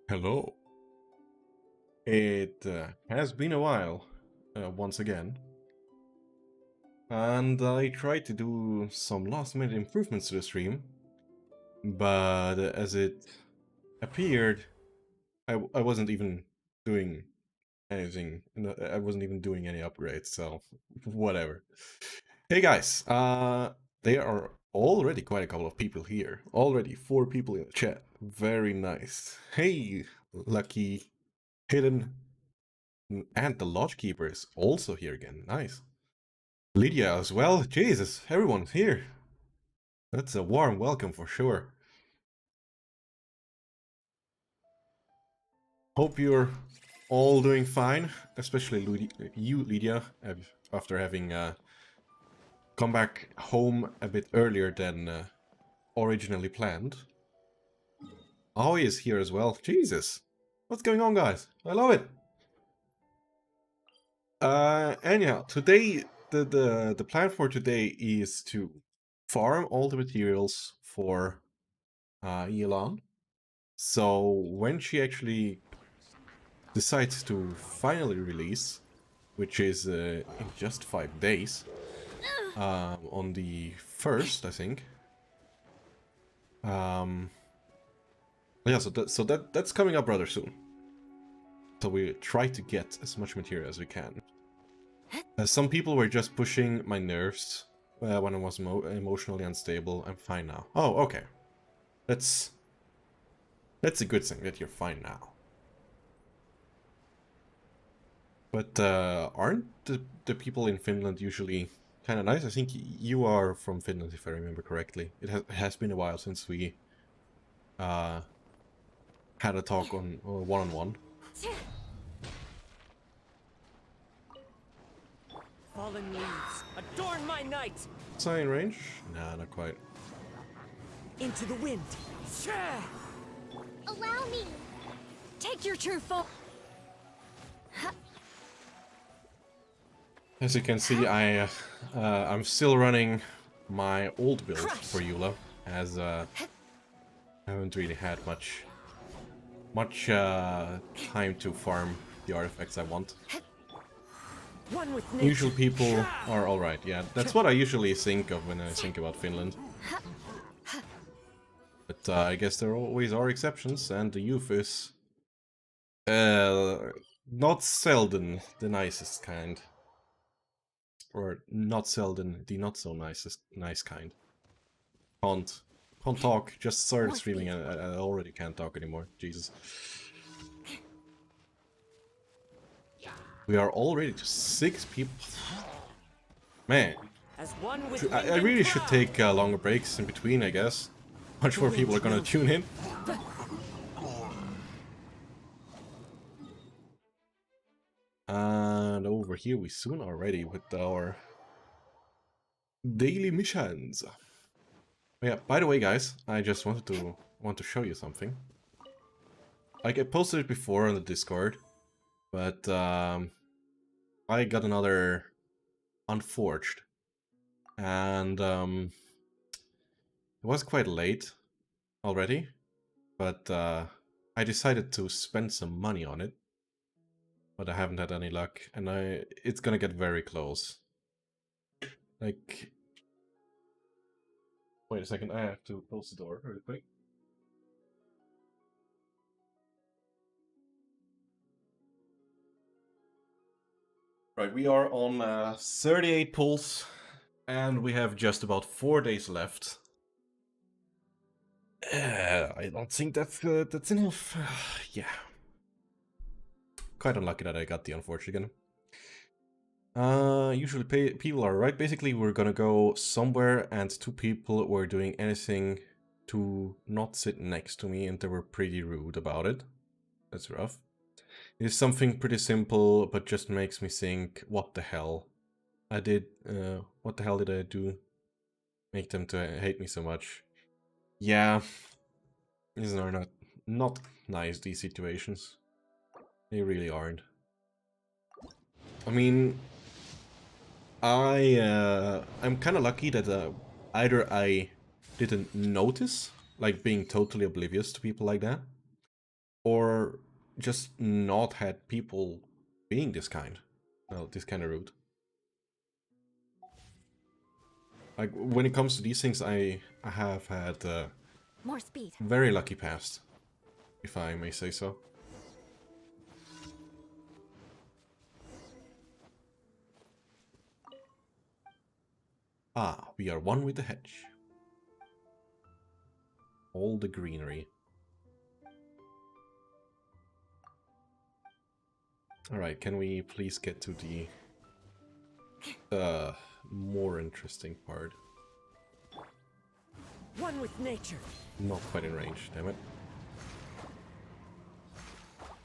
Hello. It has been a while, once again, and I tried to do some last-minute improvements to the stream, but as it appeared, I wasn't even doing anything. I wasn't even doing any upgrades, so whatever. Hey guys, there are already quite a couple of people here. Already 4 people in the chat. Very nice. Hey, Lucky, Hidden, and the Lodgekeeper is also here again. Nice. Lydia as well. Jesus, everyone's here. That's a warm welcome for sure. Hope you're all doing fine, especially you, Lydia, after having come back home a bit earlier than originally planned. Aoi is here as well. Jesus, what's going on, guys? I love it. Anyhow, today the plan for today is to farm all the materials for Yelan. So when she actually decides to finally release, which is in just 5 days, on the 1st, I think. Yeah, so that's coming up rather soon. So we try to get as much material as we can. Some people were just pushing my nerves when I was emotionally unstable. I'm fine now. Oh, okay. That's a good thing that you're fine now. But aren't the people in Finland usually kind of nice? I think you are from Finland, if I remember correctly. It has been a while since we had a talk on one-on-one. Fallen leaves, adorn my night! Sign range? Nah, not quite. Into the wind. Allow me! Take your true form! As you can see, I'm still running my old build for Eula, as I haven't really had much time to farm the artifacts I want. One with Usual people are alright, yeah. That's what I usually think of when I think about Finland. But I guess there always are exceptions, and the youth is not seldom the nicest kind. Or not seldom the not so nice kind. Can't talk, just started streaming and I already can't talk anymore. Jesus. We are already to 6 people. Man. I really should take longer breaks in between, I guess. Much more people are gonna tune in. And over here we soon are ready with our daily missions. Yeah, by the way guys, I just want to show you something. Like I posted it before on the Discord, but I got another Unforged. And it was quite late already, but I decided to spend some money on it. But I haven't had any luck, and it's gonna get very close. Like, wait a second, I have to close the door really quick. Right, we are on 38 pulls, and we have just about 4 days left. I don't think that's enough. Yeah. Quite unlucky that I got the Unforged again. Usually people are right. Basically, we're gonna go somewhere, and 2 people were doing anything to not sit next to me, and they were pretty rude about it. That's rough. It's something pretty simple, but just makes me think, what the hell? What the hell did I do? Make them to hate me so much. Yeah, these are not nice, these situations. They really aren't. I mean, I'm kind of lucky that either I didn't notice, like being totally oblivious to people like that, or just not had people being this kind. Well, this kind of rude. Like, when it comes to these things, I have had More speed. very lucky past, if I may say so. Ah, we are one with the hedge. All the greenery. Alright, can we please get to the more interesting part? One with nature. Not quite in range, damn it.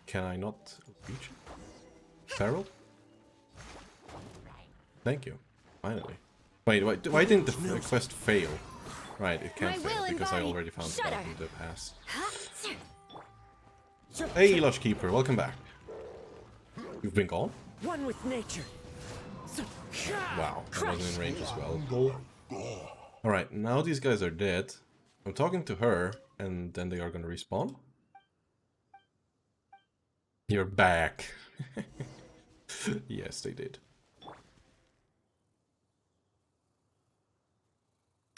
Can I not reach it? Feral? Thank you. Finally. Wait, why didn't the quest fail? Right, it can't My fail will because I embodied. already found Shudder. out in the past. Sir, Hey, Lodgekeeper, welcome back. You've been gone? one with nature. So, Wow, I wasn't in range as well. Alright, now these guys are dead. I'm talking to her, and then they are gonna respawn? You're back. Yes, they did.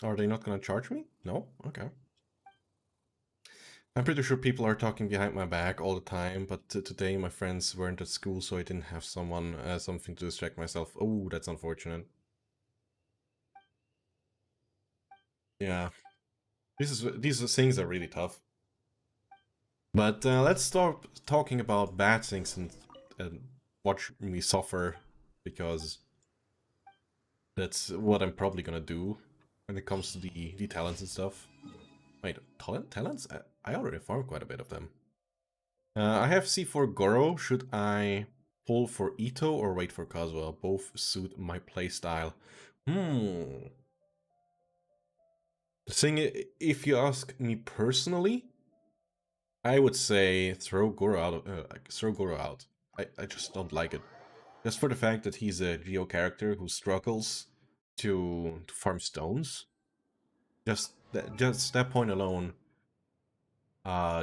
Are they not gonna charge me? No? Okay. I'm pretty sure people are talking behind my back all the time, but today my friends weren't at school, so I didn't have someone, something to distract myself. Oh, that's unfortunate. Yeah. These things are really tough. But let's start talking about bad things and watch me suffer, because that's what I'm probably gonna do when it comes to the talents and stuff. Wait, talents? I already farmed quite a bit of them. I have C4 Goro. Should I pull for Ito or wait for Kazuha? Both suit my playstyle. The thing, if you ask me personally, I would say throw Goro out. Throw Goro out. I just don't like it. Just for the fact that he's a Geo character who struggles to farm stones. Just that point alone,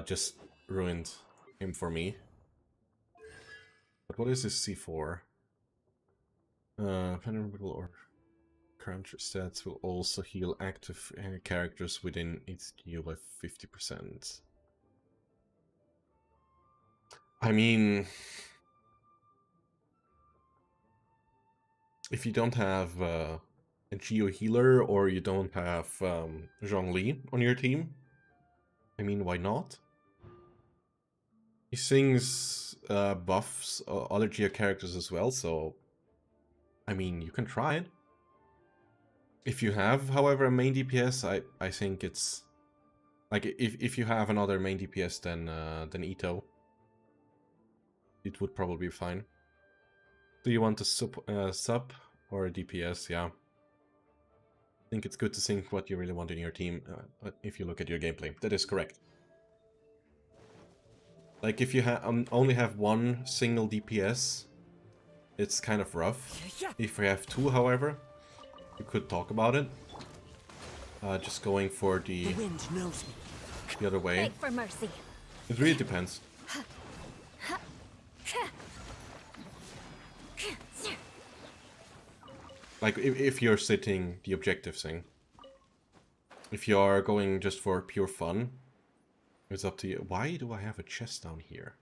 just ruined him for me. But what is this C4? Venerable or crunch stats will also heal active characters within its Geo by 50%. I mean, if you don't have a Geo healer or you don't have Zhongli on your team, I mean, why not? These things buffs other Geo characters as well, so I mean, you can try it. If you have, however, a main DPS, I think it's like if you have another main DPS than Ito, it would probably be fine. Do you want a sub or a DPS? Yeah. I think it's good to think what you really want in your team if you look at your gameplay. That is correct. Like, if you only have one single DPS, it's kind of rough. If you have two, however, you could talk about it. Just going for the wind knows me. the other way. Beg for mercy. It really depends. Like, if you're setting the objective thing. If you are going just for pure fun, it's up to you. Why do I have a chest down here?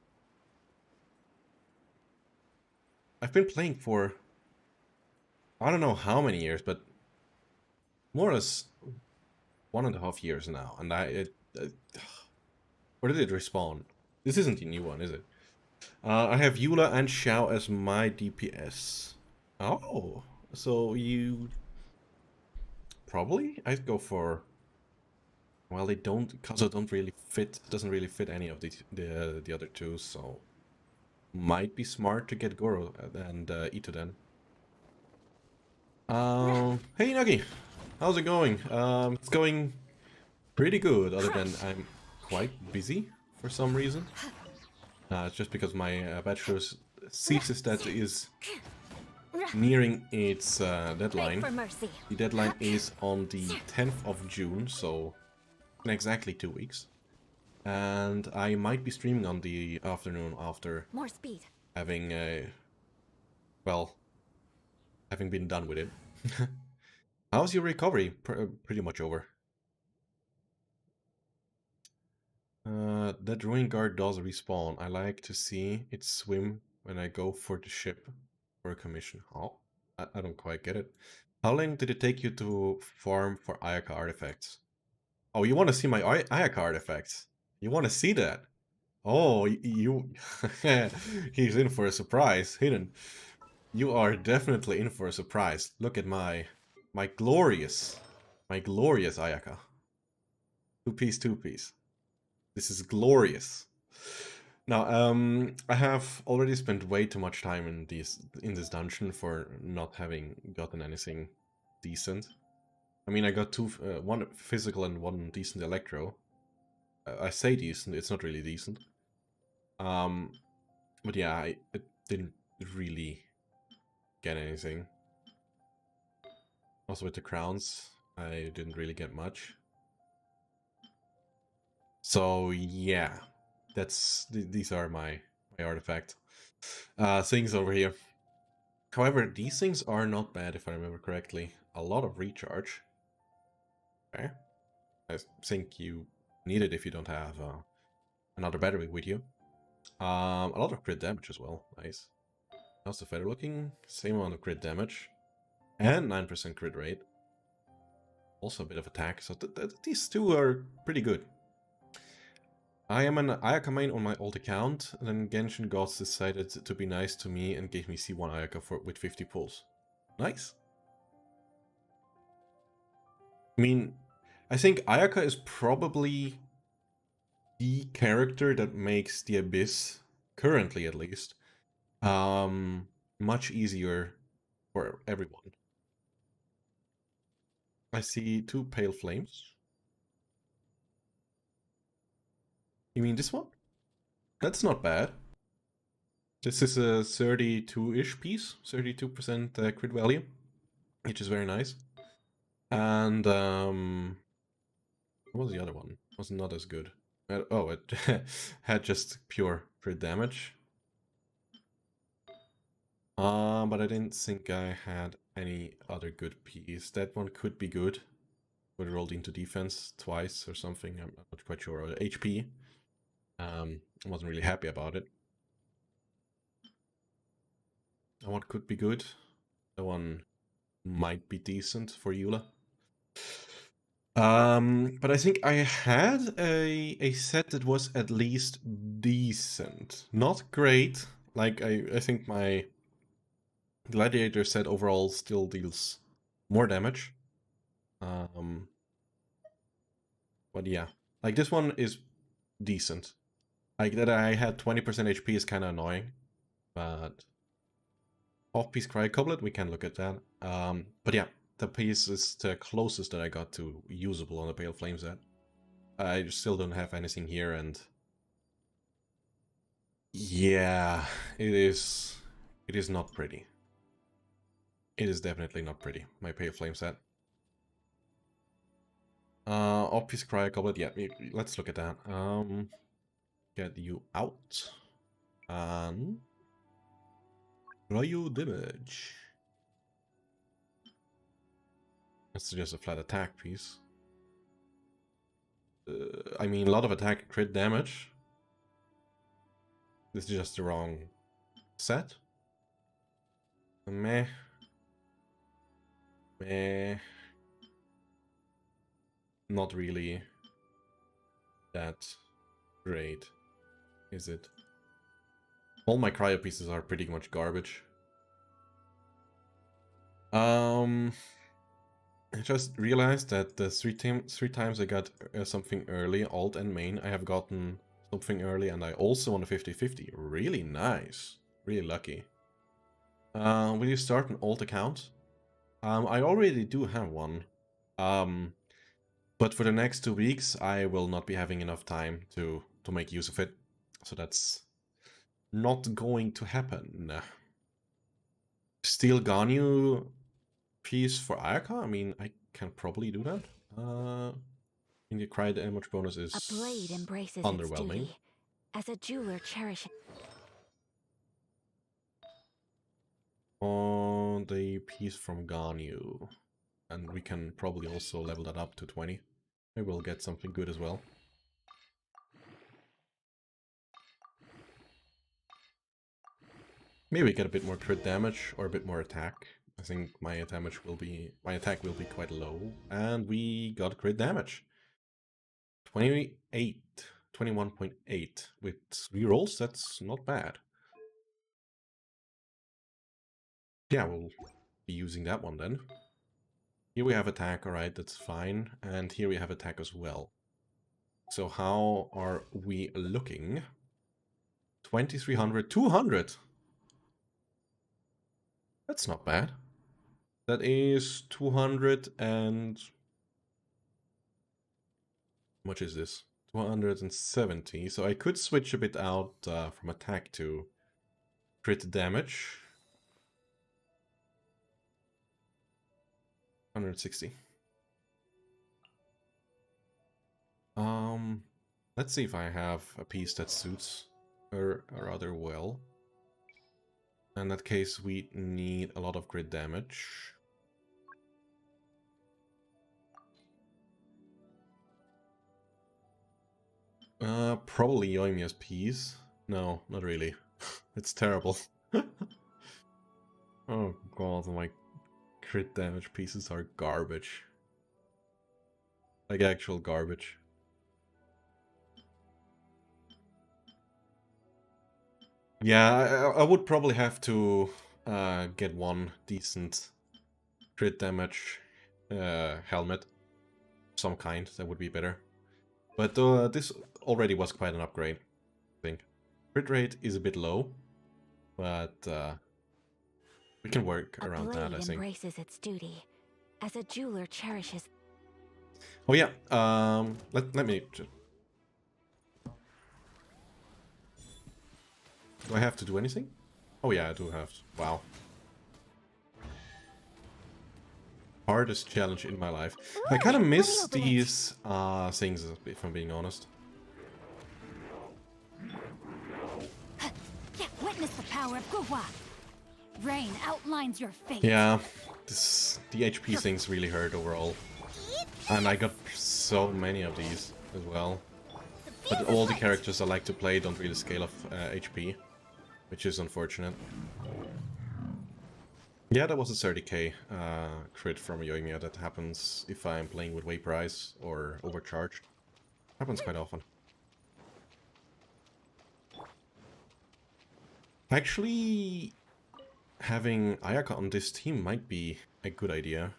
I've been playing for I don't know how many years, but more or less 1.5 years now, and where did it respawn? This isn't the new one, is it? I have Eula and Xiao as my DPS. Oh, so you probably I'd go for. Well, they don't, Kazuha don't really fit. Doesn't really fit any of the other two, so might be smart to get Goro and Ito then. Hey Nagi, how's it going? It's going pretty good, other than I'm quite busy for some reason. It's just because my bachelor's thesis that is nearing its deadline. Beg for mercy. The deadline is on the 10th of June, so in exactly 2 weeks. And I might be streaming on the afternoon after More speed. having well, having been done with it. How's your recovery? Pretty much over. That ruin guard does respawn. I like to see it swim when I go for the ship for a commission. Oh, I don't quite get it. How long did it take you to farm for Ayaka artifacts? Oh, you want to see my Ayaka artifacts? You want to see that? Oh, you... He's in for a surprise. Hidden. You are definitely in for a surprise. Look at my glorious Ayaka. Two piece. This is glorious. Now, I have already spent way too much time in this dungeon for not having gotten anything decent. I mean, I got one physical and one decent electro. I say decent, it's not really decent. But yeah, I didn't really get anything. Also with the crowns, I didn't really get much. So yeah, these are my artifact things over here. However, these things are not bad if I remember correctly. A lot of recharge. Okay. I think you need it if you don't have another battery with you. A lot of crit damage as well. Nice. How's the feather looking? Same amount of crit damage. And 9% crit rate. Also a bit of attack. So these two are pretty good. I am an Ayaka main on my old account. Then Genshin Gods decided to be nice to me and gave me C1 Ayaka with 50 pulls. Nice. I mean, I think Ayaka is probably the character that makes the Abyss, currently at least, much easier for everyone. I see 2 pale flames. You mean this one? That's not bad. This is a 32-ish piece, 32% crit value, which is very nice. And what was the other one? Was not as good. Oh, it had just pure crit damage. But I didn't think I had any other good piece. That one could be good. But it rolled into defense twice or something. I'm not quite sure. Or HP. I wasn't really happy about it. That one could be good. That one might be decent for Eula. But I think I had a set that was at least decent. Not great. Like, I think my Gladiator set overall still deals more damage. But yeah. Like, this one is decent. Like, that I had 20% HP is kind of annoying. But off-piece Cryo Coblet, we can look at that. But yeah, the piece is the closest that I got to usable on the Pale Flame set. I still don't have anything here, and yeah, it is not pretty. It is definitely not pretty, my Pale Flame set. Off-piece Cryo Goblet, yeah, let's look at that. Get you out. And Cryo damage. That's just a flat attack piece. I mean, a lot of attack and crit damage. This is just the wrong set. Meh. Meh. Not really that great, is it? All my cryo pieces are pretty much garbage. I just realized that the three times I got something early, alt and main, I have gotten something early, and I also won a 50-50. Really nice. Really lucky. Will you start an alt account? I already do have one. But for the next 2 weeks, I will not be having enough time to make use of it. So that's not going to happen. Steel Ganyu piece for Ayaka? I mean, I can probably do that. And the cry damage bonus A blade is embraces its underwhelming. duty, as a jeweler cherishes. On the piece from Ganyu. And we can probably also level that up to 20. Maybe we'll get something good as well. Maybe get a bit more crit damage or a bit more attack. I think my attack will be quite low, and we got crit damage. 28, 21.8 with 3 rolls. That's not bad. Yeah, we'll be using that one then. Here we have attack, alright, that's fine. And here we have attack as well. So how are we looking? 2300, 200! That's not bad. That is 200 and... How much is this? 270. So I could switch a bit out from attack to crit damage. 160. Let's see if I have a piece that suits her rather well. In that case, we need a lot of crit damage. Probably Yoimiya's piece. No, not really. It's terrible. Oh god, my crit damage pieces are garbage. Like actual garbage. Yeah, I would probably have to get one decent crit damage helmet. Some kind, that would be better. But this already was quite an upgrade, I think. Crit rate is a bit low, but we can work around that, I think. Embraces its duty, as a jeweler cherishes. Oh yeah, let me... Do I have to do anything? Oh yeah, I do have to. Wow. Hardest challenge in my life. I kind of miss these things, if I'm being honest. Witness the power of Guhua. Rain outlines your fate. Yeah, the HP things really hurt overall. And I got so many of these as well. But all the characters I like to play don't really scale off HP, which is unfortunate. Yeah, that was a 30k crit from Yoimiya. That happens if I'm playing with Vaporize or Overcharged. Happens quite often. Actually, having Ayaka on this team might be a good idea.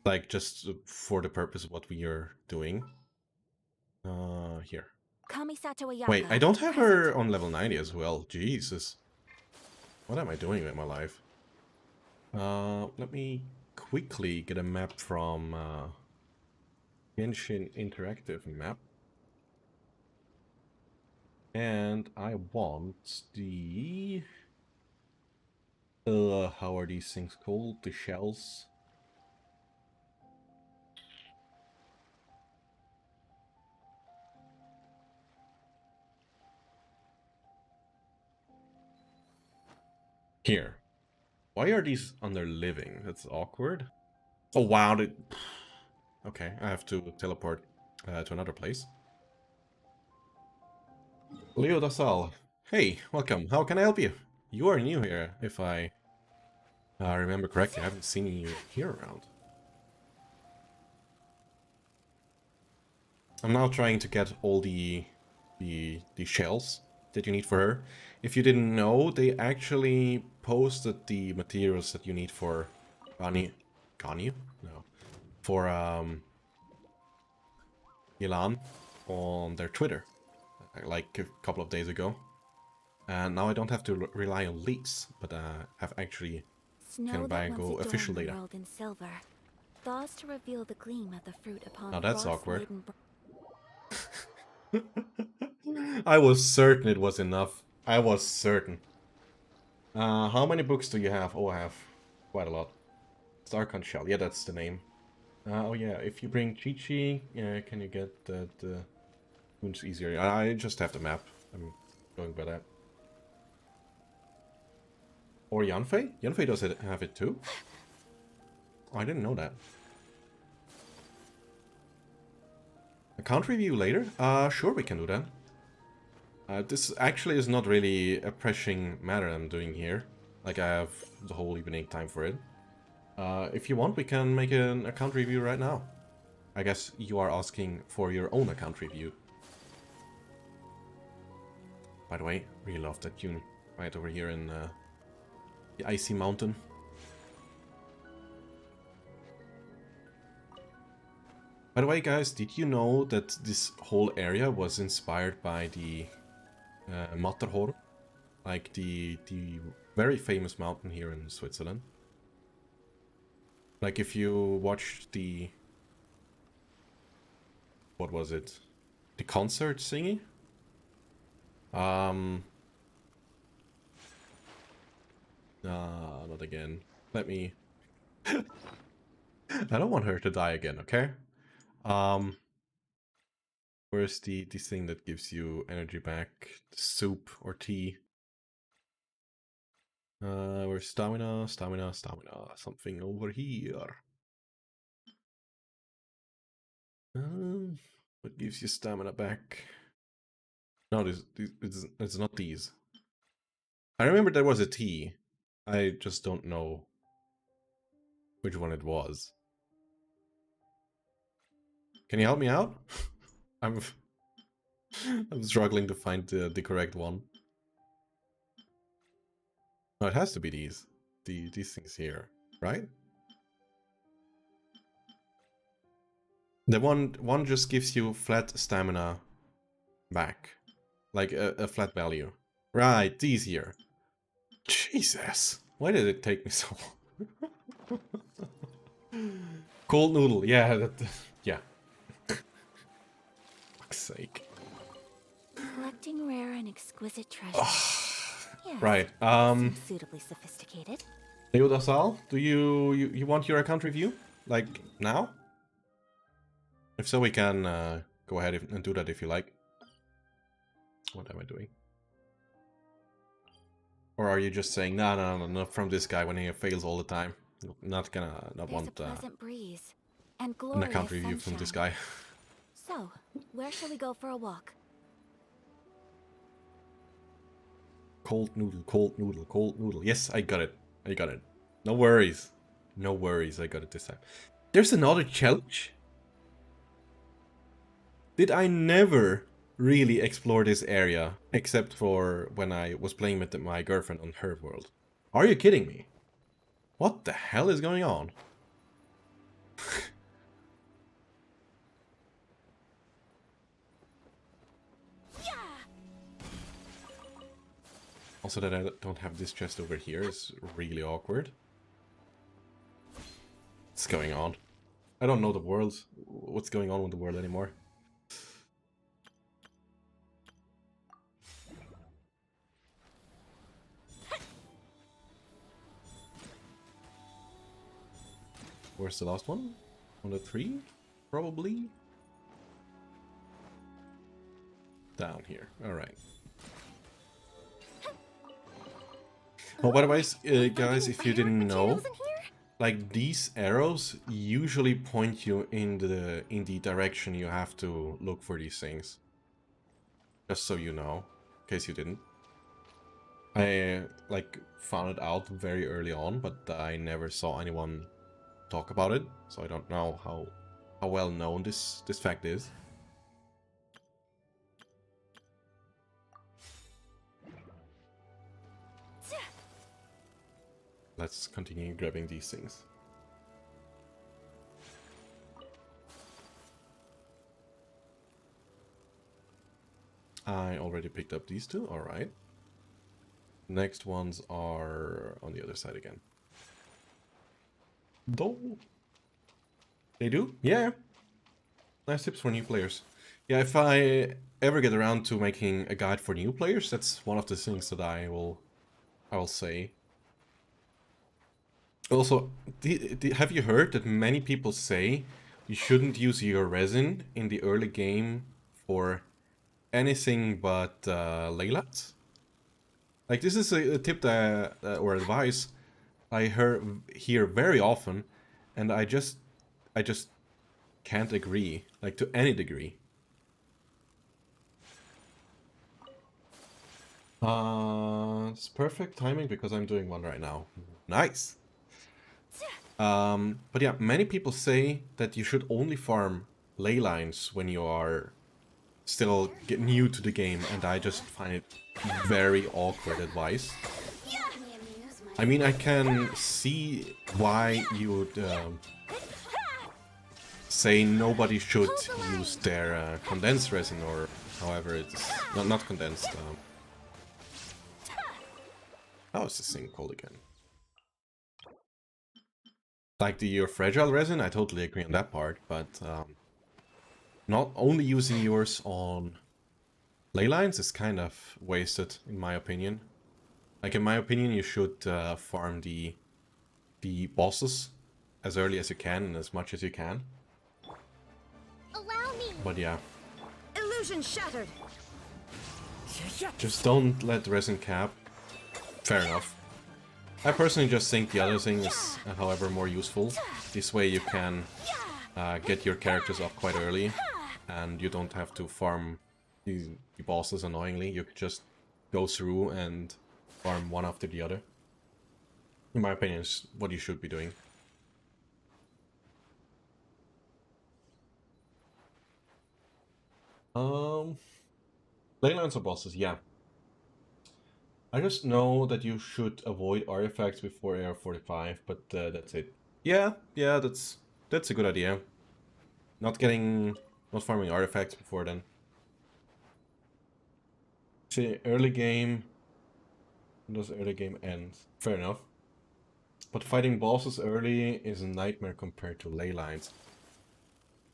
Like, just for the purpose of what we are doing. Here. Wait, I don't have her on level 90 as well. Jesus. What am I doing with my life? Let me quickly get a map from Genshin Interactive map. And I want the... how are these things called? The shells? Here. Why are these under living? That's awkward. Oh wow, okay, I have to teleport to another place. Leo Dasal. Hey, welcome. How can I help you? You are new here, if I remember correctly. I haven't seen you here around. I'm now trying to get all the shells that you need for her. If you didn't know, they actually posted the materials that you need for Ganyu? No. For Yelan on their Twitter, like a couple of days ago. And now I don't have to rely on leaks, but have actually can go official data. In silver, thaws to reveal the gleam of the fruit upon Now that's awkward. I was certain it was enough. I was certain. How many books do you have? Oh, I have quite a lot. Starcon Shell. Yeah, that's the name. Oh yeah, if you bring Chi-Chi, can you get that wounds easier? I just have the map. I'm going by that. Or Yanfei? Yanfei does it have it too? Oh, I didn't know that. Account review later? Sure, we can do that. This actually is not really a pressing matter I'm doing here. Like, I have the whole evening time for it. If you want, we can make an account review right now. I guess you are asking for your own account review. By the way, really love that tune right over here in the Icy Mountain. By the way, guys, did you know that this whole area was inspired by the Matterhorn? Like the very famous mountain here in Switzerland. Like if you watch the... what was it? The concert thingy? Not again. Let me... I don't want her to die again, okay? Where's the thing that gives you energy back? Soup or tea? Where's stamina? Stamina. Something over here. What gives you stamina back? No, it's not these. I remember there was a tea. I just don't know which one it was. Can you help me out? I'm I'm struggling to find the correct one. No, it has to be these. These things here, right? The one just gives you flat stamina back. Like a flat value. Right, these here. Jesus. Why did it take me so long? Cold noodle, yeah, yeah. Fuck's sake. Collecting rare and exquisite treasures. Yes, Right. seems suitably sophisticated. Leodasal, do you want your account review? Like now? If so, we can go ahead and do that if you like. What am I doing? Or are you just saying, no, not from this guy when he fails all the time? Not There's want a pleasant breeze and an glorious account review from this sunshine. guy. So, where shall we go for a walk? Cold noodle, cold noodle, cold noodle. Yes, I got it. I got it. No worries. No worries, I got it this time. There's another challenge? Did I never really explore this area, except for when I was playing with my girlfriend on her world? Are you kidding me? What the hell is going on? Also that I don't have this chest over here is really awkward. What's going on? I don't know the world. What's going on with the world anymore? Where's the last one? On the tree? Probably? Down here. Alright. Oh, by the way, guys, if you didn't know, like these arrows usually point you in the direction you have to look for these things. Just so you know, in case you didn't. I like found it out very early on, but I never saw anyone talk about it, so I don't know how well known this fact is. Let's continue grabbing these things. I already picked up these two, alright. Next ones are on the other side again. Though they do? Yeah. Nice tips for new players. Yeah, if I ever get around to making a guide for new players, that's one of the things that I will say. Also, have you heard that many people say you shouldn't use your resin in the early game for anything but Leylats? Like, this is a tip that, or advice I hear very often, and I just can't agree, like, to any degree. It's perfect timing because I'm doing one right now. Nice. But yeah, many people say that you should only farm ley lines when you are still new to the game, and I just find it very awkward advice. I mean, I can see why you would say nobody should use their condensed resin, or however it's not condensed. How is this thing called again? Like your fragile resin, I totally agree on that part, but not only using yours on ley lines is kind of wasted, in my opinion. Like, in my opinion, you should farm the bosses as early as you can and as much as you can. Allow me. But yeah, Illusion shattered. just don't let resin cap. Fair enough. I personally just think the other thing is, however, more useful. This way you can get your characters up quite early, and you don't have to farm the bosses annoyingly. You could just go through and farm one after the other. In my opinion, is what you should be doing. Leylines or bosses, yeah. I just know that you should avoid artifacts before AR-45, but that's it. Yeah, that's a good idea. Not farming artifacts before then. See, early game. When does early game end? Fair enough. But fighting bosses early is a nightmare compared to ley lines.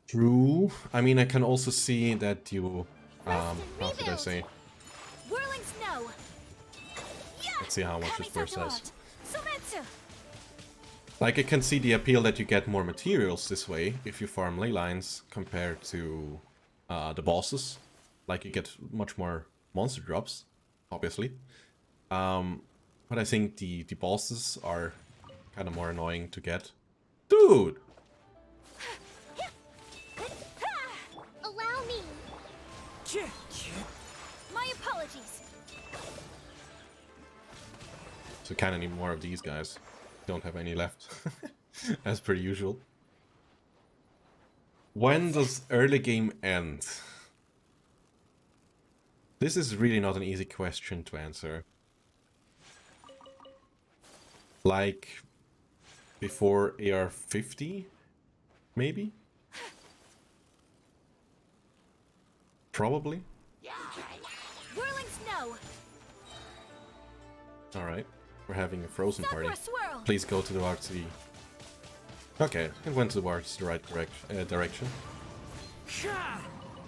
True. I mean, I can also see that you, how should I say? Whirling snow. Let's see how much this burst does. Like, I can see the appeal that you get more materials this way if you farm ley lines compared to the bosses. Like, you get much more monster drops, obviously. But I think the bosses are kind of more annoying to get. Dude! Allow me. My apologies. So kind of need more of these guys. Don't have any left, as per usual. When does early game end? This is really not an easy question to answer. Like, before AR-50, maybe? Probably. Whirling snow. Alright, we're having a frozen Stop party. for a swirl. Please go towards the... Okay, it went towards the right direction.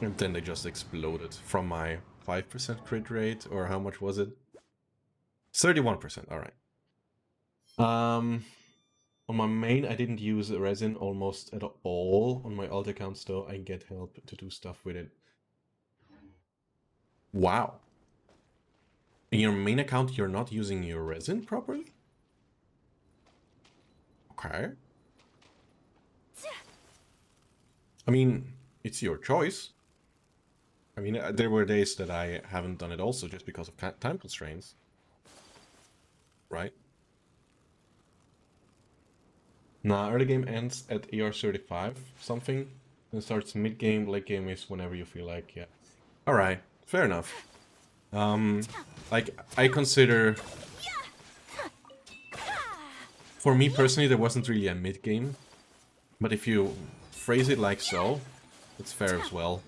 And then they just exploded from my 5% crit rate, or how much was it? 31%, alright. On my main, I didn't use resin almost at all. On my alt accounts, though, I get help to do stuff with it. Wow. In your main account, you're not using your resin properly? Okay. I mean, it's your choice. I mean, there were days that I haven't done it also just because of time constraints. Right? Nah, early game ends at AR-35 something. And starts mid-game, late game is whenever you feel like, yeah. Alright, fair enough. Like, I consider... For me personally, there wasn't really a mid-game. But if you phrase it like so, it's fair as well.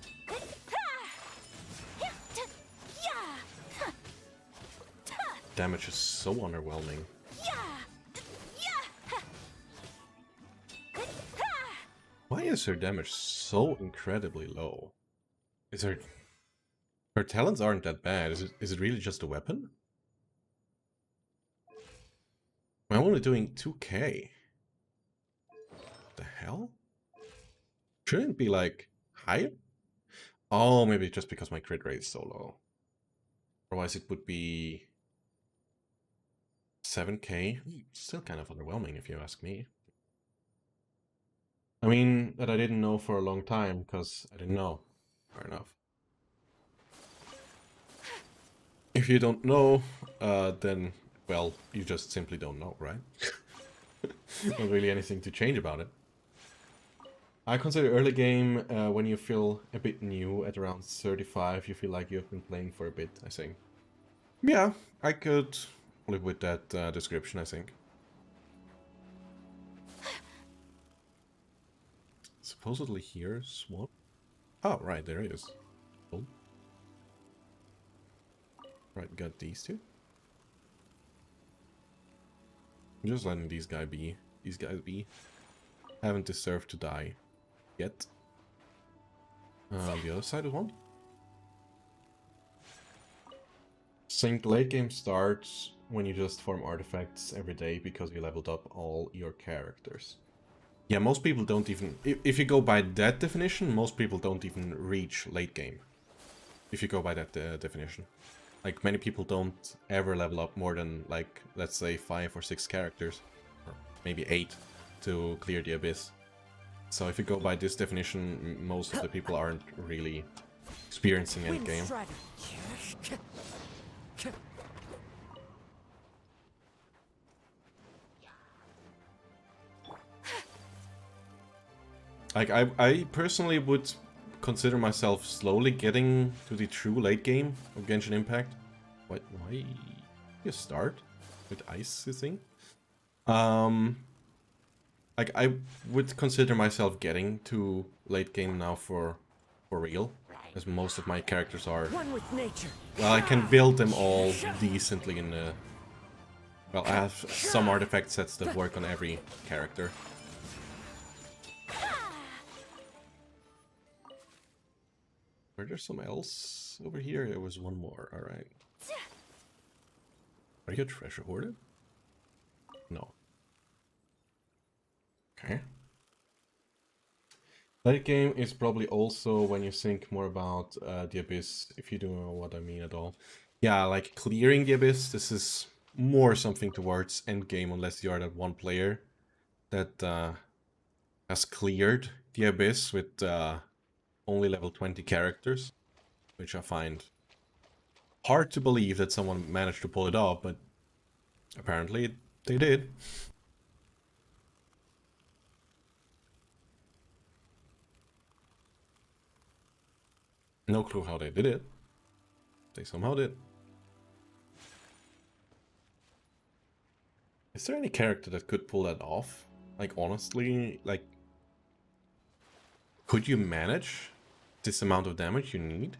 Damage is so underwhelming. Why is her damage so incredibly low? Is her talents aren't that bad. Is it really just a weapon? I'm only doing 2k. The hell? Shouldn't it be like higher? Oh, maybe just because my crit rate is so low. Otherwise it would be 7k. Still kind of underwhelming if you ask me. I mean, that I didn't know for a long time, because I didn't know. Fair enough. If you don't know, then, well, you just simply don't know, right? Not really anything to change about it. I consider early game when you feel a bit new at around 35, you feel like you've been playing for a bit, I think. Yeah, I could live with that description, I think. Supposedly here, swap. Oh, right, there he is. Cool. Right, got these two. I'm just letting these guys be. Haven't deserved to die yet. The other side is one. Think late game starts when you just farm artifacts every day because you leveled up all your characters. Yeah, most people don't even... If you go by that definition, most people don't even reach late game. If you go by that definition. Like, many people don't ever level up more than, like, let's say 5 or 6 characters. Or maybe 8 to clear the abyss. So if you go by this definition, most of the people aren't really experiencing endgame. Like, I personally would consider myself slowly getting to the true late game of Genshin Impact. Why you start with ice, you think? Like, I would consider myself getting to late game now for real, as most of my characters are. One with nature. Well, I can build them all decently in the... Well, I have some artifact sets that work on every character. Were there some else over here? There was one more, alright. Are you a treasure hoarder? No. Okay. Late game is probably also when you think more about the Abyss, if you don't know what I mean at all. Yeah, like clearing the Abyss, this is more something towards endgame, unless you are that one player that has cleared the Abyss with only level 20 characters, which I find hard to believe that someone managed to pull it off, but apparently they did. No clue how they did it. They somehow did. Is there any character that could pull that off? Like, honestly, like, could you manage this amount of damage you need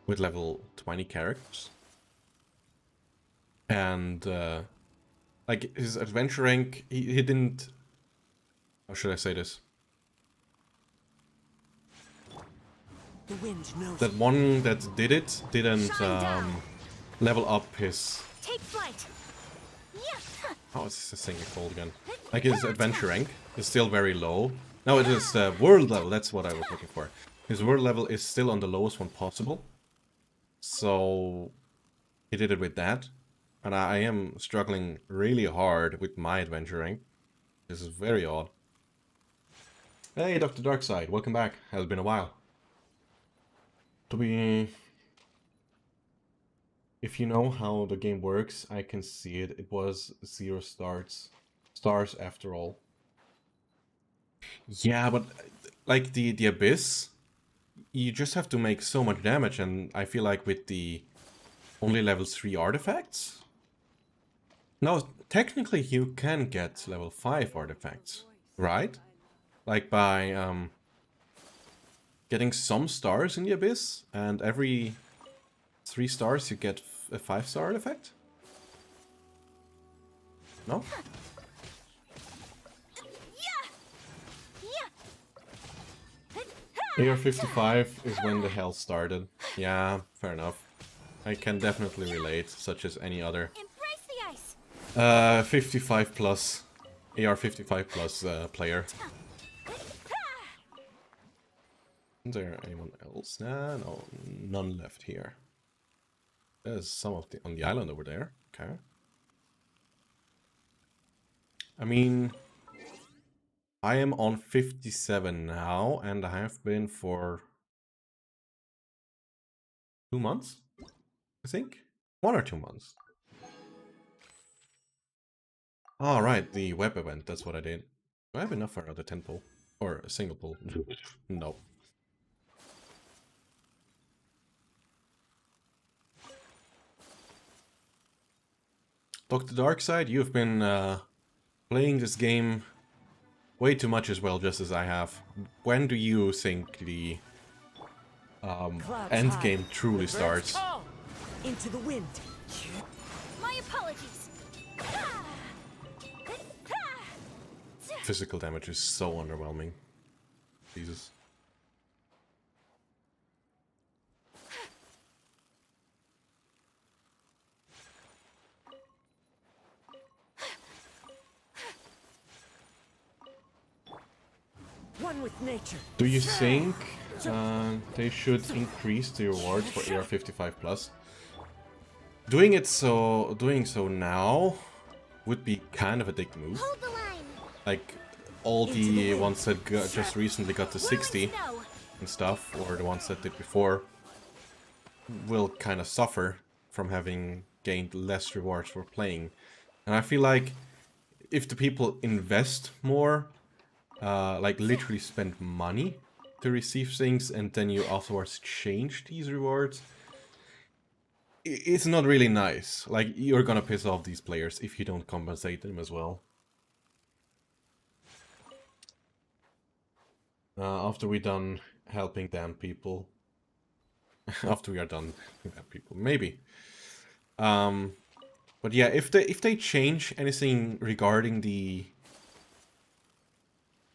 with level 20 characters? And, like, his adventure rank, he didn't... How should I say this? The wind knows. That one that did it didn't level up his... Take flight. Yeah. How is this thing called again? Like, his adventure rank is still very low. No, it is world level, that's what I was looking for. His world level is still on the lowest one possible. So he did it with that. And I am struggling really hard with my adventure rank. This is very odd. Hey, Dr. Darkside, welcome back. Has been a while. To be... If you know how the game works, I can see it. It was 0 stars after all. Yeah, but like the Abyss, you just have to make so much damage, and I feel like with the only level 3 artifacts... No, technically you can get level 5 artifacts, right? Like by getting some stars in the Abyss, and every 3 stars you get a 5-star artifact? No? AR 55 is when the hell started. Yeah, fair enough. I can definitely relate, such as any other. Embrace the ice. 55 plus, AR 55 plus player. Is there anyone else? Nah, no, none left here. There's some of the on the island over there. Okay. I mean, I am on 57 now, and I have been for 2 months, I think. 1 or 2 months. All right, the web event. That's what I did. Do I have enough for another 10 pull or a single pull? No. Dr. Darkside, you've been playing this game way too much as well, just as I have. When do you think the Clouds end high. game truly The birds starts? call. Into the wind. My apologies. Physical damage is so underwhelming. Jesus. One with nature. Do you think they should increase the rewards for AR 55 plus? Doing so now would be kind of a dick move. Hold the line. Like all the ones that just recently got to 60 Snow. and stuff, or the ones that did before, will kind of suffer from having gained less rewards for playing. And I feel like if the people invest more, like literally spend money to receive things, and then you afterwards change these rewards, it's not really nice. Like, you're gonna piss off these players if you don't compensate them as well. After we're done helping damn people. After we are done with damn people, maybe. But yeah, if they change anything regarding the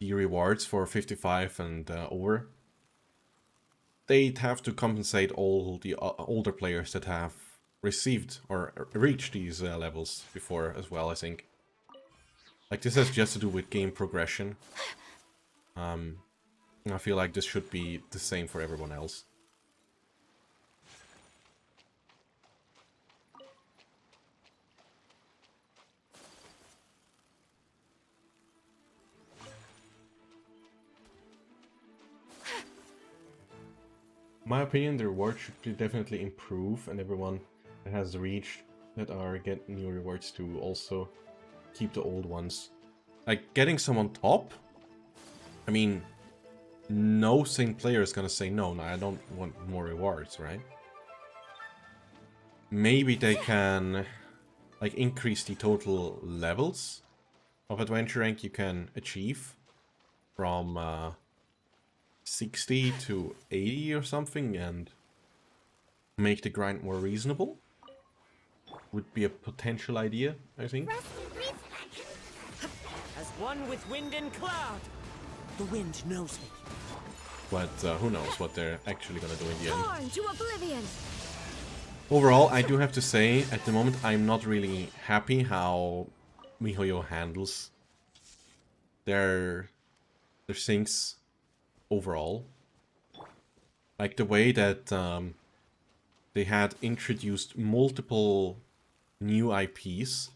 rewards for 55 and over, they'd have to compensate all the older players that have received or reached these levels before as well, I think. Like, this has just to do with game progression. I feel like this should be the same for everyone else. In my opinion, the rewards should definitely improve, and everyone that has reached that are getting new rewards to also keep the old ones. Like, getting someone top, I mean, no sane player is gonna say no, I don't want more rewards, right? Maybe they can, like, increase the total levels of adventure rank you can achieve from 60 to 80 or something, and make the grind more reasonable. Would be a potential idea, I think. As one with wind and cloud. The wind knows me. But who knows what they're actually gonna do in the end. Born to oblivion. Overall, I do have to say, at the moment, I'm not really happy how MiHoYo handles their things overall. Like the way that they had introduced multiple new IPs,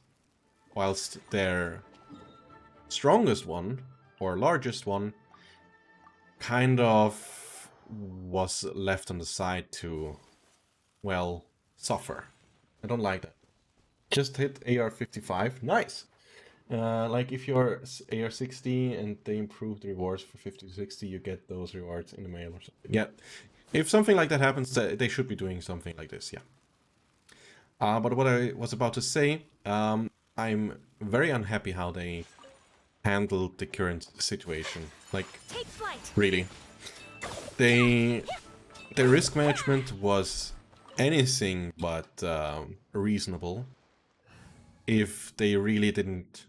whilst their strongest one, or largest one, kind of was left on the side to, well, suffer. I don't like that. Just hit AR 55, nice! Like, if you're AR 60 and they improve the rewards for 50 to 60, you get those rewards in the mail or something. Yeah, if something like that happens, they should be doing something like this, yeah. But what I was about to say, I'm very unhappy how they handled the current situation. Like, Take flight. really. Their risk management was anything but reasonable if they really didn't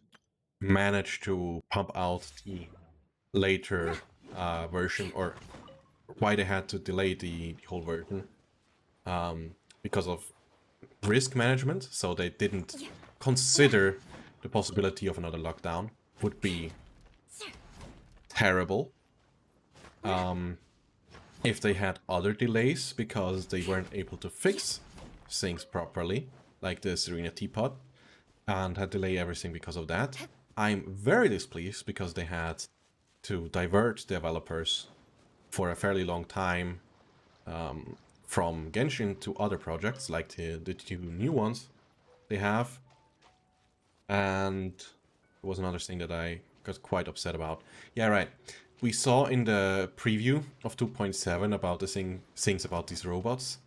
manage to pump out the later version, or why they had to delay the whole version because of risk management. So they didn't consider the possibility of another lockdown would be terrible. If they had other delays because they weren't able to fix things properly, like the Serena teapot, and had delay everything because of that. I'm very displeased because they had to divert developers for a fairly long time from Genshin to other projects, like the two new ones they have. And there was another thing that I got quite upset about. Yeah, right. We saw in the preview of 2.7 about the things about these robots.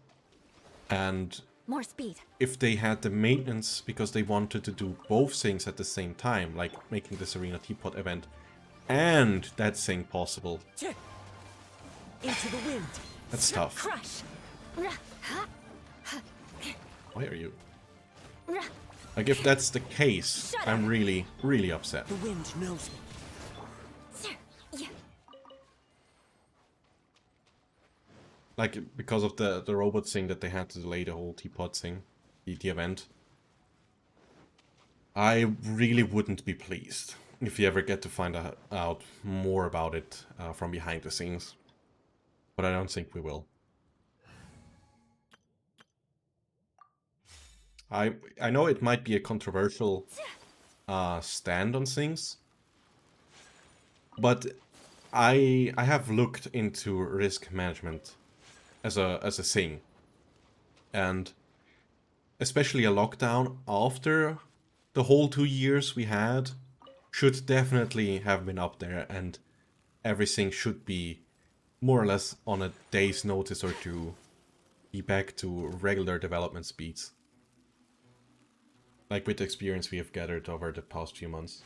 And More speed. if they had the maintenance because they wanted to do both things at the same time, like making the Serena Teapot event and that thing possible, Into the wind. that's tough. Crush. Why are you? Like, if that's the case, I'm really, really upset. The wind knows me. Like, because of the robot thing that they had to delay the whole teapot thing, the event. I really wouldn't be pleased if you ever get to find out more about it from behind the scenes. But I don't think we will. I know it might be a controversial stand on things, but I have looked into risk management as a thing, and especially a lockdown after the whole 2 years we had should definitely have been up there, and everything should be more or less on a day's notice or two, be back to regular development speeds. Like with the experience we have gathered over the past few months.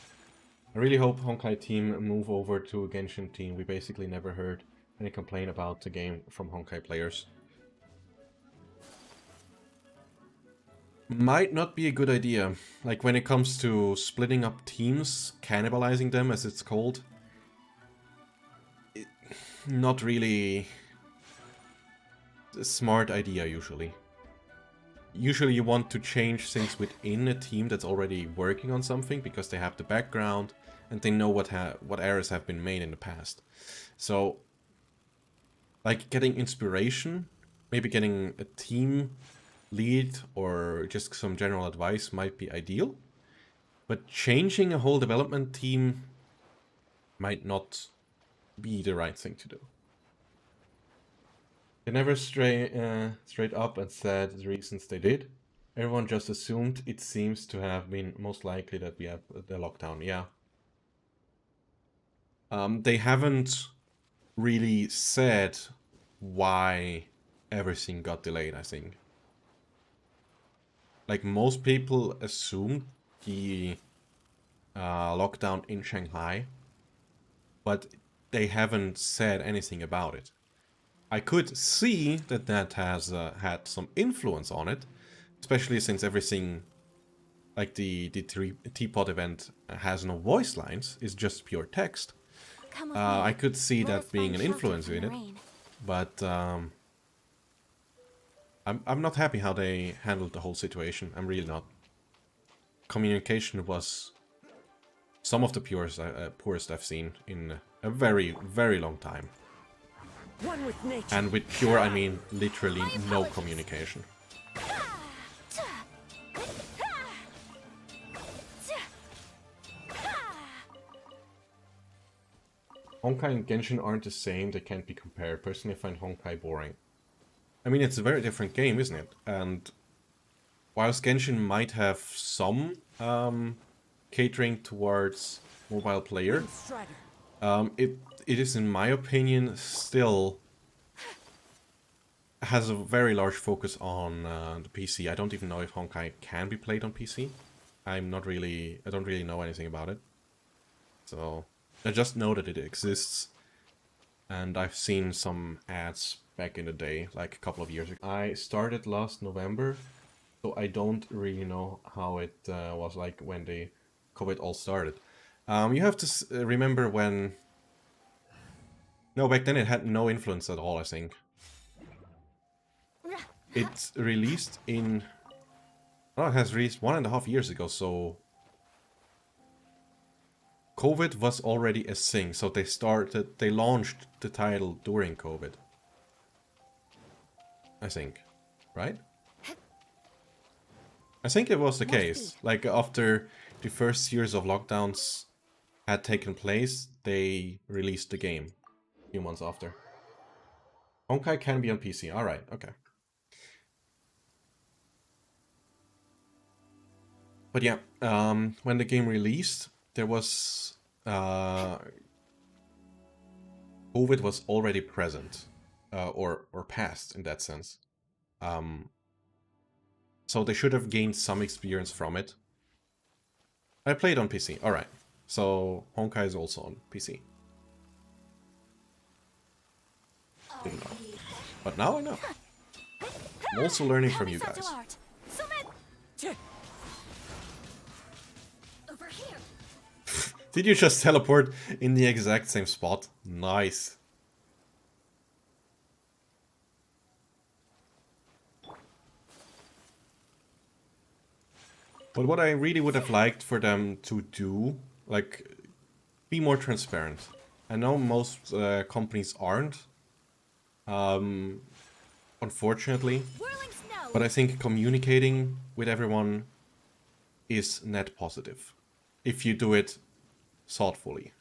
I really hope Honkai team move over to a Genshin team. We basically never heard any complaint about the game from Honkai players. Might not be a good idea. Like when it comes to splitting up teams, cannibalizing them as it's called. Not really a smart idea usually. Usually you want to change things within a team that's already working on something because they have the background and they know what errors have been made in the past. So, like getting inspiration, maybe getting a team lead or just some general advice might be ideal. But changing a whole development team might not be the right thing to do. They never straight up and said the reasons they did. Everyone just assumed it seems to have been most likely that we have the lockdown, yeah. They haven't really said why everything got delayed, I think. Like most people assumed the lockdown in Shanghai, but they haven't said anything about it. I could see that that has had some influence on it, especially since everything, like the teapot event, has no voice lines, it's just pure text. Come with I me. could see Let us that being find an shelter influence from in the it, rain. but I'm not happy how they handled the whole situation. I'm really not. Communication was some of the poorest I've seen in a very, very long time. One with nature. And with pure, I mean literally no communication. Honkai and Genshin aren't the same, they can't be compared. Personally, I find Honkai boring. I mean, it's a very different game, isn't it? And whilst Genshin might have some catering towards mobile player, Strider. it is, in my opinion, still has a very large focus on the PC. I don't even know if Honkai can be played on PC. I don't really know anything about it. So I just know that it exists, and I've seen some ads back in the day, like a couple of years ago. I started last November, so I don't really know how it was like when the COVID all started. You have to remember when... No, back then it had no influence at all, I think. It's released in Oh, it has released 1.5 years ago, so COVID was already a thing, so they launched the title during COVID. I think, right? I think it was the case. Like, after the first years of lockdowns had taken place, they released the game a few months after. Honkai can be on PC. Alright, okay. But yeah, when the game released, there was... COVID was already present. Or past, in that sense. So they should have gained some experience from it. I played on PC, alright. So Honkai is also on PC. Didn't know. But now I know. I'm also learning from you guys. Over here. Did you just teleport in the exact same spot? Nice. But what I really would have liked for them to do, like, be more transparent. I know most companies aren't, unfortunately, but I think communicating with everyone is net positive, if you do it thoughtfully.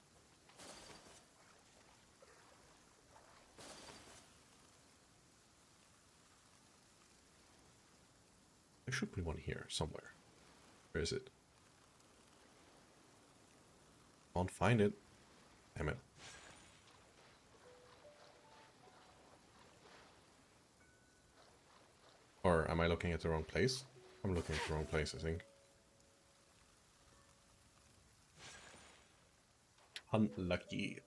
There should be one here somewhere. Where is it? Can't find it. Damn it. Or am I looking at the wrong place? I'm looking at the wrong place, I think. Unlucky.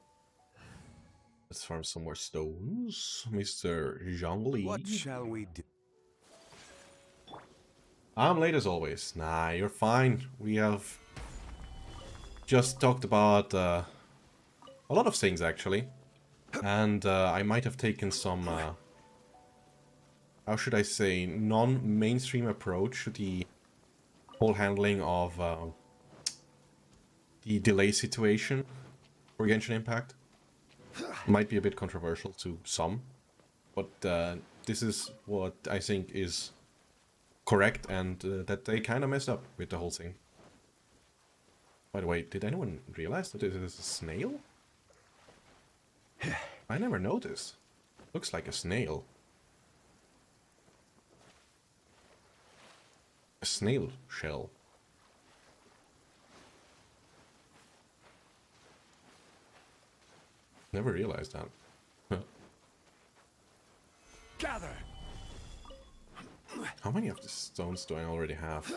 Let's farm some more stones. Mr. Zhongli. What shall we do? I'm late as always. Nah, you're fine. We have just talked about a lot of things, actually. And I might have taken some, how should I say, non-mainstream approach to the whole handling of the delay situation for Genshin Impact. Might be a bit controversial to some, but this is what I think is correct, and that they kind of messed up with the whole thing. By the way, did anyone realize that it is a snail? I never noticed. Looks like a snail. A snail shell. Never realized that. Gather. How many of the stones do I already have?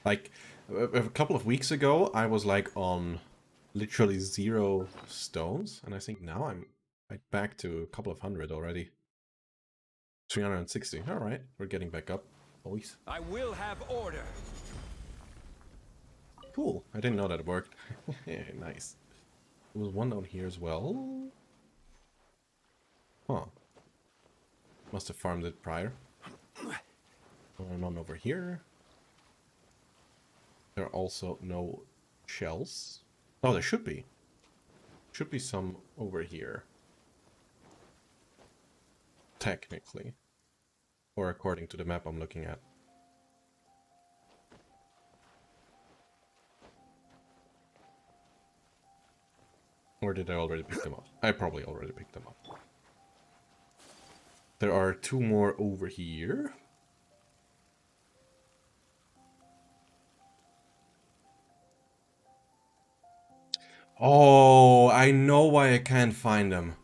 Like, a couple of weeks ago, I was like on literally 0 stones, and I think now I'm like back to a couple of hundred already. 360. Alright, we're getting back up, boys. I will have order. Cool, I didn't know that it worked. Yeah, nice. There was one down here as well. Huh. Must have farmed it prior. None over here. There are also no shells. Oh, there should be. Should be some over here. Technically. Or according to the map I'm looking at. Or did I already pick them up? I probably already picked them up. There are 2 more over here. Oh, I know why I can't find them.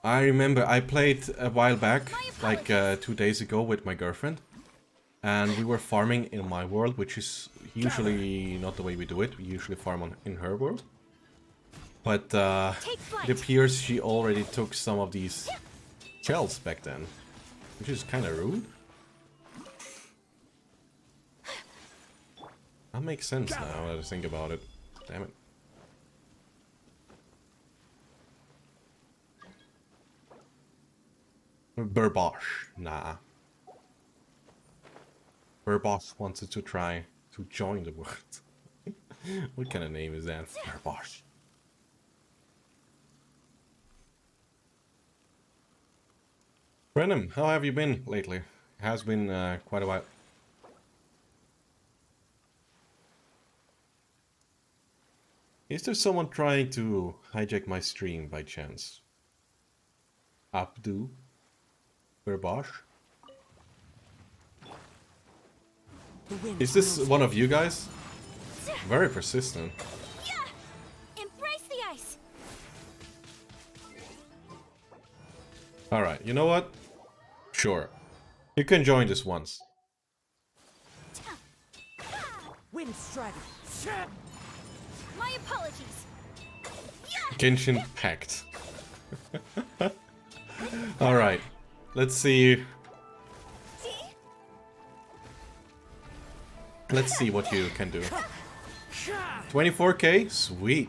I remember I played a while back, like 2 days ago with my girlfriend. And we were farming in my world, which is usually not the way we do it. We usually farm in her world. But it appears she already took some of these shells back then. Which is kind of rude. That makes sense now that I think about it. Damn it. Burbosh. Nah. Verboss wanted to try to join the world. What kind of name is that? Verboss. Brennan, how have you been lately? It has been quite a while. Is there someone trying to hijack my stream by chance? Abdu? Verboss? The wind Is this will one of you guys? Very persistent. Yeah! Embrace the ice! Alright, you know what? Sure. You can join this once. Wind strider. My apologies! Genshin Pact. Alright. Let's see. Let's see what you can do. 24k? Sweet.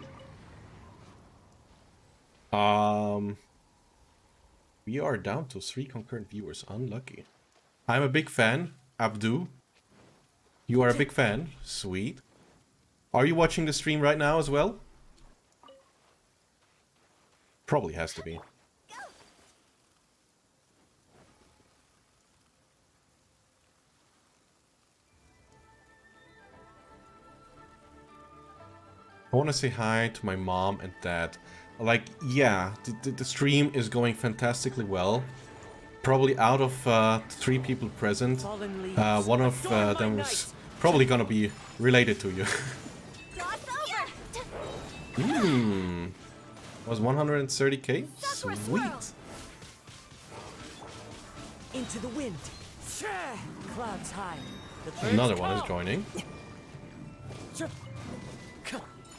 We are down to 3 concurrent viewers. Unlucky. I'm a big fan. Abdu. You are a big fan. Sweet. Are you watching the stream right now as well? Probably has to be. I want to say hi to my mom and dad. Like, yeah, the stream is going fantastically well. Probably out of 3 people present, Fallen leaves. one of Adorn my them night. is probably gonna be related to you. Cross over! Was 130k? Sucker Sweet. swirl. Into the wind. Clouds high. The birds Another one is call. joining.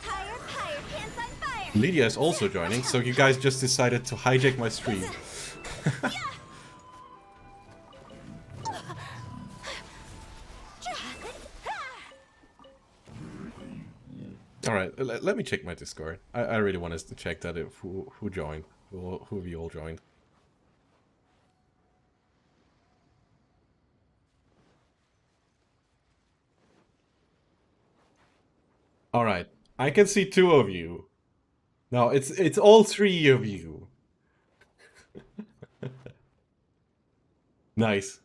Higher, higher, hands on fire! Lydia is also joining, so you guys just decided to hijack my stream. Alright, let me check my Discord. I really want to check that if who joined. Who of you all joined. Alright, I can see 2 of you. No, it's all 3 of you. Nice.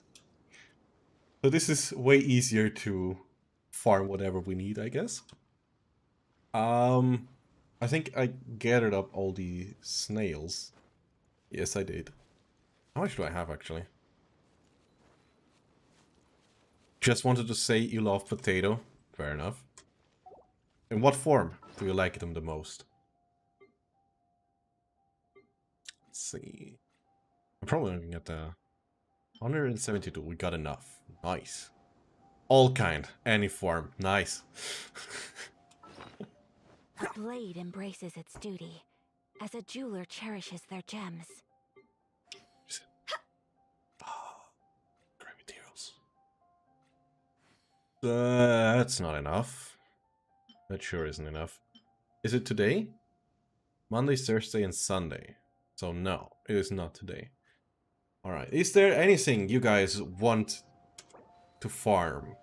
So this is way easier to farm whatever we need, I guess. I think I gathered up all the snails. Yes, I did. How much do I have, actually? Just wanted to say you love potato. Fair enough. In what form do you like them the most? Let's see. I'm probably looking at the 172. We got enough. Nice. All kind. Any form. Nice. A blade embraces its duty, as a jeweler cherishes their gems. Great materials. That's not enough. That sure isn't enough. Is it today? Monday, Thursday, and Sunday. So no, it is not today. Alright, is there anything you guys want to farm?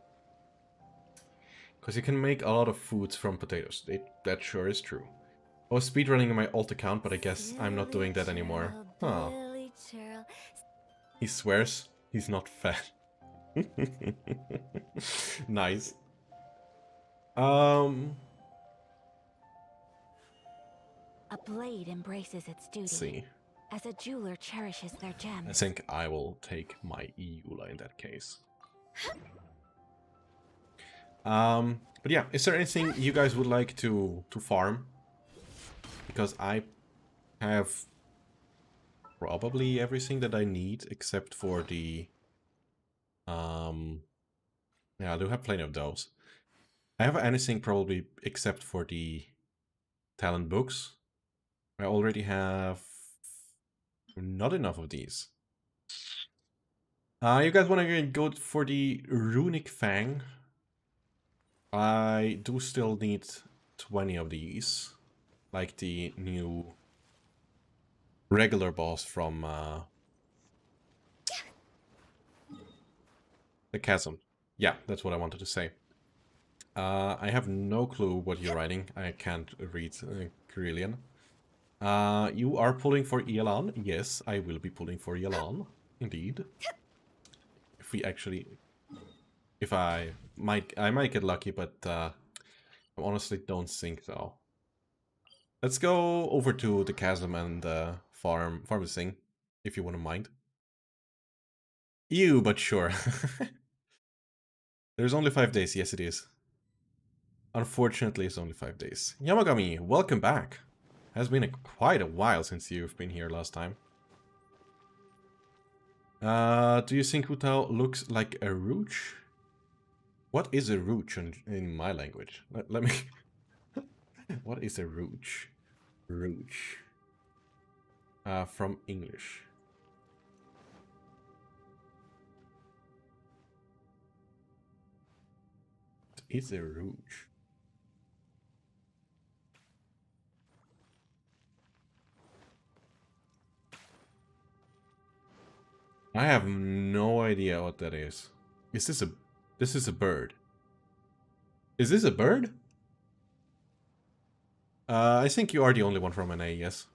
Because you can make a lot of foods from potatoes. That sure is true. I was speedrunning in my alt account, but I guess I'm not doing that anymore. Huh. He swears he's not fat. Nice. A blade embraces its duty, Let's see. as a jeweler cherishes their gems. I think I will take my Eula in that case. But yeah, is there anything you guys would like to farm? Because I have probably everything that I need except for the yeah, I do have plenty of those. I have anything probably except for the talent books. I already have not enough of these. You guys want to go for the Runic Fang? I do still need 20 of these. Like the new regular boss from the chasm. Yeah, that's what I wanted to say. I have no clue what you're writing. I can't read Carillion. You are pulling for Yelan. Yes, I will be pulling for Yelan. Indeed. If we actually... If I might get lucky, but I honestly don't think so. Let's go over to the chasm and farm this thing, if you wouldn't mind. Ew, but sure. There's only 5 days. Yes, it is. Unfortunately, it's only 5 days. Yamagami, welcome back. Has been quite a while since you've been here last time. Do you think Hutao looks like a rooch? What is a rooch in my language? Let me... What is a rooch? Rooch. From English. What is a rooch? I have no idea what that is. Is this a... This is a bird. Is this a bird? I think you are the only one from NA, yes.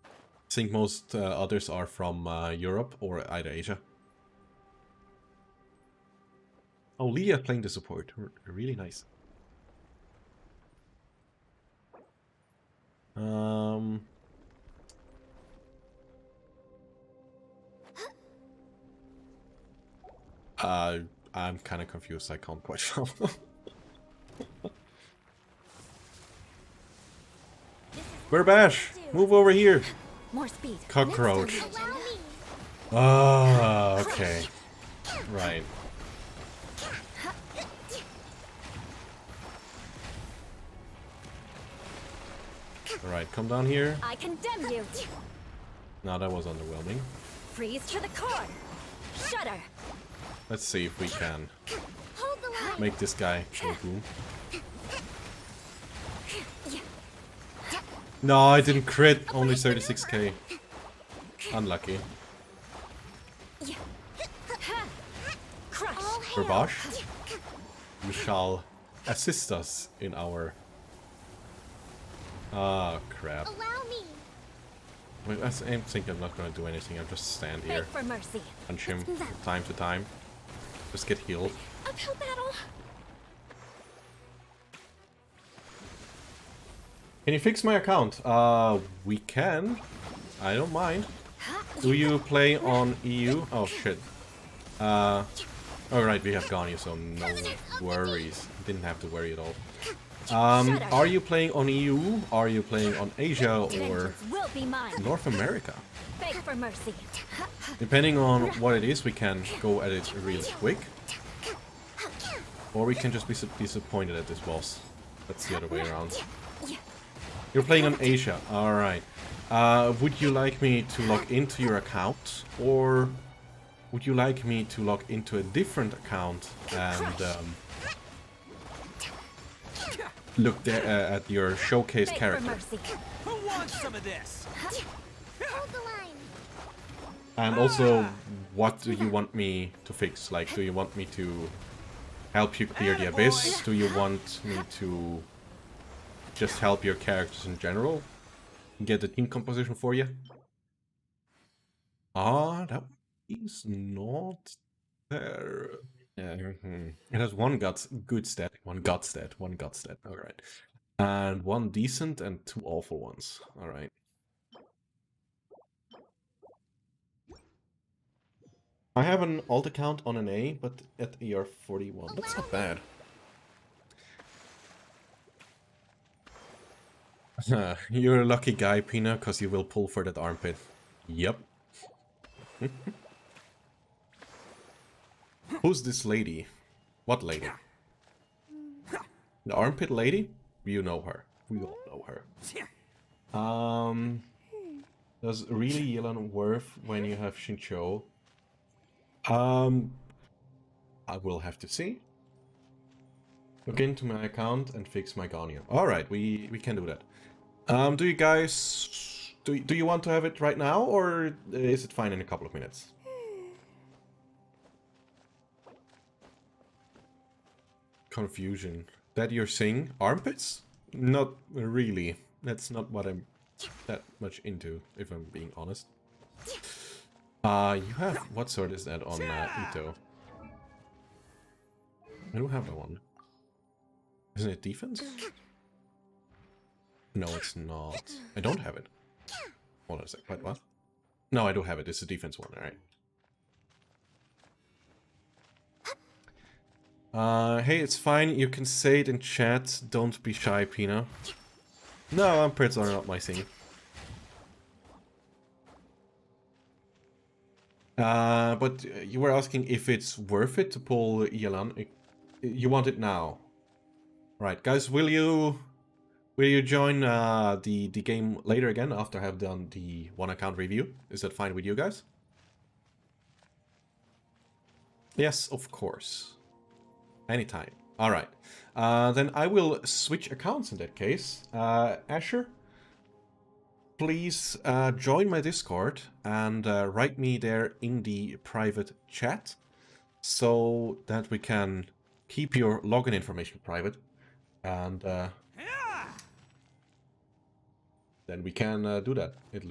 I think most others are from Europe or either Asia. Oh, Leah playing the support. Really nice. I'm kind of confused. I can't quite follow. We're Bash! Move over here! More speed. Cockroach. Allow me. Ah, okay. Right. Alright, come down here. I condemn you. No, that was underwhelming. Freeze to the core. Shudder. Let's see if we can Hold the line. make this guy go boom. No, I didn't crit. Only 36k. Unlucky. Crush. Verbash, you shall assist us in our... Ah, crap. Allow me. Wait, I think I'm not gonna do anything. I'll just stand Beg here, for mercy. punch him from time to time. Just get healed. Uphill battle. Can you fix my account? We can. I don't mind. Do you play on EU? Oh, shit. Alright, we have Ganya, so no worries. Didn't have to worry at all. Are you playing on EU? Are you playing on Asia or Vengeance will be mine. North America? Beg for mercy. Depending on what it is, we can go at it really quick. Or we can just be disappointed at this boss. That's the other way around. You're playing on Asia, alright. Would you like me to log into your account? Or would you like me to log into a different account and look there at your showcase Beg for character? mercy. Who wants some of this? Hold the line. And also, what do you want me to fix? Like, do you want me to help you clear the abyss? Do you want me to just help your characters in general? Get the team composition for you? Ah, that is not there. Yeah, it has one good stat, one god stat. Alright. And one decent and two awful ones. Alright. I have an alt account on an A, but at AR 41. That's not bad. You're a lucky guy, Pina, because you will pull for that armpit. Yep. Who's this lady? What lady? The armpit lady? You know her. We all know her. Does really Yelan worth when you have Shincho? I will have to see. Look into my account and fix my Ganya. Alright, we can do that. Do you guys... Do you want to have it right now, or is it fine in a couple of minutes? confusion. That you're saying armpits? Not really. That's not what I'm that much into, if I'm being honest. You have... What sword is that on Ito? I don't have that one. Isn't it defense? No, it's not. I don't have it. Hold on a sec. What? No, I do have it. It's a defense one, alright. Hey, it's fine. You can say it in chat. Don't be shy, Pina. No, armpits are not my thing. But you were asking if it's worth it to pull Yelan. You want it now. Right, guys, will you join the game later again after I have done the one account review? Is that fine with you guys? Yes, of course. Anytime. Alright. Then I will switch accounts in that case. Asher, please join my Discord and write me there in the private chat so that we can keep your login information private. And then we can do that. That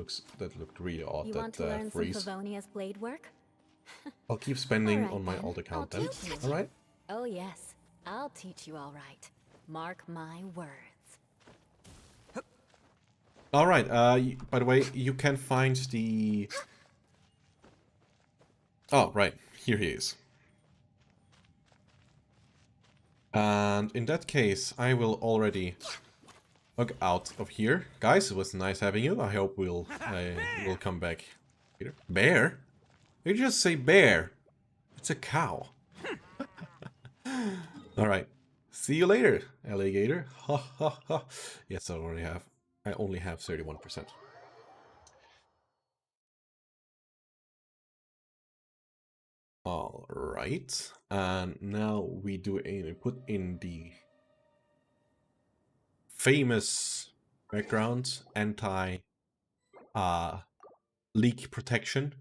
looked really odd. You want to learn some Favonia's blade work? I'll keep spending Alright on my then. old account I'll then. teach you. Alright? Oh yes, I'll teach you all right. Mark my words. Alright, by the way, you can find the... Oh, right. Here he is. And in that case, I will already log out of here. Guys, it was nice having you. I hope we'll come back later. Bear? You just say bear. It's a cow. Alright. See you later, alligator. Ha ha ha. Yes, I only have 31%. Alright. And now we put in the famous background anti leak protection.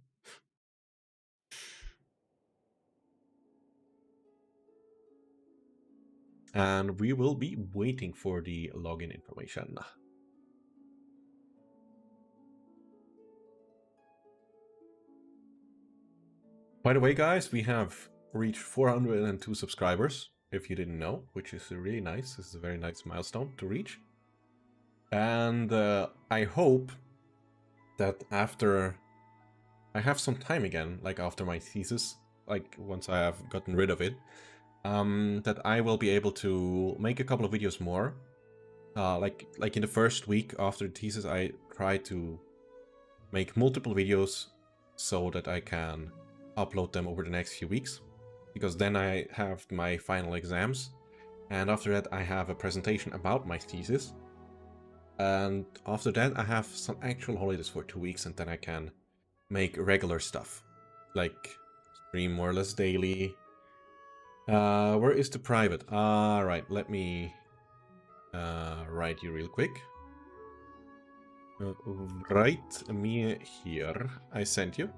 And we will be waiting for the login information. By the way, guys, we have reached 402 subscribers, if you didn't know, which is really nice. This is a very nice milestone to reach. And I hope that after I have some time again, like after my thesis, like once I have gotten rid of it, that I will be able to make a couple of videos more. Like in the first week after the thesis, I try to make multiple videos so that I can upload them over the next few weeks, because then I have my final exams, and after that I have a presentation about my thesis, and after that I have some actual holidays for 2 weeks, and then I can make regular stuff, like stream more or less daily. Where is the private? Right, let me write you real quick. Write me here. I sent you.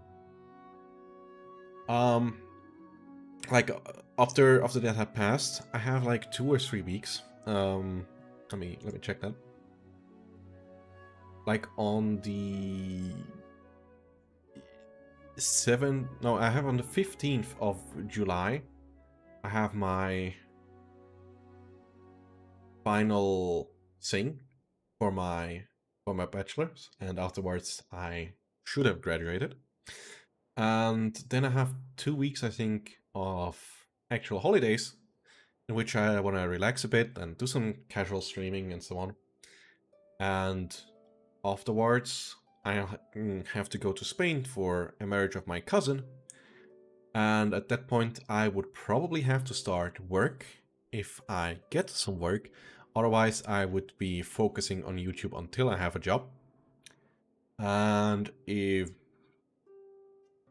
Like after that had passed, I have like 2 or 3 weeks. Let me check that. Like on the 7th, no, I have on the 15th of July, I have my final thing for my bachelor's, and afterwards I should have graduated. And then I have 2 weeks, I think, of actual holidays in which I want to relax a bit and do some casual streaming and so on. And afterwards, I have to go to Spain for a marriage of my cousin. And at that point, I would probably have to start work if I get some work. Otherwise, I would be focusing on YouTube until I have a job. And if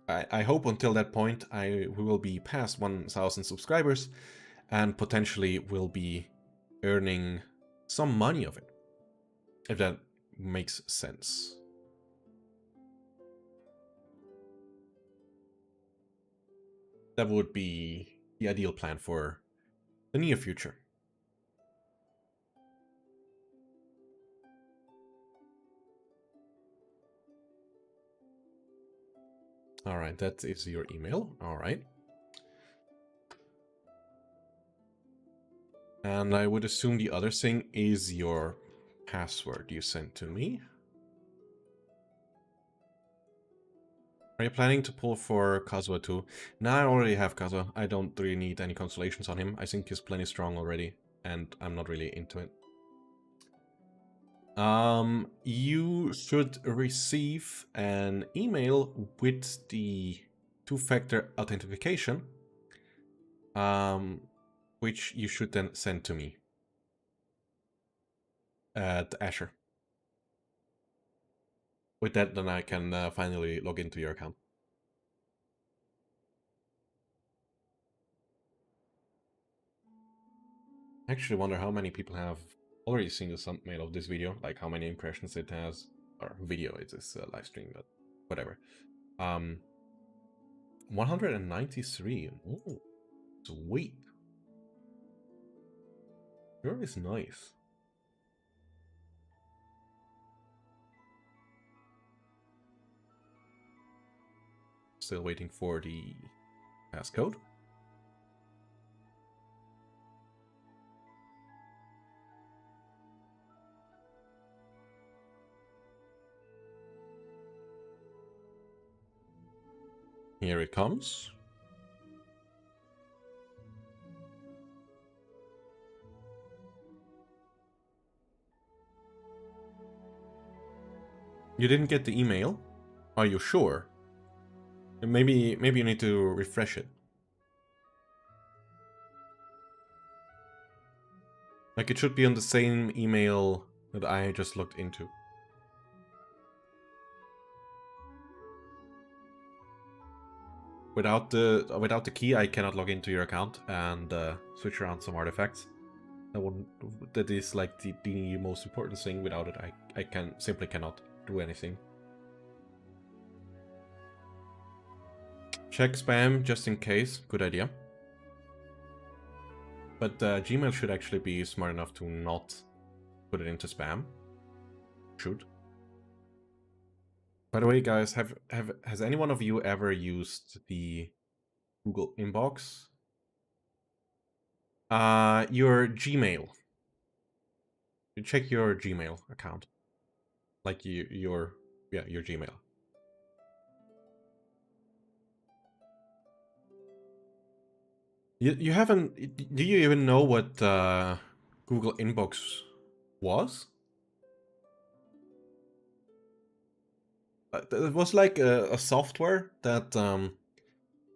I hope until that point we will be past 1,000 subscribers and potentially will be earning some money of it, if that makes sense. That would be the ideal plan for the near future. Alright, that is your email. Alright. And I would assume the other thing is your password you sent to me. Are you planning to pull for Kazuha too? Nah, I already have Kazuha. I don't really need any consolations on him. I think he's plenty strong already, and I'm not really into it. You should receive an email with the two-factor authentication, which you should then send to me at Azure. With that, then I can finally log into your account. I actually wonder how many people have already seen the thumbnail of this video, like how many impressions it has, or video, it is a live stream, but whatever. 193. Oh, sweet. Sure is nice. Still waiting for the passcode. Here it comes. You didn't get the email? Are you sure? Maybe you need to refresh it. Like it should be on the same email that I just looked into. Without the key, I cannot log into your account and switch around some artifacts. That is like the most important thing. Without it, I simply cannot do anything. Check spam just in case. Good idea. But Gmail should actually be smart enough to not put it into spam. Should. By the way, guys, has any one of you ever used the Google inbox? Your Gmail. You check your Gmail account. Like your Gmail. You haven't... Do you even know what Google Inbox was? It was like a software that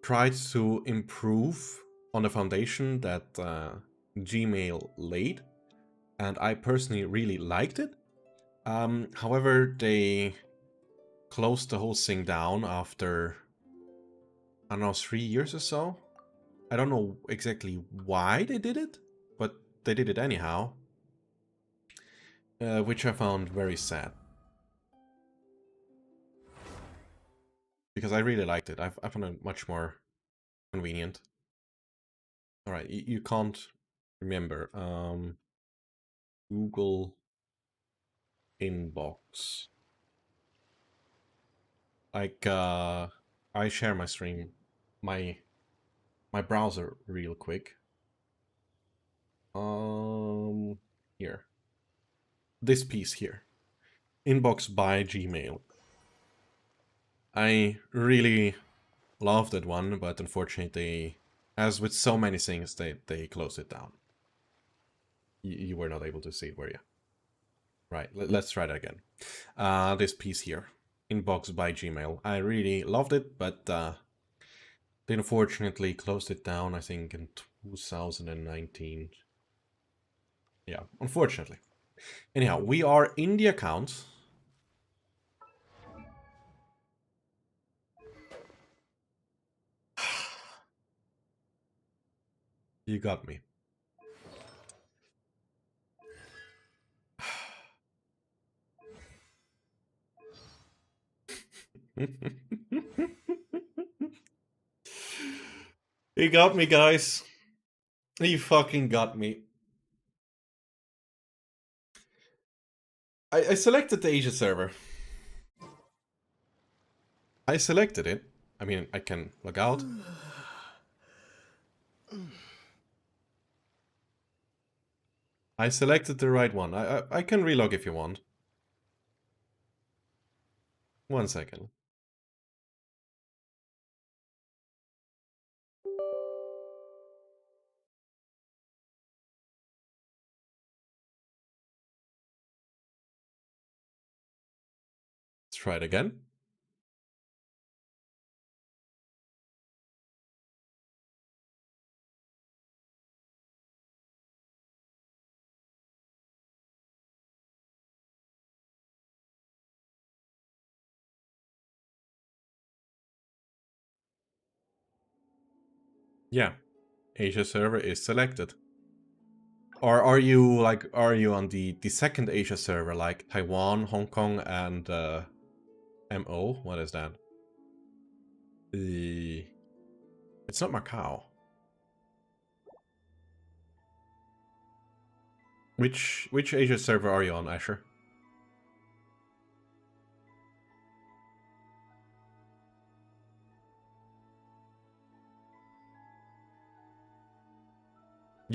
tried to improve on the foundation that Gmail laid. And I personally really liked it. However, they closed the whole thing down after, I don't know, 3 years or so. I don't know exactly why they did it, but they did it anyhow. Which I found very sad. Because I really liked it. I found it much more convenient. Alright, you can't remember. Google Inbox. Like, I share my stream, my browser real quick. Here. This piece here. Inbox by Gmail. I really love that one, but unfortunately, as with so many things, they closed it down. You were not able to see it, were you? Right, let's try that again. This piece here. Inbox by Gmail. I really loved it, but they unfortunately closed it down, I think, in 2019. Yeah, unfortunately. Anyhow, we are in the account. You got me. You got me, guys. You fucking got me. I selected the Asia server. I selected it. I mean, I can log out. I selected the right one. I can relog if you want. 1 second. Let's try it again. Yeah, Asia server is selected. Or are you like, are you on the second Asia server, like Taiwan, Hong Kong, and MO? What is that? The It's not Macau. Which Asia server are you on, Asher?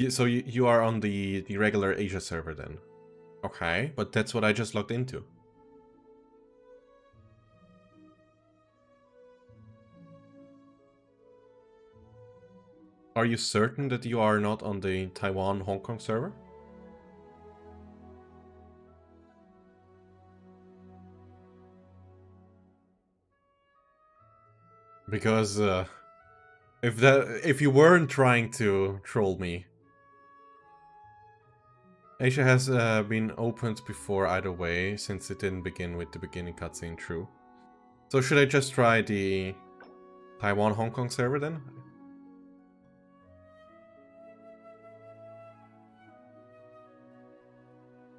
So you are on the regular Asia server then? Okay, but that's what I just logged into. Are you certain that you are not on the Taiwan Hong Kong server? Because if you weren't trying to troll me, Asia has been opened before either way, since it didn't begin with the beginning cutscene, true. So should I just try the Taiwan Hong Kong server then?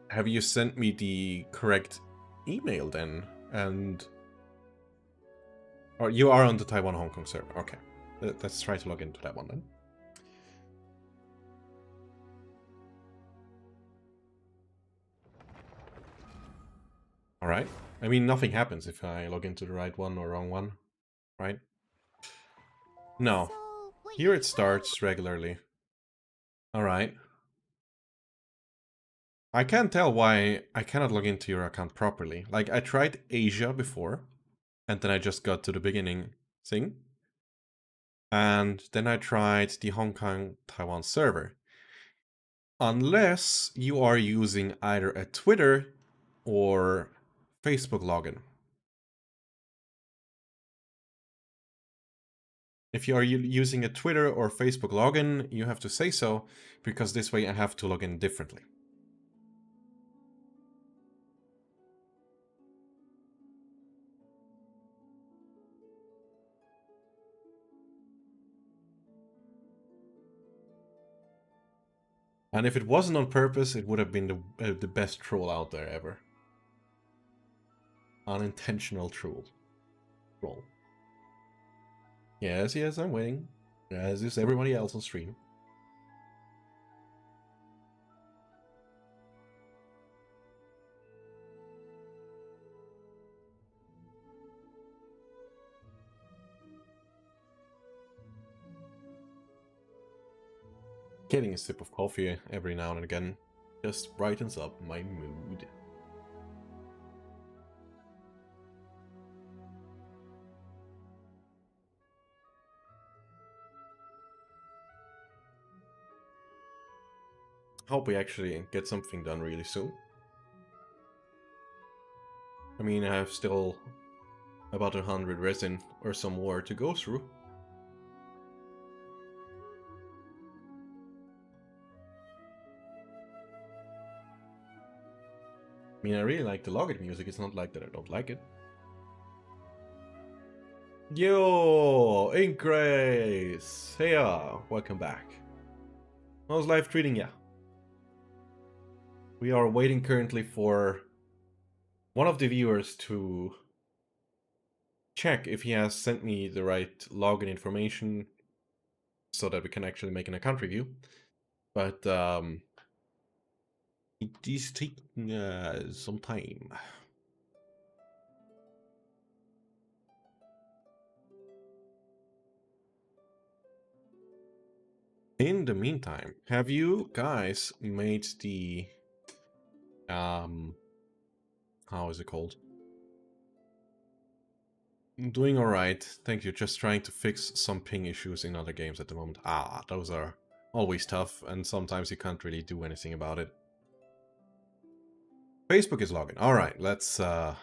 Have you sent me the correct email then? And... Or you are on the Taiwan Hong Kong server, okay. Let's try to log into that one then. Alright. I mean, nothing happens if I log into the right one or wrong one, right? No. Here it starts regularly. Alright. I can't tell why I cannot log into your account properly. Like, I tried Asia before, and then I just got to the beginning thing. And then I tried the Hong Kong Taiwan server. Unless you are using either a Twitter or Facebook login. If you are using a Twitter or Facebook login, you have to say so, because this way I have to log in differently. And if it wasn't on purpose, it would have been the best troll out there ever. Unintentional troll. Yes, yes, I'm waiting. As is everybody else on stream. Getting a sip of coffee every now and again just brightens up my mood. Hope we actually get something done really soon. I mean, I have still about 100 resin or some more to go through. I mean, I really like the login music, it's not like that I don't like it. Yo, Increase! Hey, welcome back. How's life treating ya? We are waiting currently for one of the viewers to check if he has sent me the right login information so that we can actually make an account review. But it is taking some time. In the meantime, have you guys made the how is it called? Doing alright, thank you. Just trying to fix some ping issues in other games at the moment. Ah, those are always tough, and sometimes you can't really do anything about it. Facebook is logging. Alright, let's try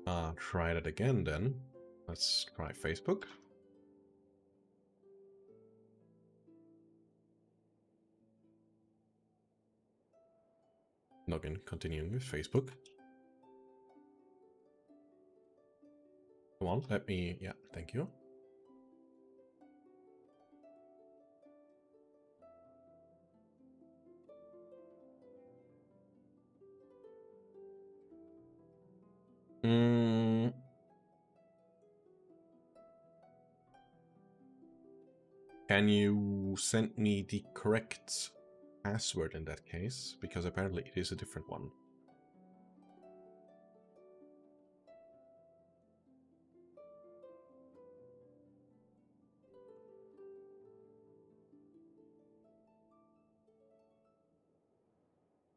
that again then. Let's try Facebook. Login, continuing with Facebook. Come on, let me, yeah, thank you. Can you send me the correct password in that case? Because apparently it is a different one.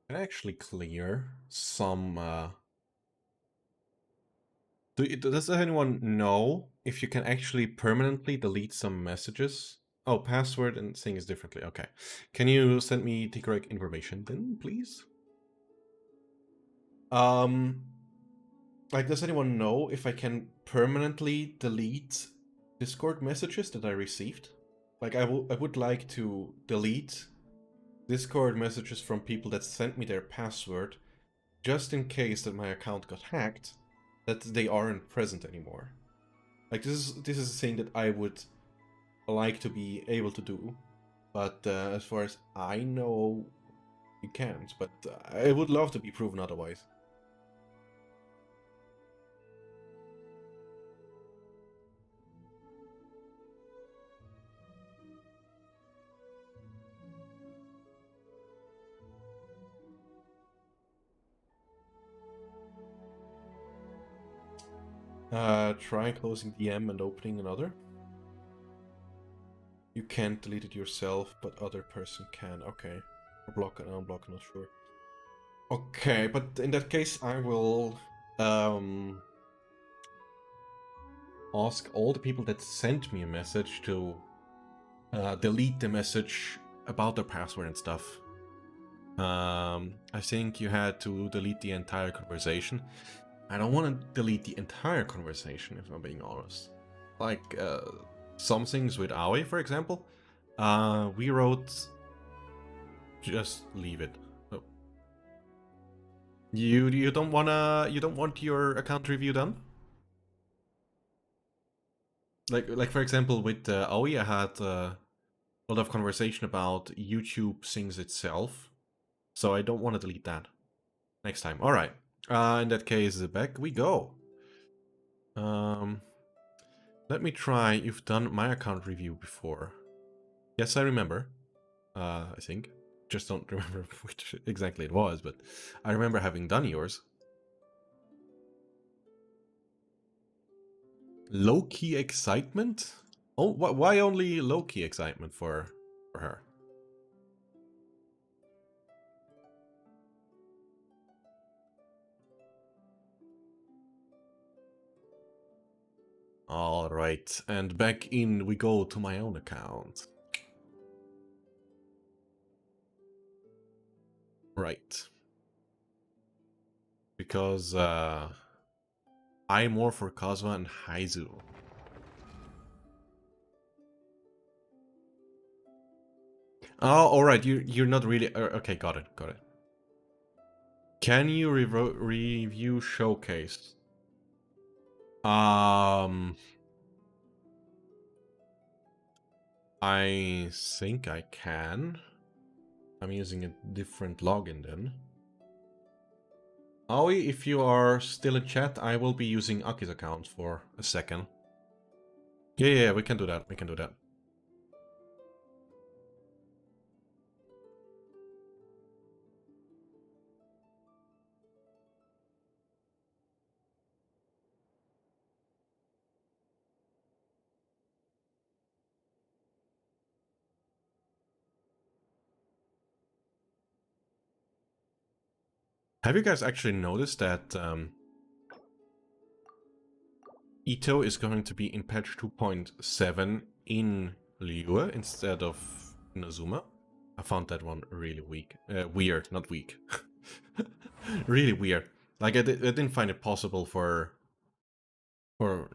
Can I actually clear some... Does anyone know if you can actually permanently delete some messages? Oh, password and thing is differently. Okay. Can you send me the correct information then, please? Like, does anyone know if I can permanently delete Discord messages that I received? Like, I would like to delete Discord messages from people that sent me their password, just in case that my account got hacked, that they aren't present anymore. Like, this is a thing that I would like to be able to do, but as far as I know, you can't. But I would love to be proven otherwise. Try closing DM and opening another. You can't delete it yourself, but other person can. Okay. Or block and unblock, not sure. Okay, but in that case, I will ask all the people that sent me a message to delete the message about their password and stuff. I think you had to delete the entire conversation. I don't want to delete the entire conversation, if I'm being honest. Like, some things with Aoi, for example. We wrote... Just leave it. Oh. You don't want your account review done? Like for example, with Aoi, I had a lot of conversation about YouTube things itself. So I don't want to delete that. Next time. Alright. In that case, back we go. Let me try. You've done my account review before. Yes, I remember. I think. Just don't remember which exactly it was, but I remember having done yours. Low-key excitement? Oh, why only low-key excitement for her? Alright, and back in we go to my own account. Right. Because I'm more for Kozma and Haizu. Oh, alright, you're not really... okay, got it. Can you review Showcase? I think I can. I'm using a different login then. Aoi, if you are still in chat, I will be using Aki's account for a second. Yeah, we can do that. Have you guys actually noticed that Ito is going to be in patch 2.7 in Liyue instead of Inazuma? I found that one really weak. Weird, not weak. Really weird. Like, I didn't find it possible or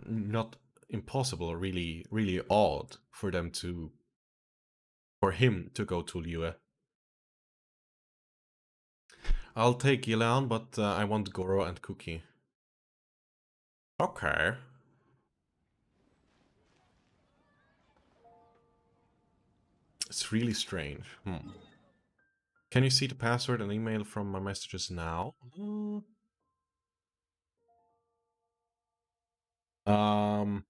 not impossible, really, really odd for them to, for him to go to Liyue. I'll take Yelan, but I want Goro and Cookie. Okay. It's really strange. Can you see the password and email from my messages now? Um.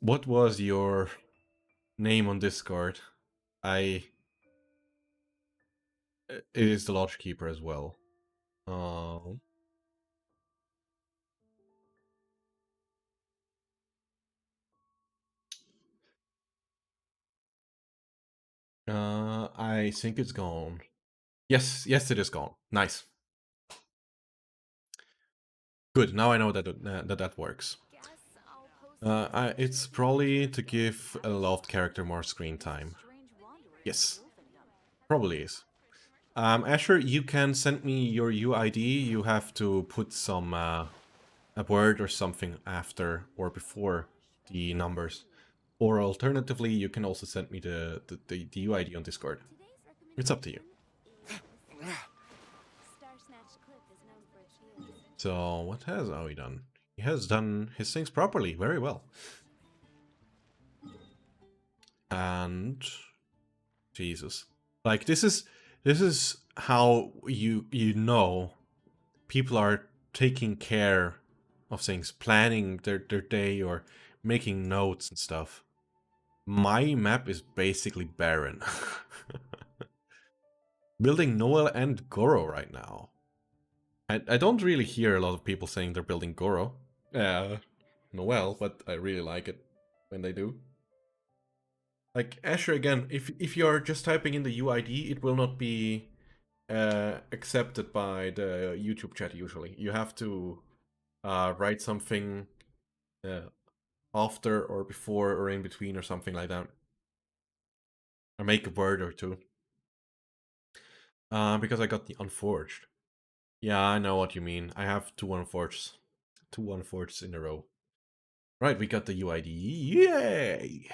What was your name on Discord? It is the Lodge Keeper as well. I think it's gone. Yes, yes, it is gone. Nice. Good. Now I know that that works. It's probably to give a loved character more screen time. Yes, probably is. Asher, you can send me your UID. You have to put some a word or something after or before the numbers. Or alternatively, you can also send me the UID on Discord. It's up to you. So, what has Aoi done? He has done his things properly, very well. And Jesus. Like, this is how you know people are taking care of things, planning their day or making notes and stuff. My map is basically barren. Building Noel and Goro right now. I don't really hear a lot of people saying they're building Goro. Noel, but I really like it when they do. Like, Asher, again, if you're just typing in the UID, it will not be accepted by the YouTube chat usually. You have to write something after or before or in between or something like that. Or make a word or two. Because I got the Unforged. Yeah, I know what you mean. I have two Unforged in a row. Right, we got the UID. Yay!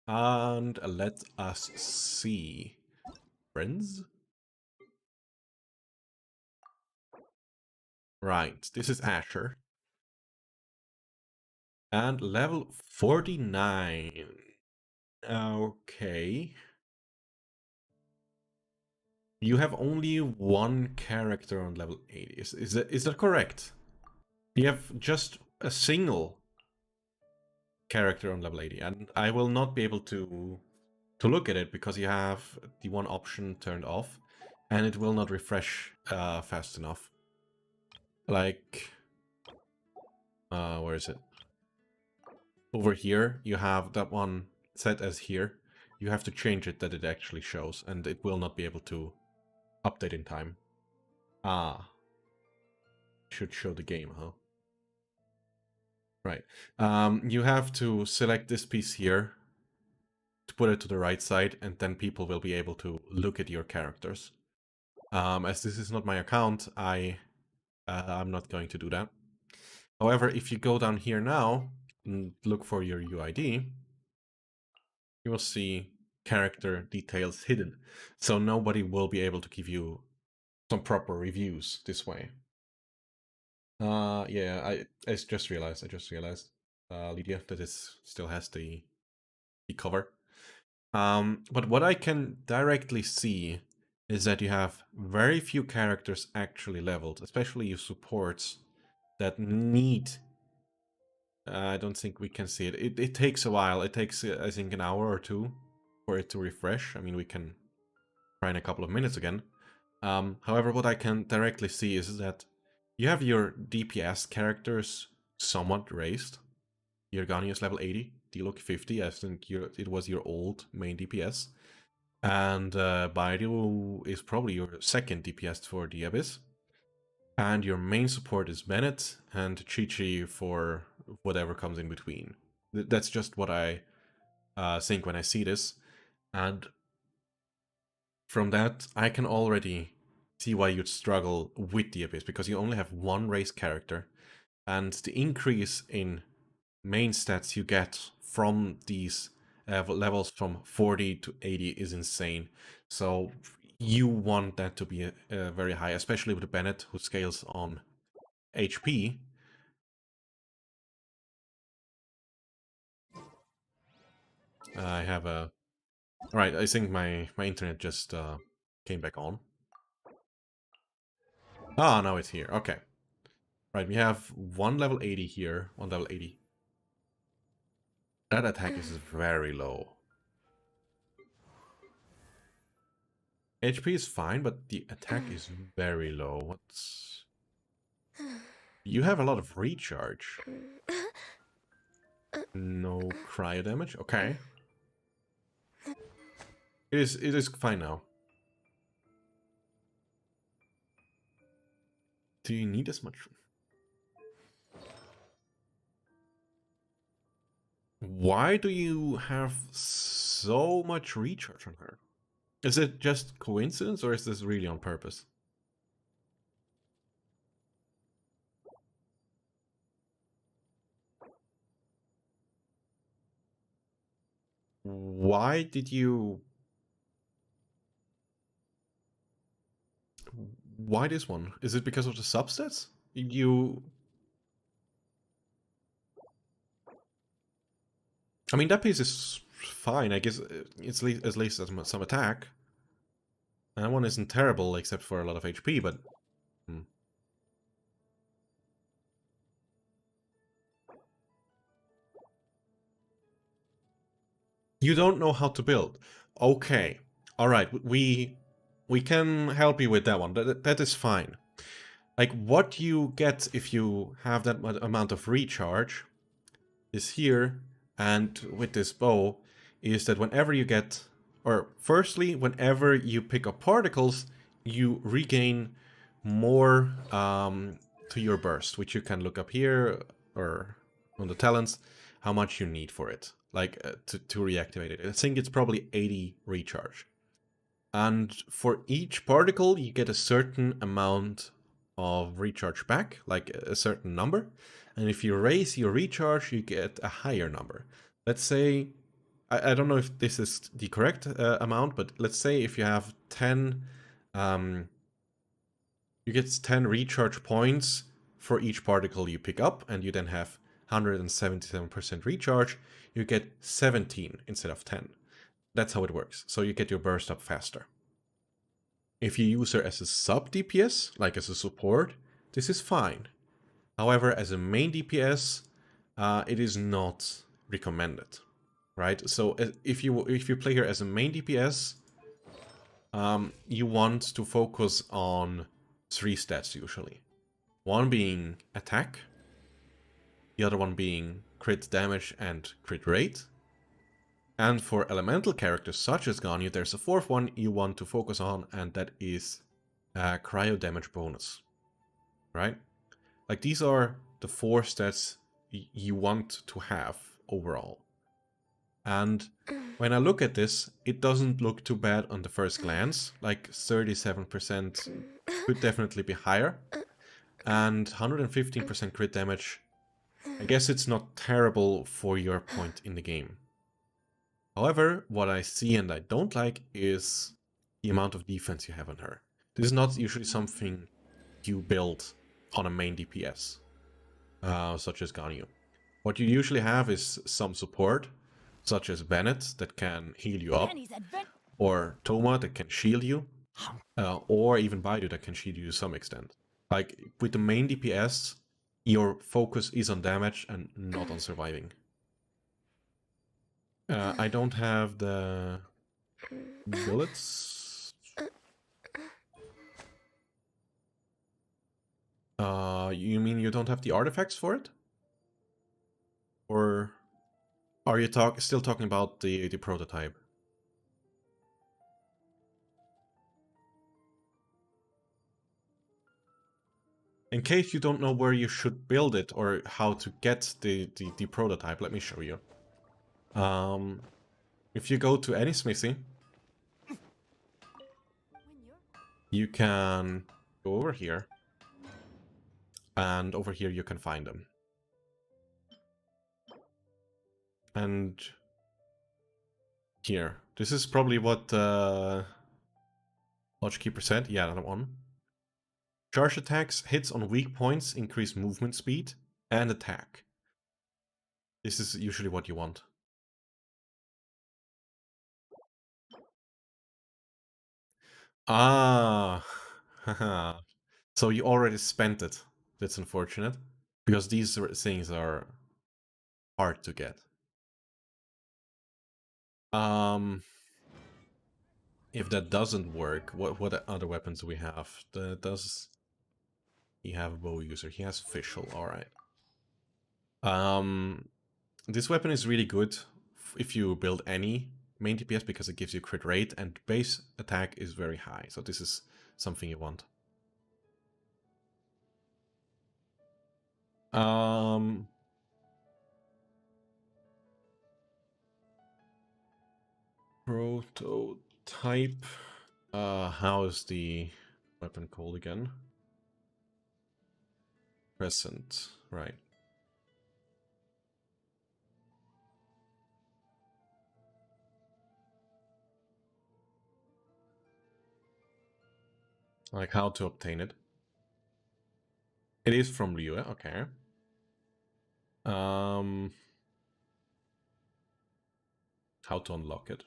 And let us see. Friends? Right, this is Asher. And level 49. Okay. You have only one character on level 80. Is that correct? You have just a single character on level 80, and I will not be able to look at it because you have the one option turned off, and it will not refresh fast enough. Like, where is it? Over here, you have that one set as here. You have to change it that it actually shows, and it will not be able to update in time. Ah. Should show the game, huh? Right. You have to select this piece here to put it to the right side, and then people will be able to look at your characters. As this is not my account, I'm not going to do that. However, if you go down here now and look for your UID, you will see character details hidden. So nobody will be able to give you some proper reviews this way. Yeah, I just realized, Lydia, that it still has the cover. But what I can directly see is that you have very few characters actually leveled, especially your supports that need... I don't think we can see it. It takes a while. It takes, I think, an hour or two for it to refresh. I mean, we can try in a couple of minutes again. However, what I can directly see is that you have your DPS characters somewhat raised. Your Gunny is level 80. Diluc 50, I think it was your old main DPS. And Baidu is probably your second DPS for the Abyss. And your main support is Bennett and Chi-Chi for whatever comes in between. That's just what I think when I see this. And from that, I can already see why you'd struggle with the Abyss, because you only have one race character. And the increase in main stats you get from these levels from 40 to 80 is insane. So you want that to be very high, especially with Bennett, who scales on HP. I have a... Alright, I think my internet just came back on. Ah, now it's here. Okay. Right, we have one level 80 here, one level 80. That attack is very low. HP is fine, but the attack is very low. What's... You have a lot of recharge. No cryo damage? Okay. It is fine now. Do you need as much? Why do you have so much recharge on her? Is it just coincidence, or is this really on purpose? Why did you... Why this one? Is it because of the substats? You... I mean, that piece is fine. I guess it's at least some attack. And that one isn't terrible, except for a lot of HP, but... You don't know how to build. Okay. Alright, we can help you with that one. That is fine. Like, what you get if you have that amount of recharge is here, and with this bow, is that whenever you get... Or, firstly, whenever you pick up particles, you regain more to your burst, which you can look up here, or on the talents, how much you need for it, like to reactivate it. I think it's probably 80 recharge. And for each particle, you get a certain amount of recharge back, like a certain number. And if you raise your recharge, you get a higher number. Let's say, I don't know if this is the correct amount, but let's say if you have 10, you get 10 recharge points for each particle you pick up, and you then have 177% recharge, you get 17 instead of 10. That's how it works. So you get your burst up faster. If you use her as a sub DPS, like as a support, this is fine. However, as a main DPS, it is not recommended, right? So if you play her as a main DPS, you want to focus on 3 stats usually. One being attack, the other one being crit damage and crit rate. And for elemental characters such as Ganyu, there's a 4th one you want to focus on, and that is cryo damage bonus, right? Like, these are the 4 stats you want to have overall. And when I look at this, it doesn't look too bad on the first glance. Like, 37% could definitely be higher. And 115% crit damage, I guess it's not terrible for your point in the game. However, what I see and I don't like is the amount of defense you have on her. This is not usually something you build on a main DPS, such as Ganyu. What you usually have is some support, such as Bennett, that can heal you up, or Toma, that can shield you, or even Baidu, that can shield you to some extent. Like, with the main DPS, your focus is on damage and not on surviving. I don't have the bullets. You mean you don't have the artifacts for it? Or... Are you still talking about the prototype? In case you don't know where you should build it or how to get the prototype, let me show you. If you go to any smithy, you can go over here, and over here you can find them. And here, this is probably what Lodgekeeper said. Yeah, that one. Charge attacks, hits on weak points, increase movement speed, and attack. This is usually what you want. Ah, haha. So you already spent it. That's unfortunate. Because these things are hard to get. If that doesn't work, what other weapons do we have? Does he have a bow user? He has official, alright. This weapon is really good if you build any main DPS because it gives you crit rate and base attack is very high. So this is something you want. Prototype. How is the weapon called again? Crescent, right. Like how to obtain it. It is from Liyue, okay. How to unlock it.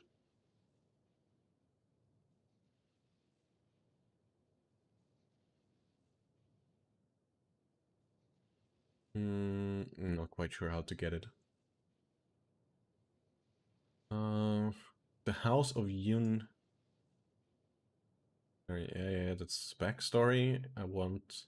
Not quite sure how to get it. The House of Yun. Yeah, that's backstory. I want.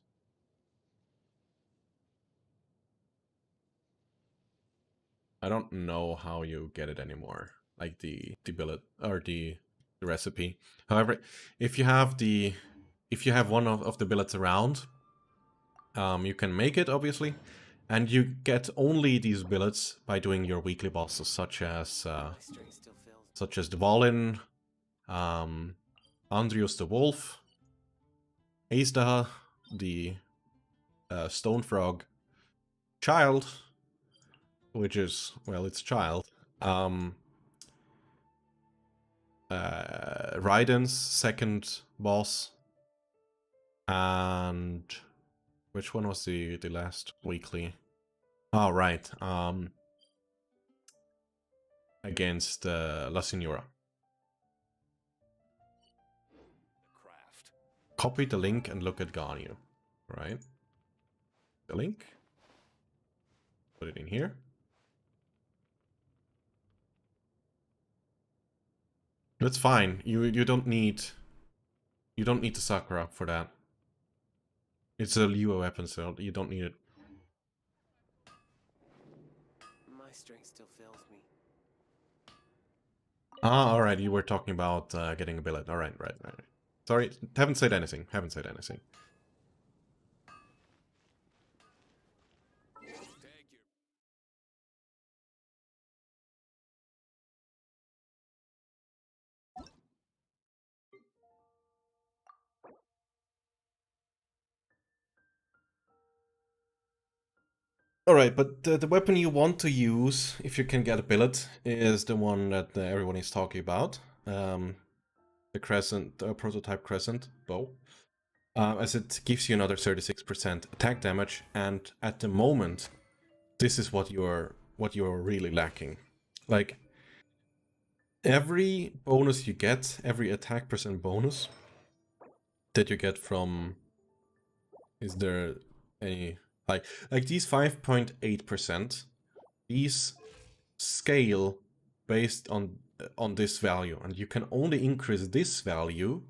I don't know how you get it anymore. Like the billet or the recipe. However, if you have one of the billets around, you can make it obviously, and you get only these billets by doing your weekly bosses, such as the Volin, Andrius the Wolf, Aizda, the Stone Frog, Child, which is, well, it's Child, Raiden's second boss, and which one was the last weekly? Oh, right, against La Signora. Copy the link and look at Ganyu, right? The link. Put it in here. That's fine. You don't need the Sakura for that. It's a Liyue weapon, so you don't need it. My strength still fails me. Ah, alright, you were talking about getting a billet. Alright, right. Sorry, haven't said anything. Alright, but the weapon you want to use, if you can get a billet, is the one that everyone is talking about. The Crescent, prototype Crescent bow. As it gives you another 36% attack damage, and at the moment, this is what you're really lacking. Like, every bonus you get, every attack percent bonus that you get from... Is there any... Like these 5.8%, these scale based on this value, and you can only increase this value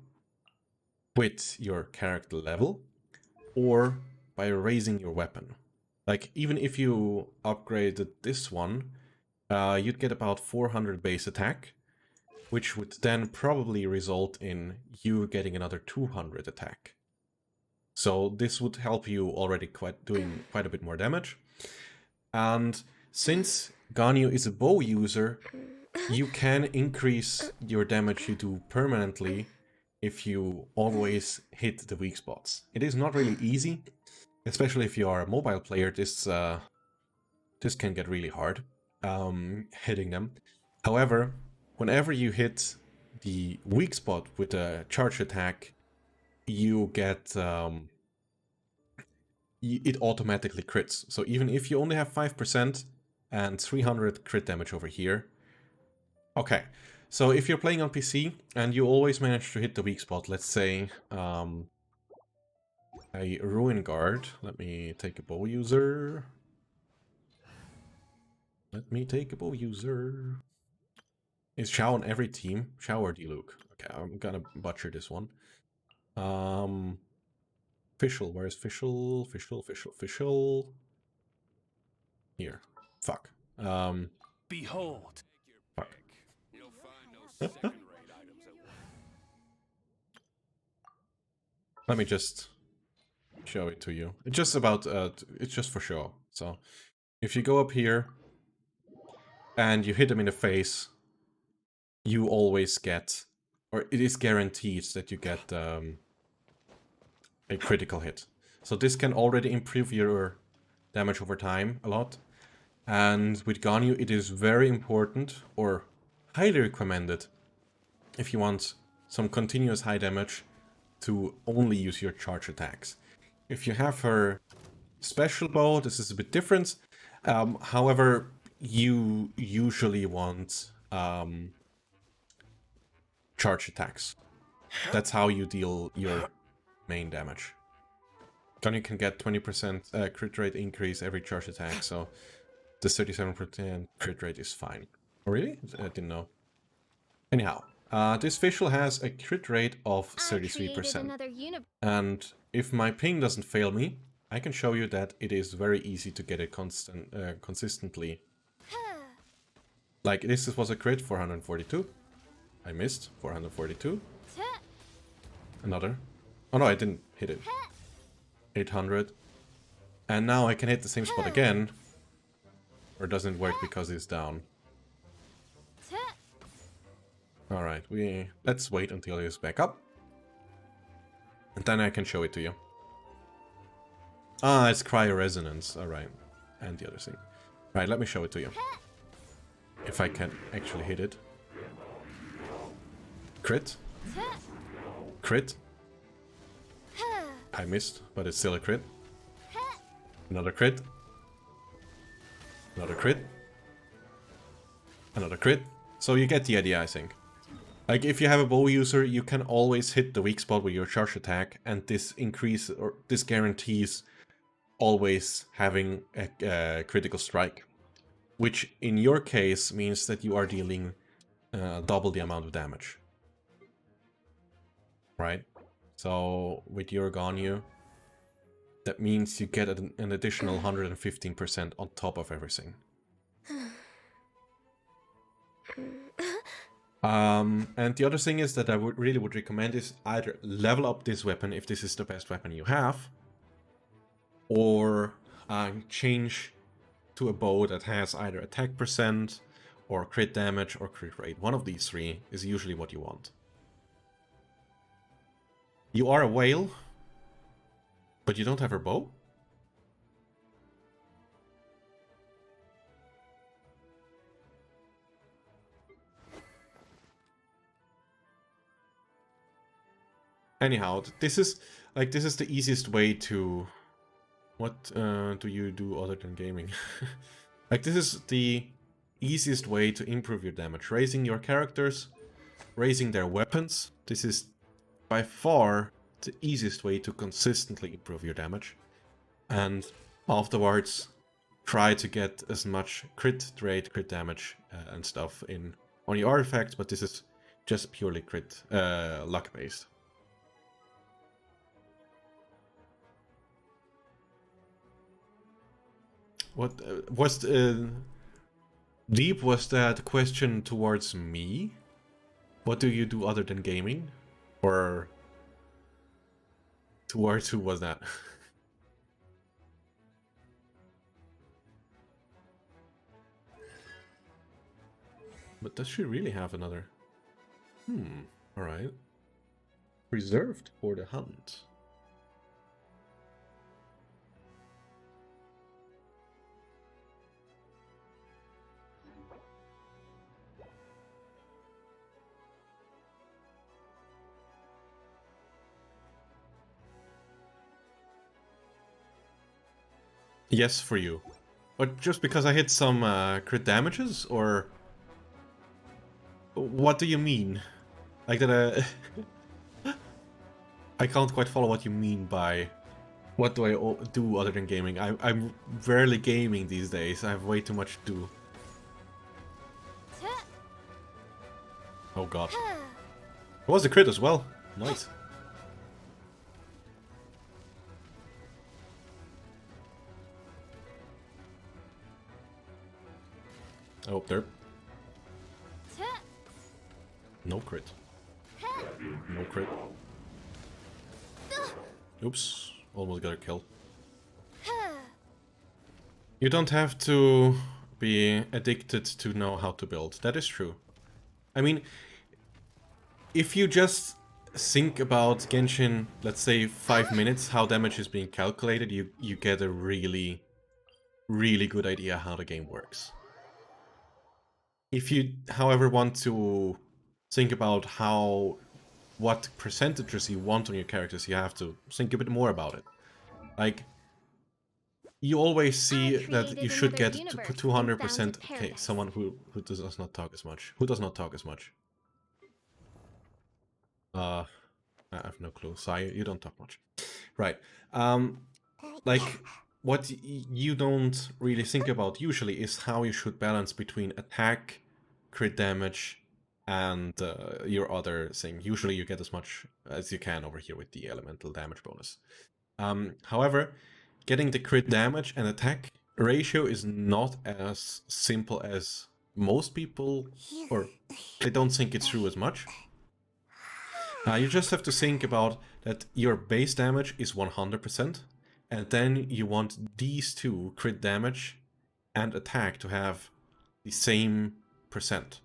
with your character level or by raising your weapon. Like, even if you upgraded this one, you'd get about 400 base attack, which would then probably result in you getting another 200 attack. So this would help you already doing quite a bit more damage. And since Ganyu is a bow user, you can increase your damage you do permanently if you always hit the weak spots. It is not really easy, especially if you are a mobile player. This can get really hard, hitting them. However, whenever you hit the weak spot with a charge attack, you get it automatically crits. So even if you only have 5% and 300 crit damage over here. Okay, so if you're playing on PC and you always manage to hit the weak spot, let's say a Ruin Guard. Let me take a bow user. Is Shao on every team? Shao or Diluc? Okay, I'm gonna butcher this one. Fischl, where's Fischl? Fischl. Here. Fuck. Behold. Fuck. Let me just show it to you. It's just about, it's just for show. So, if you go up here and you hit them in the face, you always get, or it is guaranteed that you get a critical hit. So this can already improve your damage over time a lot. And with Ganyu, it is very important, or highly recommended, if you want some continuous high damage, to only use your charge attacks. If you have her special bow, this is a bit different. However, you usually want charge attacks. That's how you deal your main damage. Ganyu can get 20% crit rate increase every charge attack, so the 37% crit rate is fine. Oh, really? I didn't know. Anyhow, this Fischl has a crit rate of 33%. And if my ping doesn't fail me, I can show you that it is very easy to get it consistently. Like, this was a crit, 442. I missed, 442. Another. Oh no, I didn't hit it. 800. And now I can hit the same spot again. Or it doesn't work because it's down. Alright, let's wait until he's back up. And then I can show it to you. Ah, it's cryo resonance. Alright. And the other thing. Right, let me show it to you. If I can actually hit it. Crit. Crit. I missed, but it's still a crit. Another crit. Another crit. Another crit. So you get the idea, I think. Like, if you have a bow user, you can always hit the weak spot with your charge attack, and this guarantees always having a critical strike. Which, in your case, means that you are dealing double the amount of damage. Right? So, with your Ganyu, that means you get an additional 115% on top of everything. And the other thing is that I really would recommend is either level up this weapon if this is the best weapon you have, or change to a bow that has either attack percent, or crit damage, or crit rate. One of these three is usually what you want. You are a whale, but you don't have her bow? Anyhow, this is the easiest way to... What do you do other than gaming? Like, this is the easiest way to improve your damage. Raising your characters, raising their weapons. This is by far the easiest way to consistently improve your damage. And afterwards, try to get as much crit rate, crit damage and stuff in on your artifacts, but this is just purely crit luck based. What was Deep, was that question towards me? What do you do other than gaming? Or towards who was that? But does she really have another? Alright. Reserved for the hunt. Yes, for you. But just because I hit some crit damages, or what do you mean? Like that? I can't quite follow what you mean by what do I do other than gaming. I'm rarely gaming these days. I have way too much to do. Oh god. It was a crit as well. Nice. Oh, there. No crit. No crit. Oops. Almost got a kill. You don't have to be addicted to know how to build. That is true. I mean, if you just think about Genshin, let's say 5 minutes, how damage is being calculated, you get a really good idea how the game works. If you, however, want to think about what percentages you want on your characters, you have to think a bit more about it. Like, you always see that you should get to 200%. Okay, someone who does not talk as much. Who does not talk as much? I have no clue. Sai, you don't talk much. Right. Like, what you don't really think about usually is how you should balance between attack, crit damage, and your other thing. Usually you get as much as you can over here with the elemental damage bonus. However, getting the crit damage and attack ratio is not as simple as most people, or they don't think it through as much. You just have to think about that your base damage is 100%, and then you want these two, crit damage and attack, to have the same percent.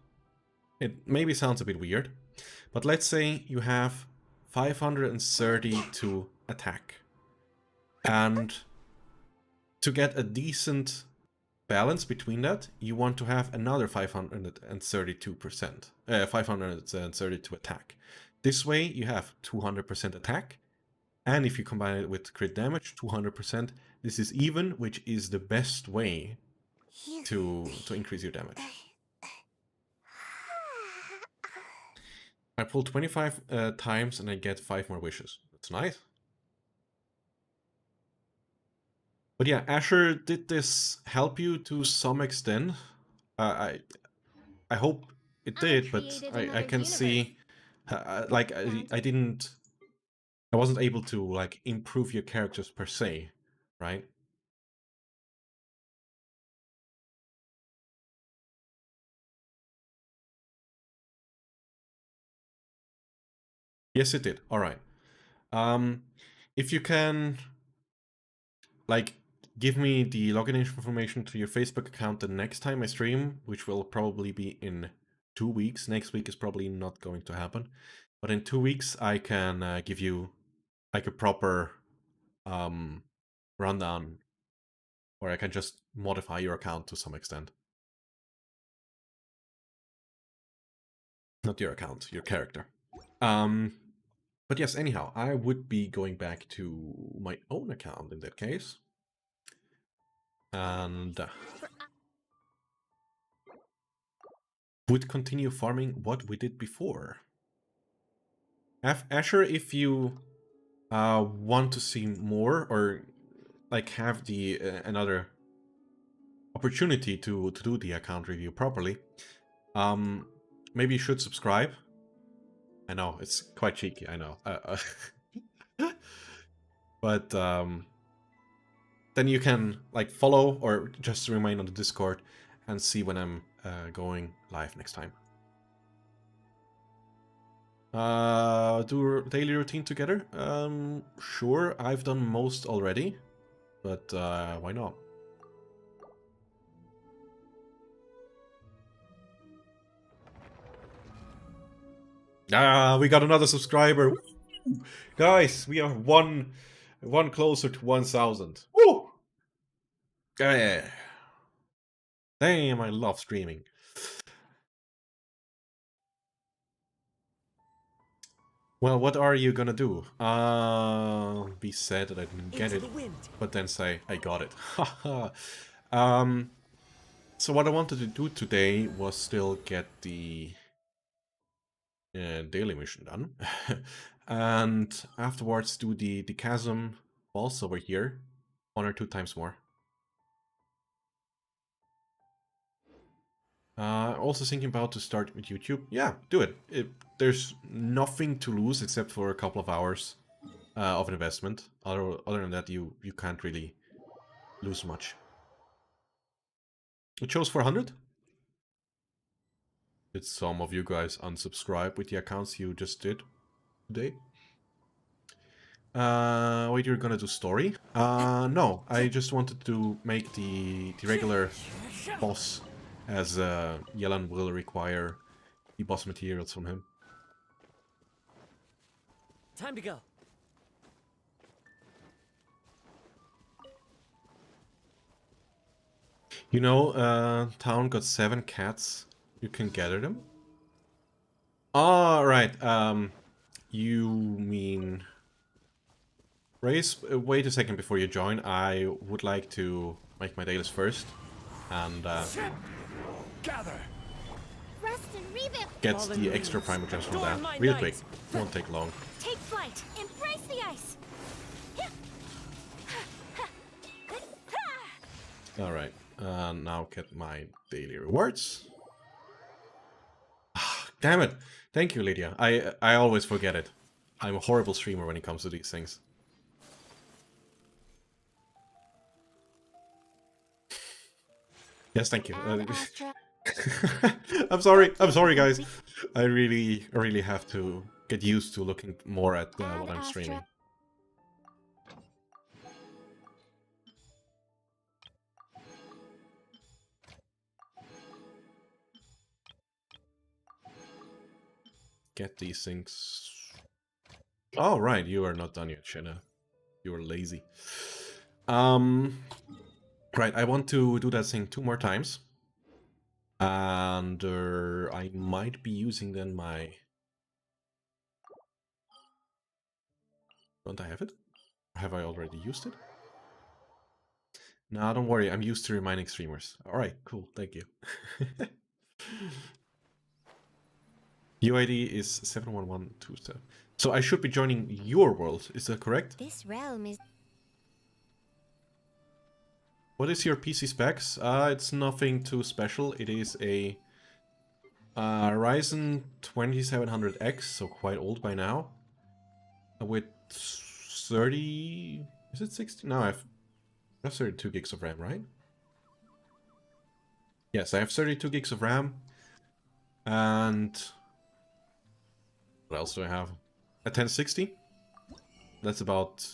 It maybe sounds a bit weird, but let's say you have 532 attack. And to get a decent balance between that, you want to have another 532%, 532 attack. This way you have 200% attack, and if you combine it with crit damage, 200%. This is even, which is the best way to increase your damage. I pull 25 times and I get 5 more wishes. That's nice. But yeah, Asher, did this help you to some extent? I hope it did, but I can see, like, I wasn't able to, like, improve your characters per se, right? Yes, it did. All right. If you can, like, give me the login information to your Facebook account the next time I stream, which will probably be in 2 weeks. Next week is probably not going to happen, but in 2 weeks I can give you like a proper rundown, or I can just modify your account to some extent. Not your account, your character. But yes, anyhow, I would be going back to my own account in that case. And would continue farming what we did before. Asher, if you want to see more, or like have the another opportunity to do the account review properly, maybe you should subscribe. I know, it's quite cheeky, I know. But then you can like follow or just remain on the Discord and see when I'm going live next time. Do daily routine together? Sure, I've done most already, but why not? Ah, we got another subscriber. Woo! Guys, we are one closer to 1,000. Woo! Yeah. Damn, I love streaming. Well, what are you gonna do? Be sad that I didn't get Into it, the wind. but then say I got it. Haha. So what I wanted to do today was still get the daily mission done, and afterwards do the chasm boss over here 1 or 2 times more. Also thinking about to start with YouTube. Yeah, do it. There's nothing to lose except for a couple of hours of investment. Other than that, you can't really lose much. It shows 400. Did some of you guys unsubscribe with the accounts you just did today? Wait, you're gonna do story? No, I just wanted to make the regular boss, as Yelan will require the boss materials from him. Time to go. You know, town got 7 cats. You can gather them. All right. You mean Race? Wait a second before you join. I would like to make my dailies first, and Gather. Rest and revamp. get the extra primal gems from that. Real quick. Won't take long. Take flight. Embrace the ice. All right. Now get my daily rewards. Damn it! Thank you, Lydia. I always forget it. I'm a horrible streamer when it comes to these things. Yes, thank you. I'm sorry, guys. I really have to get used to looking more at what I'm streaming. Get these things. Oh, right, you are not done yet, Shenna. You are lazy. Right, I want to do that thing 2 more times. And I might be using then my... Don't I have it? Have I already used it? No, don't worry, I'm used to reminding streamers. Alright, cool, thank you. UID is 71127. So I should be joining your world, is that correct? This realm is. What is your PC specs? It's nothing too special. It is a Ryzen 2700X, so quite old by now. With 30... Is it 60? No, I have 32 gigs of RAM, right? Yes, I have 32 gigs of RAM. And... What else do I have? A 1060? That's about...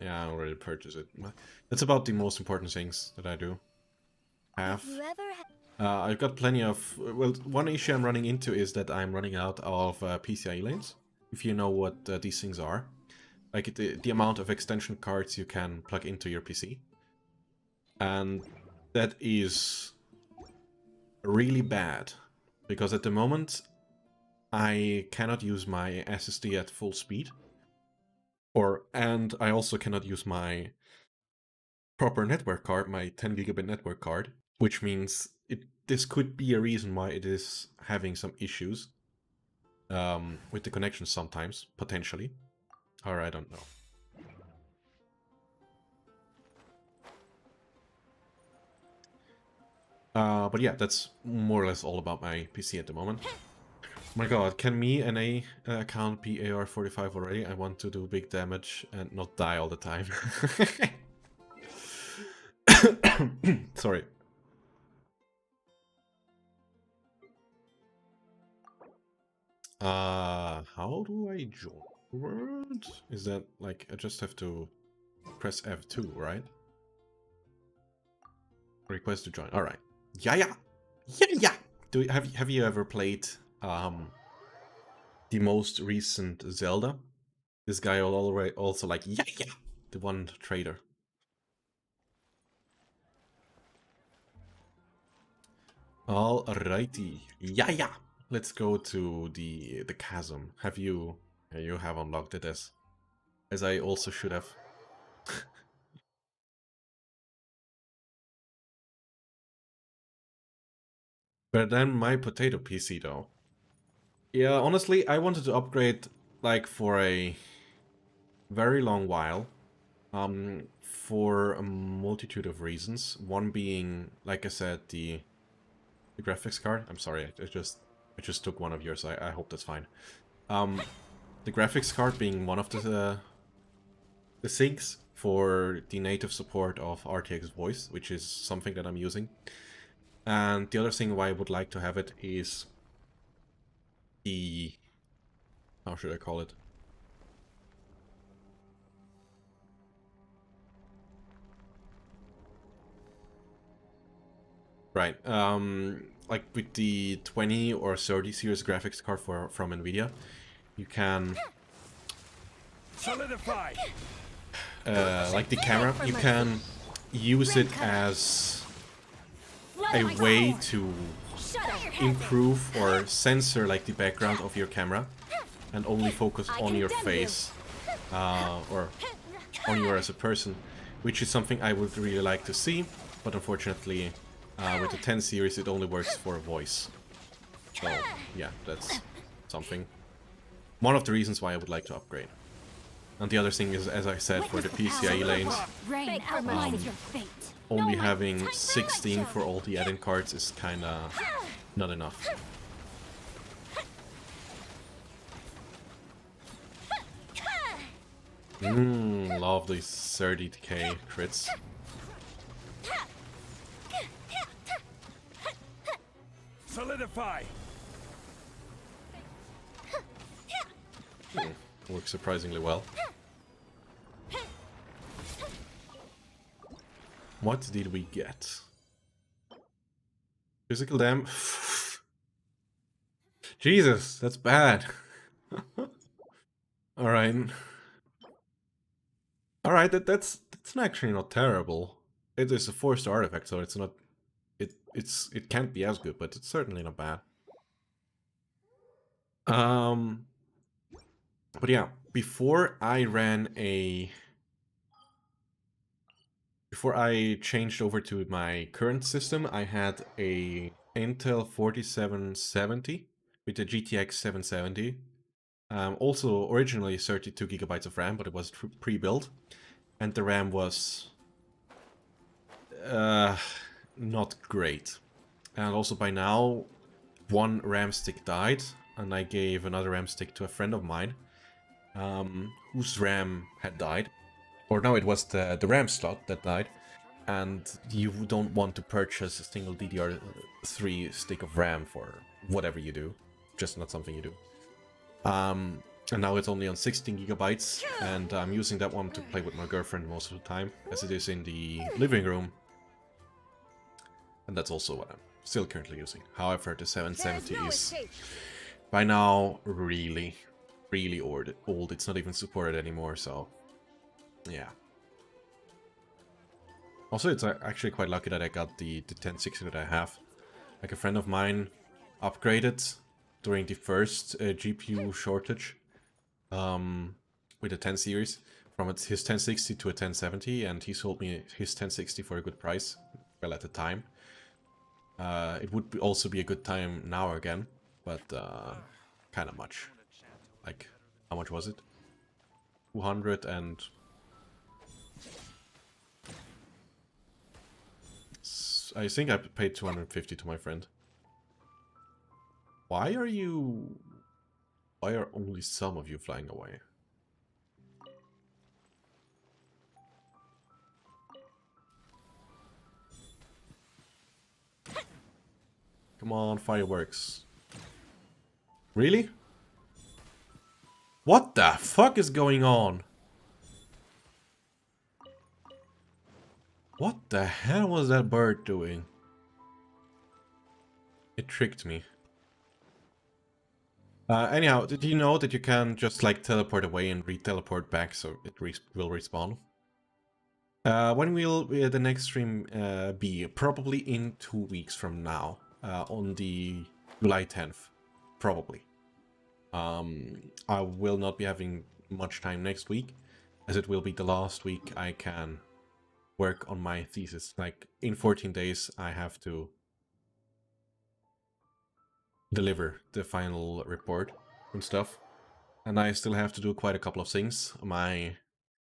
Yeah, I already purchased it. That's about the most important things that I do have. I've got plenty of... Well, one issue I'm running into is that I'm running out of PCIe lanes. If you know what these things are. Like the amount of extension cards you can plug into your PC. And that is really bad. Because at the moment, I cannot use my SSD at full speed. And I also cannot use my proper network card, my 10 gigabit network card, which means this could be a reason why it is having some issues with the connection sometimes, potentially. Or I don't know. But yeah, that's more or less all about my PC at the moment. My god, can me and A account be AR45 already? I want to do big damage and not die all the time. Sorry. How do I join? Is that like I just have to press F2, right? Request to join. All right. Yeah, yeah, yeah, yeah. Have you ever played the most recent Zelda? This guy already also like yeah, yeah, the one trader. Alrighty. Yeah, yeah. Let's go to the chasm. Have you you have unlocked it as I also should have. But then my potato PC though. Yeah, honestly, I wanted to upgrade like for a very long while. For a multitude of reasons. One being, like I said, the graphics card. I'm sorry, I just took one of yours. I hope that's fine. The graphics card being one of the things for the native support of RTX voice, which is something that I'm using. And the other thing why I would like to have it is the, how should I call it? Right, like with the 20 or 30 series graphics card from Nvidia, you can Solidify. like the camera, you can use it as a Flood way my to Shut up. improve or censor like the background of your camera and only focus on your condemn you. face or on you as a person, which is something I would really like to see, but unfortunately with the 10 series it only works for voice. So yeah, that's something. One of the reasons why I would like to upgrade. And the other thing is, as I said, for the PCIe lanes, Rain Beg for outlines mercy. your fate. only No, having time 16 for all the add-in cards is kinda not enough. Love these 30k crits. Solidify. Works surprisingly well. What did we get? Physical dam. Jesus, that's bad. Alright. Alright, that's actually not terrible. It is a 4-star artifact, so it's not it can't be as good, but it's certainly not bad. But yeah, before I changed over to my current system, I had a Intel 4770 with the GTX 770. Also originally 32 gigabytes of RAM, but it was pre-built, and the RAM was not great. And also by now, one RAM stick died, and I gave another RAM stick to a friend of mine, whose RAM had died. Or no, it was the RAM slot that died, and you don't want to purchase a single DDR3 stick of RAM for whatever you do. Just not something you do. And now it's only on 16 gigabytes, and I'm using that one to play with my girlfriend most of the time, as it is in the living room. And that's also what I'm still currently using. However, the 770 is by now really old. It's not even supported anymore, so yeah. Also, it's actually quite lucky that I got the 1060 that I have. Like a friend of mine upgraded during the first GPU shortage with the 10 series from his 1060 to a 1070, and he sold me his 1060 for a good price. Well, at the time. It would also be a good time now again, but kind of much. Like, how much was it? 200 and... I think I paid 250 to my friend. Why are only some of you flying away? Come on, fireworks. Really? What the fuck is going on? What the hell was that bird doing? It tricked me. Anyhow, did you know that you can just like teleport away and re-teleport back so it will respawn? When will the next stream be? Probably in 2 weeks from now, on the July 10th, probably. I will not be having much time next week, as it will be the last week I can work on my thesis. Like, in 14 days, I have to deliver the final report and stuff. And I still have to do quite a couple of things. My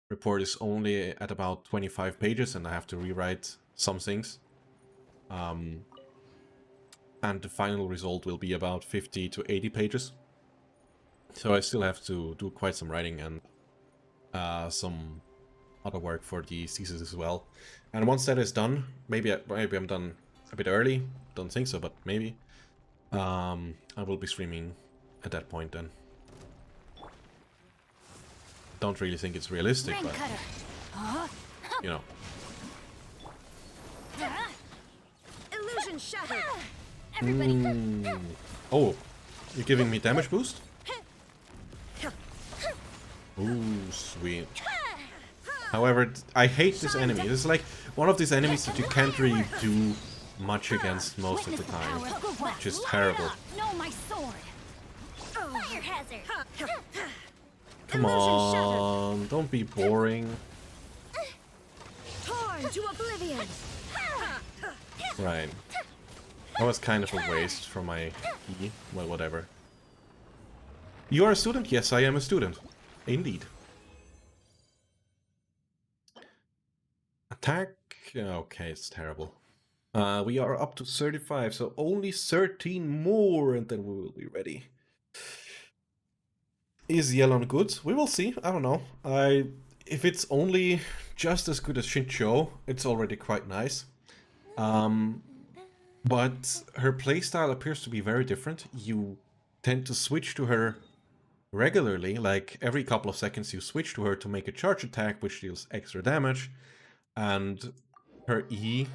report is only at about 25 pages, and I have to rewrite some things. And the final result will be about 50 to 80 pages. So I still have to do quite some writing and some other work for the thesis as well. And once that is done, maybe I'm done a bit early. Don't think so, but maybe. I will be streaming at that point then. Don't really think it's realistic, Rain but cutter. you know. Illusion shattered. Everybody. Oh, you're giving me damage boost? Ooh, sweet. However, I hate this enemy. This is like one of these enemies that you can't really do much against most of the time. Which is terrible. No, my sword. Fire hazard. Come on, don't be boring. Torn to oblivion. Right. That was kind of a waste from my E. Well, whatever. You are a student? Yes, I am a student. Indeed. Attack? Okay, it's terrible. We are up to 35, so only 13 more and then we will be ready. Is Yelan good? We will see. I don't know. If it's only just as good as Shincho, it's already quite nice. But her playstyle appears to be very different. You tend to switch to her regularly, like every couple of seconds you switch to her to make a charge attack, which deals extra damage. And her E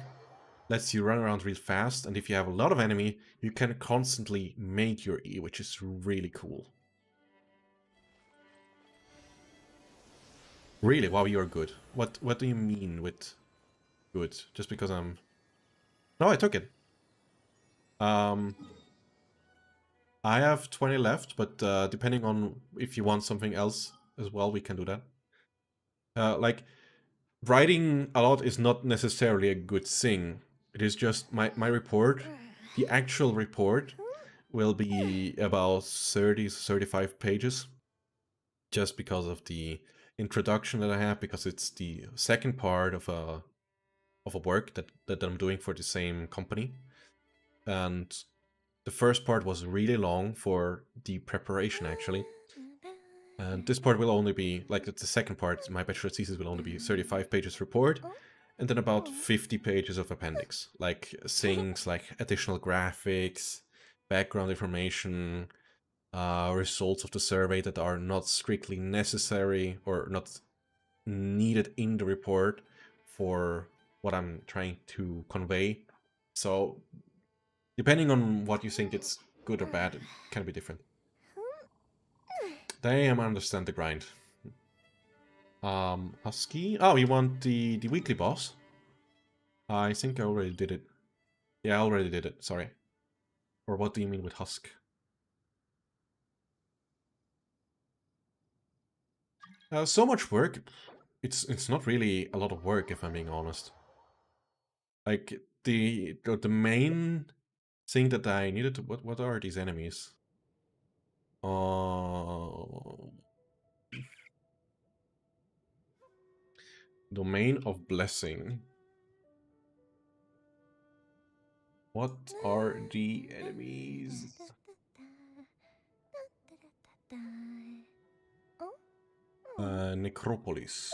lets you run around real fast, and if you have a lot of enemy, you can constantly make your E, which is really cool. Really? Wow, you're good. What do you mean with good? Just because I'm... No, I took it. I have 20 left, but depending on if you want something else as well, we can do that. Like, writing a lot is not necessarily a good thing. It is just my report, the actual report, will be about 30 to 35 pages. Just because of the introduction that I have, because it's the second part of a work that I'm doing for the same company. And the first part was really long for the preparation, actually. And this part will only be, like the second part, my bachelor thesis will only be 35 pages report, and then about 50 pages of appendix. Like things like additional graphics, background information, results of the survey that are not strictly necessary or not needed in the report for what I'm trying to convey. So, depending on what you think it's good or bad, it can be different. Damn, I understand the grind. Husky? Oh, you want the weekly boss? I think I already did it. Yeah, I already did it, sorry. Or what do you mean with Husk? So much work. It's not really a lot of work, if I'm being honest. Like the main thing that I needed to what are these enemies? Domain of Blessing. What are the enemies? Necropolis.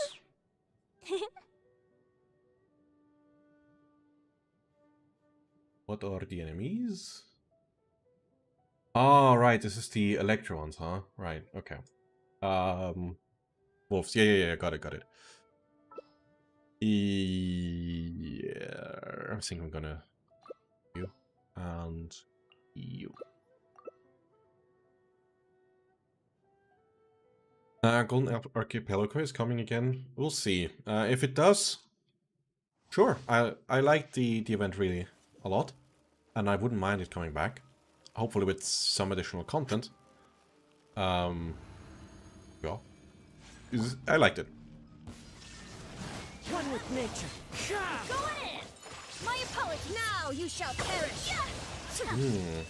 What are the enemies? Oh, right, this is the Electro ones, huh? Right, okay. Wolves. Yeah. Got it. Yeah, I think I'm gonna you and you. Golden Archipelago is coming again. We'll see. If it does, sure. I like the event really a lot, and I wouldn't mind it coming back. Hopefully with some additional content. Yeah, I liked it. One with nature. Go in! My apologies! Now you shall perish! So rude!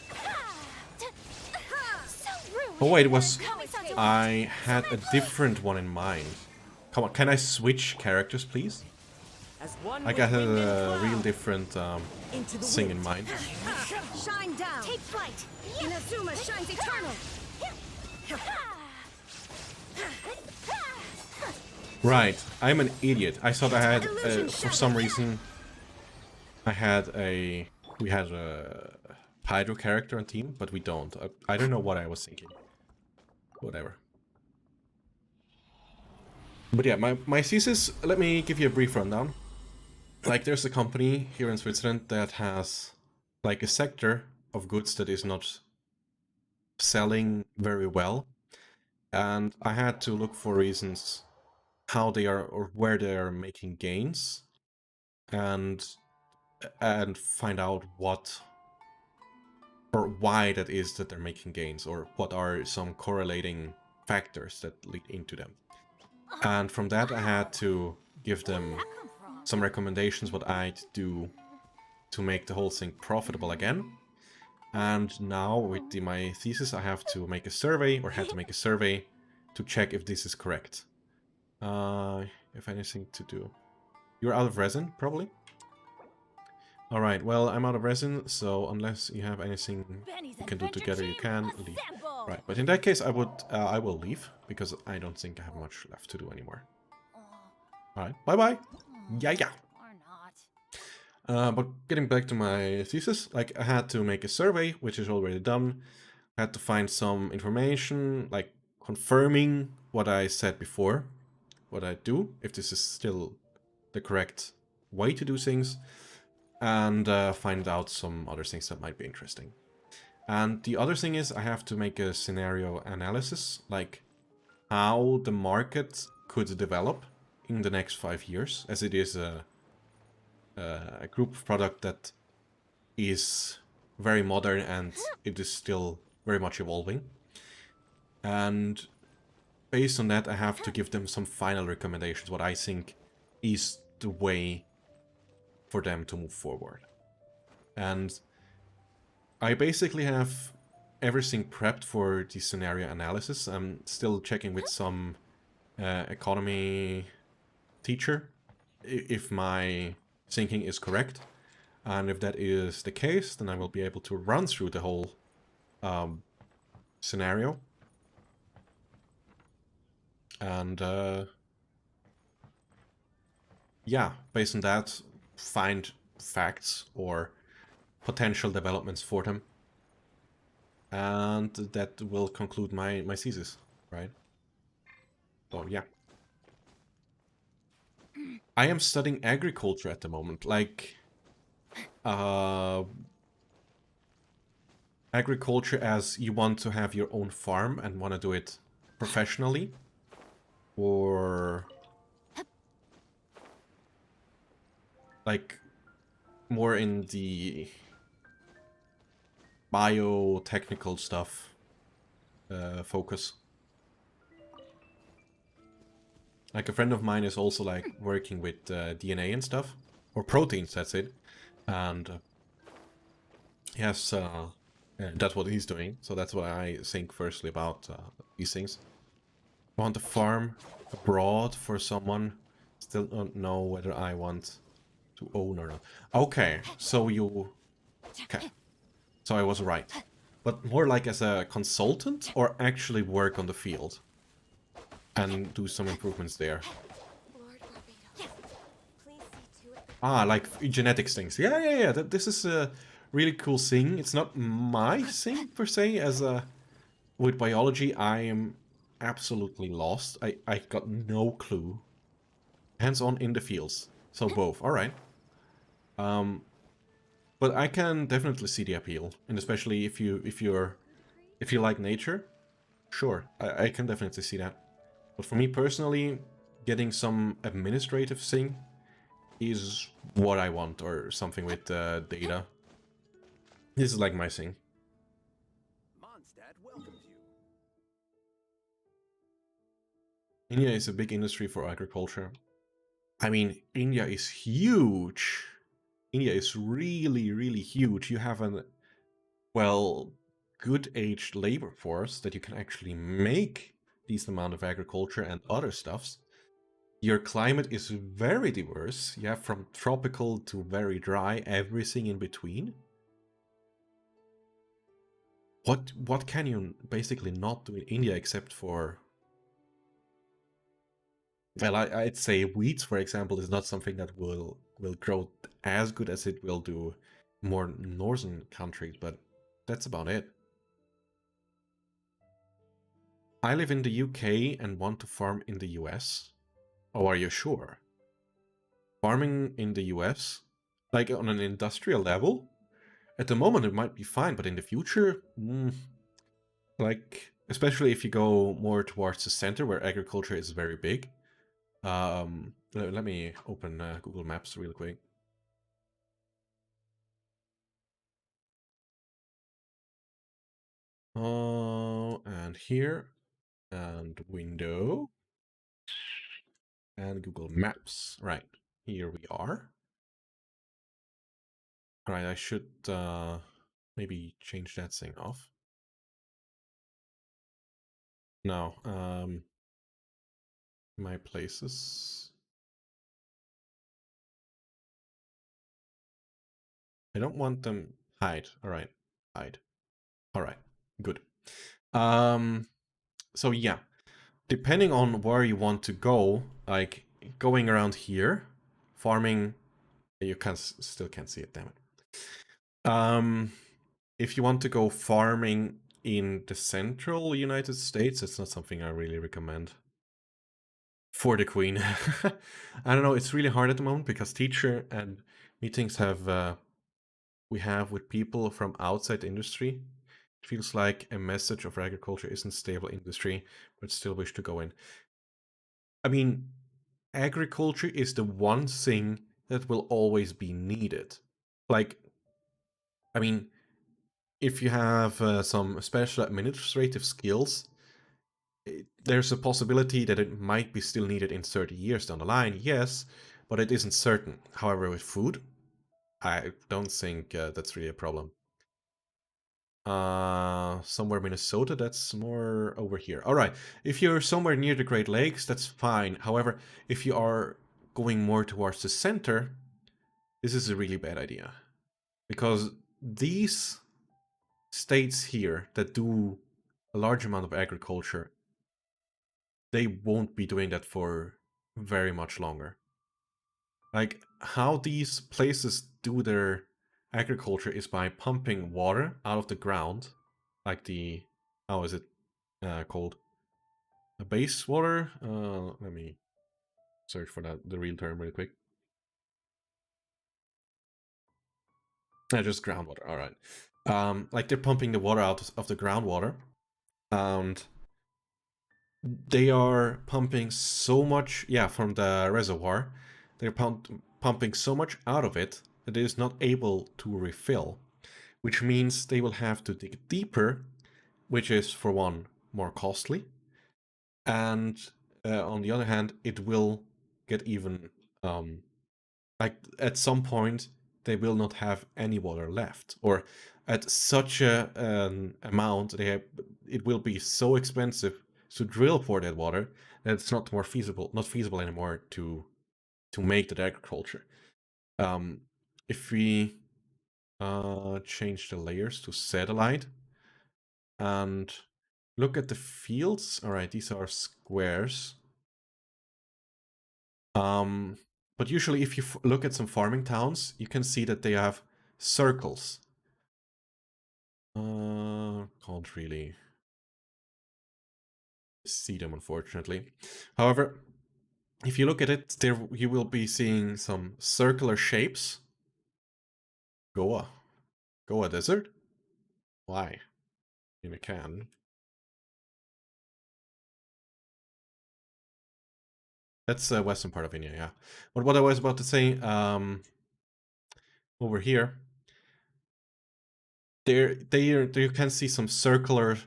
Oh wait, it was. Come I had a different one in mind. Come on, can I switch characters, please? As one I with got wind and a real cloud. different Into the thing in wind. mind. Shine down! Take flight! Inazuma shines eternal! Right, I'm an idiot. I thought I had, for some reason, we had a Hydro character on team, but we don't. I don't know what I was thinking. Whatever. But yeah, my thesis, let me give you a brief rundown. Like, there's a company here in Switzerland that has, like, a sector of goods that is not selling very well. And I had to look for reasons how they are or where they are making gains and find out what or why that is that they're making gains, or what are some correlating factors that lead into them. And from that I had to give them some recommendations what I'd do to make the whole thing profitable again. And now with my thesis I have to make a survey, or had to make a survey to check if this is correct. If anything to do. You're out of resin, probably? Alright, well, I'm out of resin, so unless you have anything you can do together, you can leave. Right, but in that case, I will leave, because I don't think I have much left to do anymore. Alright, bye-bye! Yeah. Or not. But getting back to my thesis, like, I had to make a survey, which is already done. I had to find some information, like, confirming what I said before, what I do, if this is still the correct way to do things, and find out some other things that might be interesting. And the other thing is I have to make a scenario analysis, like how the market could develop in the next 5 years, as it is a group of product that is very modern and it is still very much evolving. And based on that, I have to give them some final recommendations, what I think is the way for them to move forward. And I basically have everything prepped for the scenario analysis. I'm still checking with some economy teacher if my thinking is correct. And if that is the case, then I will be able to run through the whole scenario. And yeah, based on that, find facts or potential developments for them. And that will conclude my thesis, right? So yeah. I am studying agriculture at the moment, like agriculture as you want to have your own farm and want to do it professionally, or like more in the biotechnical stuff focus. Like, a friend of mine is also like working with DNA and stuff, or proteins, that's it. And yes, that's what he's doing. So that's what I think firstly about these things. I want to farm abroad for someone. Still don't know whether I want to own or not. Okay, so you... Okay, so I was right. But more like as a consultant, or actually work on the field and do some improvements there. Lord Barbados, please see to it. Ah, like genetics things. Yeah. This is a really cool thing. It's not my thing per se. As a with biology, I am absolutely lost. I got no clue. Hands-on in the fields. So both. All right. But I can definitely see the appeal, and especially if you like nature, sure, I can definitely see that. But for me personally, getting some administrative thing is what I want, or something with data. This is like my thing. Mondstadt welcomes you. India is a big industry for agriculture. I mean, India is huge. India is really, really huge. You have an, well, good aged labor force that you can actually make decent amount of agriculture and other stuffs. Your climate is very diverse. You have from tropical to very dry, everything in between. What can you basically not do in India except for... Well, I'd say wheat, for example, is not something that will grow as good as it will do more northern countries, but that's about it. I live in the UK and want to farm in the US. Oh, are you sure? Farming in the US, like on an industrial level, at the moment it might be fine, but in the future, like, especially if you go more towards the center where agriculture is very big. Let me open Google Maps real quick. And here, and window, and Google Maps. Right, here we are. All right, I should maybe change that thing off. Now, my places. I don't want them hide. All right, hide. All right, good. So yeah, depending on where you want to go, like going around here, farming, you can still can't see it. Damn it. If you want to go farming in the central United States, it's not something I really recommend. For the Queen. I don't know, it's really hard at the moment because teacher and meetings we have with people from outside industry. It feels like a message of agriculture isn't stable industry, but still wish to go in. I mean, agriculture is the one thing that will always be needed. Like, I mean, if you have some special administrative skills, there's a possibility that it might be still needed in 30 years down the line, yes, but it isn't certain. However, with food, I don't think that's really a problem. Somewhere Minnesota, that's more over here. All right, if you're somewhere near the Great Lakes, that's fine. However, if you are going more towards the center, this is a really bad idea. Because these states here that do a large amount of agriculture, they won't be doing that for very much longer. Like, how these places do their agriculture is by pumping water out of the ground, like the, how is it called? A base water? Let me search for the real term really quick. Just groundwater, all right. Like they're pumping the water out of the groundwater, and they are pumping so much, yeah, from the reservoir. They're pumping so much out of it that it is not able to refill, which means they will have to dig deeper, which is, for one, more costly. And on the other hand, it will get even, like, at some point, they will not have any water left. Or at such an amount, it will be so expensive to drill for that water that it's not feasible anymore to make that agriculture. If we change the layers to satellite and look at the fields, all right, these are squares. But usually if you look at some farming towns, you can see that they have circles. Can't really. see them, unfortunately. However, if you look at it, there you will be seeing some circular shapes. Goa. Goa Desert? Why? In a can. That's the western part of India, yeah. But what I was about to say, over here, there you can see some circular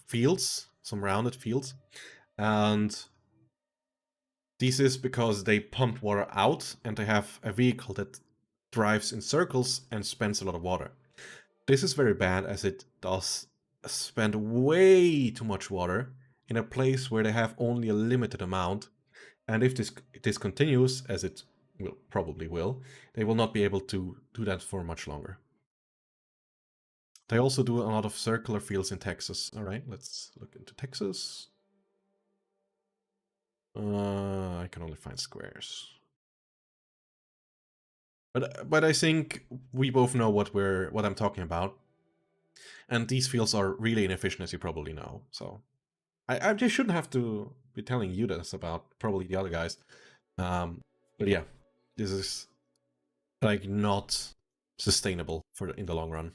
fields, some rounded fields, and this is because they pump water out and they have a vehicle that drives in circles and spends a lot of water. This is very bad as it does spend way too much water in a place where they have only a limited amount, and if this continues, as it will probably will, they will not be able to do that for much longer. They also do a lot of circular fields in Texas. All right, let's look into Texas. I can only find squares. But I think we both know what I'm talking about. And these fields are really inefficient, as you probably know. So I just shouldn't have to be telling you this about probably the other guys. But yeah, this is like not sustainable in the long run.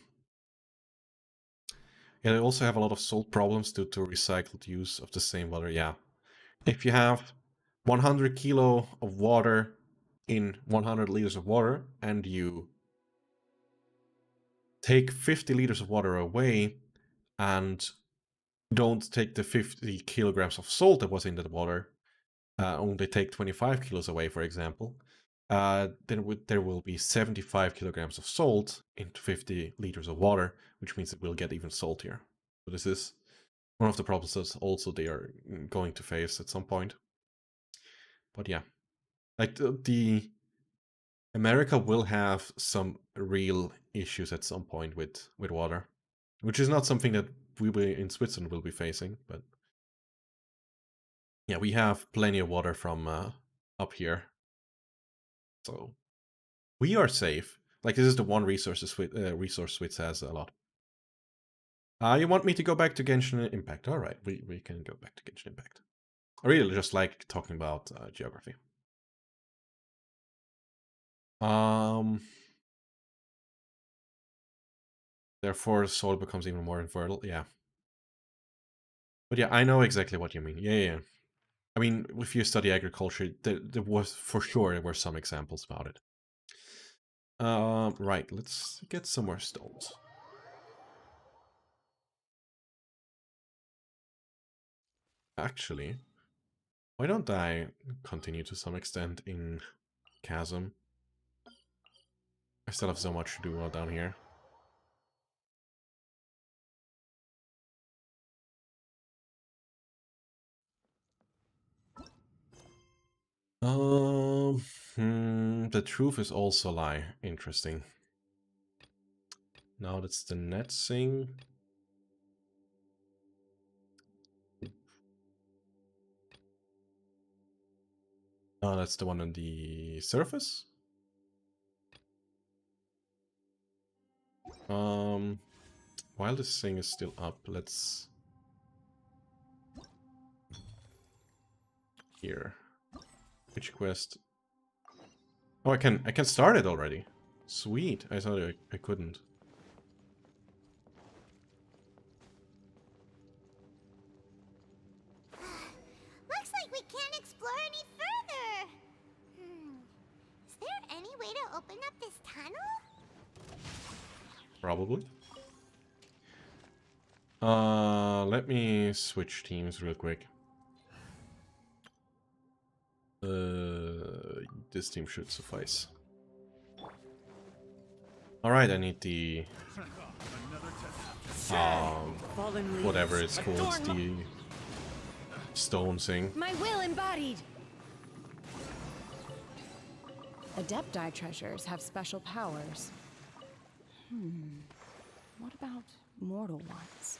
Yeah, they also have a lot of salt problems due to recycled use of the same water. Yeah, if you have 100 kilo of water in 100 liters of water and you take 50 liters of water away and don't take the 50 kilograms of salt that was in that water, only take 25 kilos away, for example, then there will be 75 kilograms of salt into 50 liters of water, which means it will get even saltier. So this is one of the problems that also they are going to face at some point. But yeah, like the America will have some real issues at some point with water, which is not something that we in Switzerland will be facing. But yeah, we have plenty of water from up here, so we are safe. Like this is the one resource Swiss has a lot. You want me to go back to Genshin Impact? All right, we can go back to Genshin Impact. I really just like talking about geography. Therefore, soil becomes even more infertile. Yeah. But yeah, I know exactly what you mean. Yeah. I mean, if you study agriculture, there was for sure there were some examples about it. Right. Let's get some more stones. Actually, why don't I continue to some extent in Chasm? I still have so much to do down here. The truth is also a lie. Interesting. Now that's the net thing. Oh, that's the one on the surface. While this thing is still up, let's here. Which quest? Oh, I can start it already. Sweet. I thought I couldn't. Looks like we can't explore any further. Is there any way to open up this tunnel? Probably. Let me switch teams real quick. This team should suffice. Alright, I need the whatever it's called, the stone thing. My will embodied. Adepti treasures have special powers. What about mortal ones?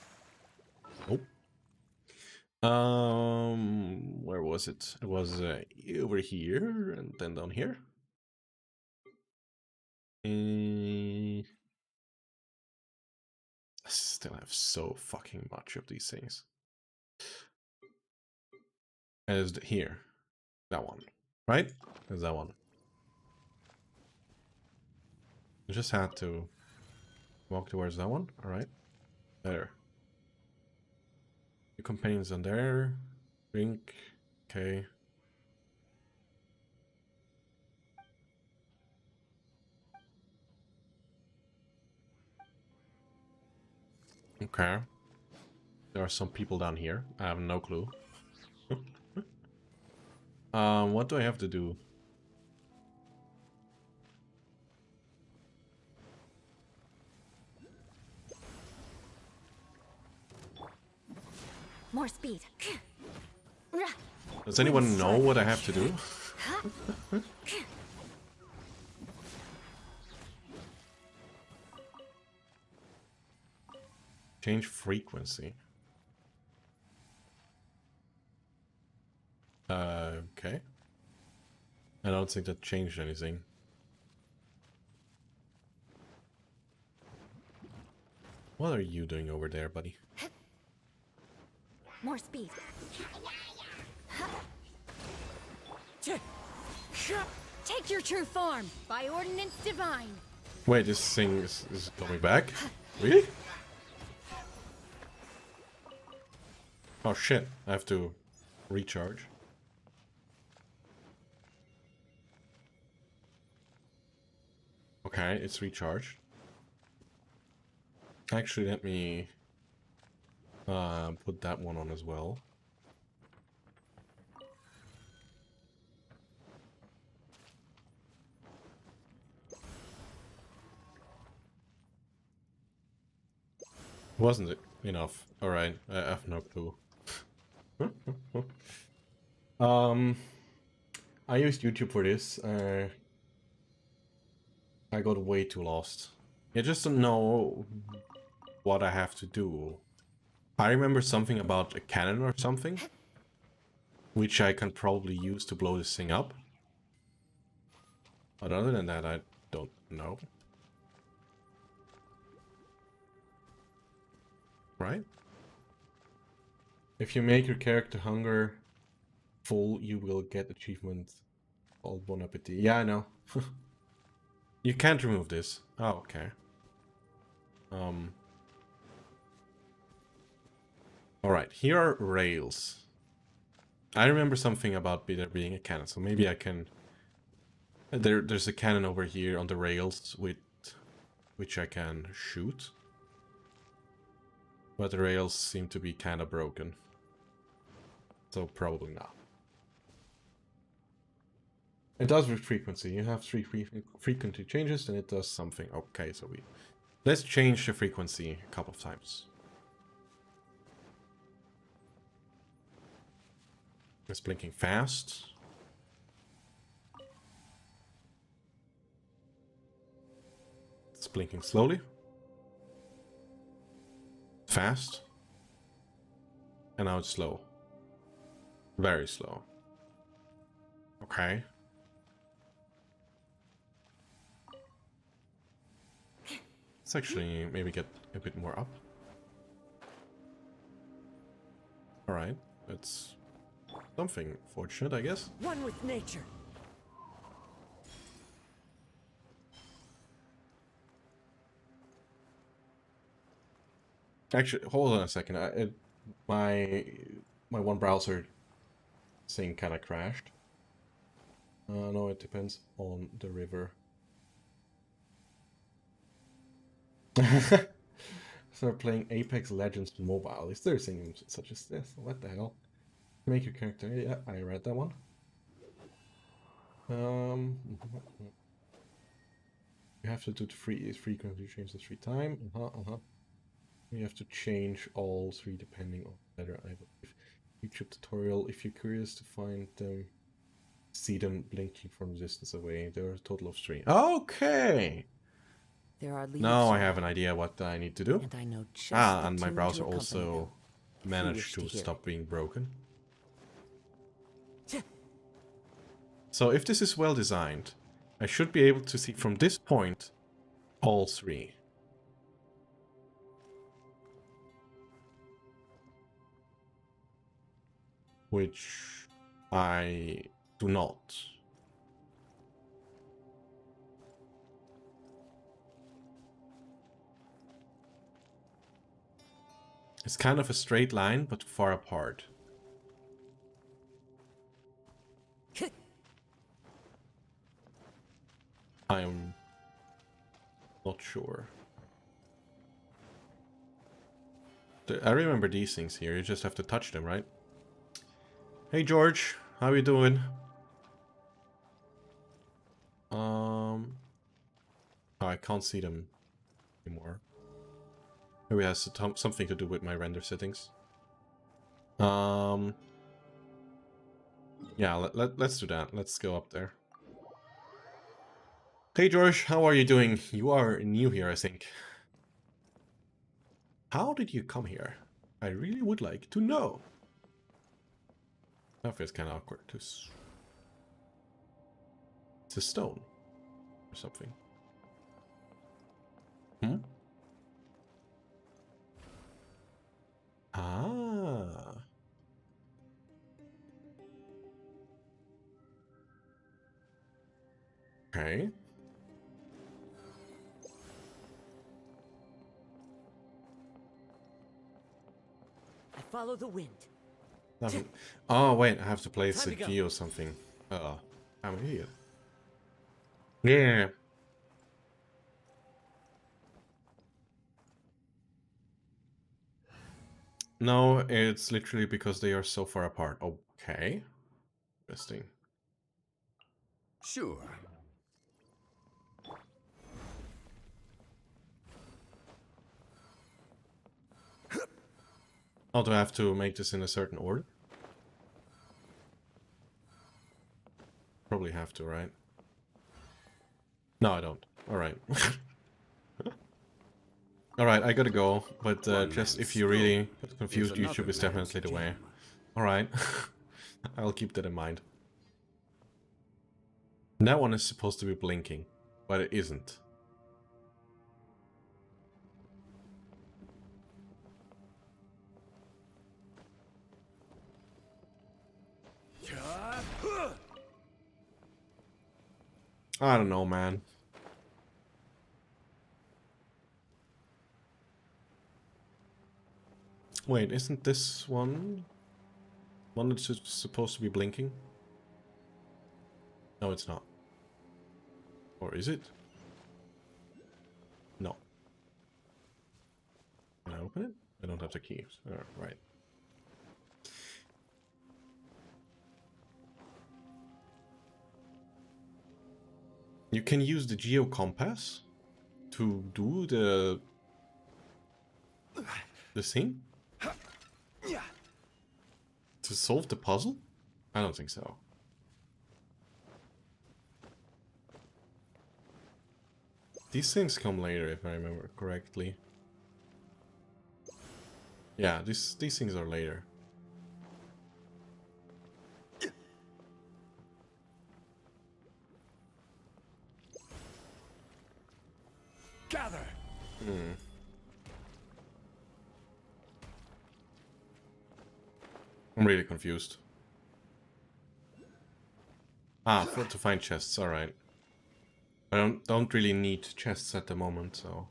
Nope. Where was it? It was over here and then down here. I still have so fucking much of these things. As here. That one. Right? Is that one. I just had to walk towards that one. Alright. There. The companions on there. Drink. Okay. Okay. There are some people down here. I have no clue. What do I have to do? More speed. Does anyone know what I have to do? Change frequency. Okay. I don't think that changed anything. What are you doing over there, buddy? More speed. Take your true form by ordinance divine. Wait, this thing is coming back? Really? Oh shit, I have to recharge. Okay, it's recharged. Actually, let me put that one on as well. Wasn't it enough? Alright, I have no clue. I used YouTube for this. I got way too lost. I just don't know what I have to do. I remember something about a cannon or something, which I can probably use to blow this thing up. But other than that, I don't know. Right? If you make your character hunger full, you will get achievement called Bon Appetit. Yeah, I know. You can't remove this. Oh, okay. Alright, here are rails. I remember something about there being a cannon, so maybe I can... There's a cannon over here on the rails with which I can shoot. But the rails seem to be kind of broken. So probably not. It does with frequency. You have three frequency changes and it does something. Okay, so let's change the frequency a couple of times. It's blinking fast. It's blinking slowly. Fast. And now it's slow. Very slow. Okay. Let's actually maybe get a bit more up. Alright, that's something fortunate, I guess. One with nature. Actually, hold on a second. My one browser thing kind of crashed. No, it depends on the river. Start playing Apex Legends Mobile. Is there a thing such as this? What the hell? Make your character. Yeah, I read that one. You have to do the frequency change the 3 time. You have to change all 3 depending on whether I believe. YouTube tutorial. If you're curious to find them, see them blinking from distance away. There are a total of 3. Okay. There are leaves. Now I have an idea what I need to do. And I know just And the my tune browser to accompany also them. managed to wish to hear stop being broken. it. So if this is well designed, I should be able to see from this point all 3. Which I do not. It's kind of a straight line, but far apart. I am not sure. I remember these things here. You just have to touch them, right? Hey George, how you doing? Oh, I can't see them anymore. Maybe it has something to do with my render settings. Yeah, let's do that. Let's go up there. Hey George, how are you doing? You are new here, I think. How did you come here? I really would like to know. That feels kind of awkward. It's a stone or something. Hmm? Ah. Okay. I follow the wind. Nothing. Oh wait, I have to place Time a to go. G or something. I'm an idiot. Yeah. No, it's literally because they are so far apart. Okay. Interesting. Sure. Oh, do I have to make this in a certain order? Probably have to, right? No, I don't. Alright. Alright, I gotta go. But One just man's if you really stone get is confused, another YouTube is man's definitely the way. gem. Alright. I'll keep that in mind. That one is supposed to be blinking, but it isn't. I don't know, man. Wait, isn't this one that's supposed to be blinking? No, it's not. Or is it? No. Can I open it? I don't have the keys. Right. You can use the geo compass to do the thing? To solve the puzzle? I don't think so. These things come later, if I remember correctly. Yeah, these things are later. Gather. I'm really confused. Ah, to find chests, alright. I don't really need chests at the moment, so...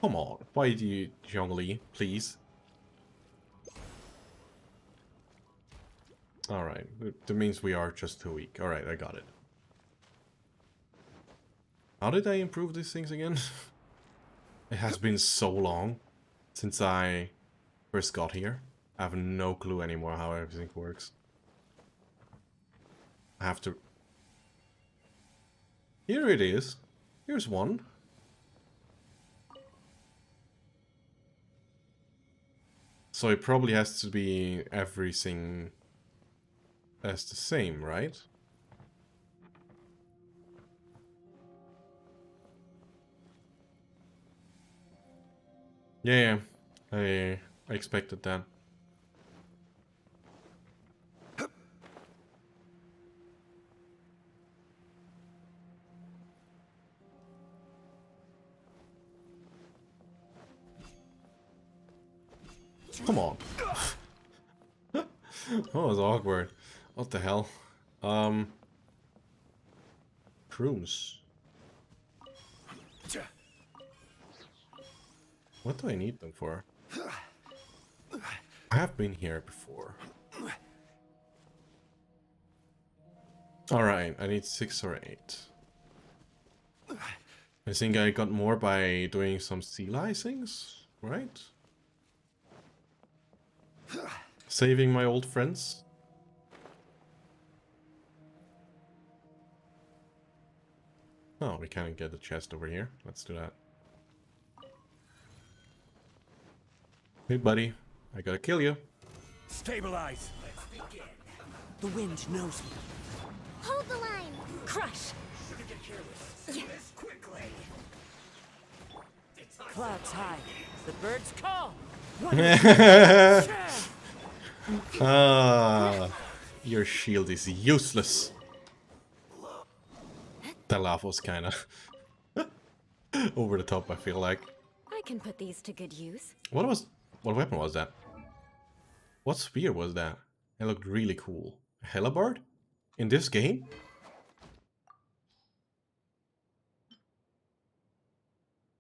Come on, why do you, Zhongli, please? Alright, that means we are just too weak. Alright, I got it. How did I improve these things again? It has been so long since I first got here. I have no clue anymore how everything works. I have to... Here it is. Here's one. So it probably has to be everything as the same, right? Yeah, I expected that. Come on. That was awkward. What the hell? Shrooms. What do I need them for? I have been here before. Alright, I need 6 or 8. I think I got more by doing some sea icings, right? Saving my old friends. Oh, we can't get a chest over here. Let's do that. Hey, buddy. I gotta kill you. Stabilize. The wind knows me. Hold the line. Crush! Clouds high. The birds call. Ah, your shield is useless. That laugh was kinda over the top, I feel like. I can put these to good use. What weapon was that? What spear was that? It looked really cool. A Hellebarde? In this game?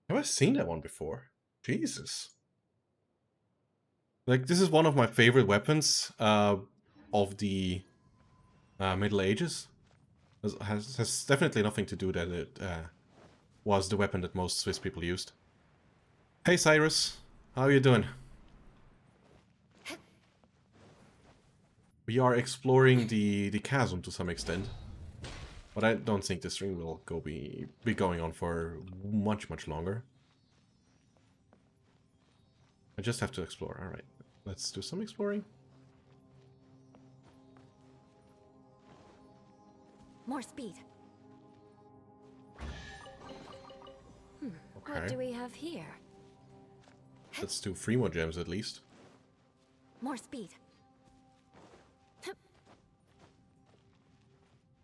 Have I seen that one before? Jesus. Like, this is one of my favorite weapons of the Middle Ages. Has definitely nothing to do that it was the weapon that most Swiss people used. Hey Cyrus, how are you doing? We are exploring the chasm to some extent, but I don't think the stream will be going on for much longer. I just have to explore. All right, let's do some exploring. More speed. What Okay, do we have here? let's do 3 more gems at least. More speed.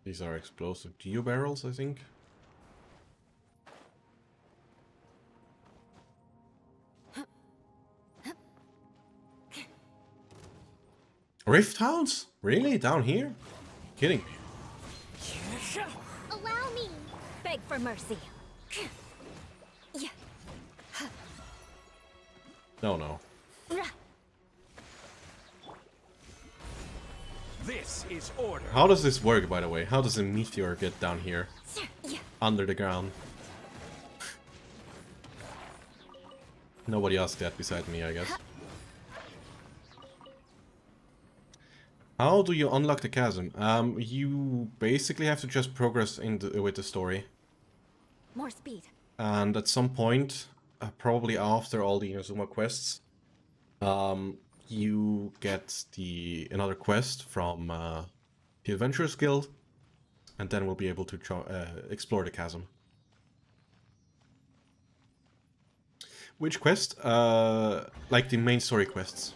These are explosive geo barrels, I think. Rift Hounds? Really? Down here? Kidding me. Allow me. Beg for mercy. Yeah. No. This is order. How does this work, by the way? How does a meteor get down here? Under the ground? Nobody asked that beside me, I guess. How do you unlock the chasm? You basically have to just progress with the story. More speed. And at some point, probably after all the Inazuma quests, you get another quest from the Adventurers Guild, and then we'll be able to explore the chasm. Which quest? Like the main story quests.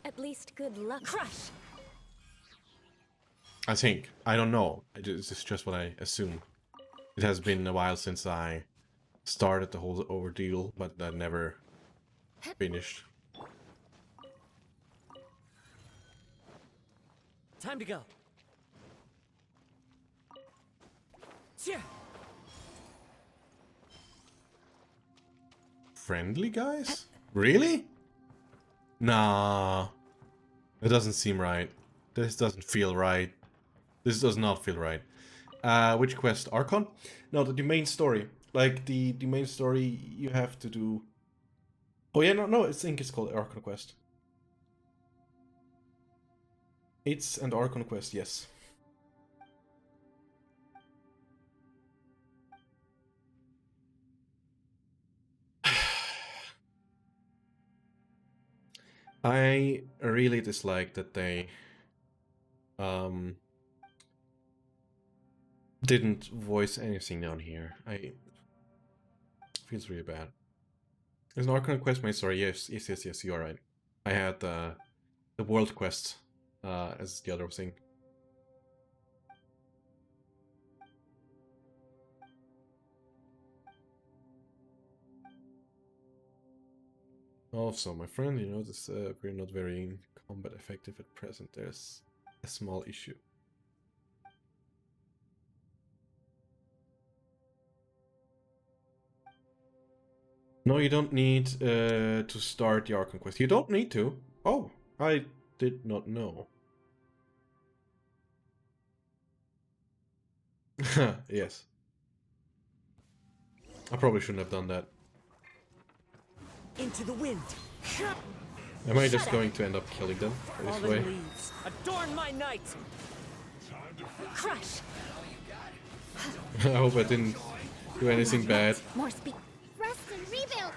At least good luck. Crush! I think. I don't know. This is just what I assume. It has been a while since I started the whole ordeal, but I never finished. Time to go. Yeah. Friendly guys? Really? Nah. It doesn't seem right. This doesn't feel right. This does not feel right. Which quest? Archon? No, the main story. Like, the main story you have to do... Oh yeah, no, I think it's called Archon Quest. It's an Archon Quest, yes. I really dislike that they didn't voice anything down here. Feels really bad. Is an Archon Quest main story? Yes, you are right. I had the World Quest as the other thing. Also, my friend, you notice we're not very combat effective at present. There's a small issue. No, you don't need to start the Archon quest. You don't need to. Oh, I did not know. Yes. I probably shouldn't have done that. Into the wind. Am I just going to end up killing them this way? Fallen leaves. Adorn my night. Crush! I hope I didn't do anything bad. More speed. Rest and rebuild.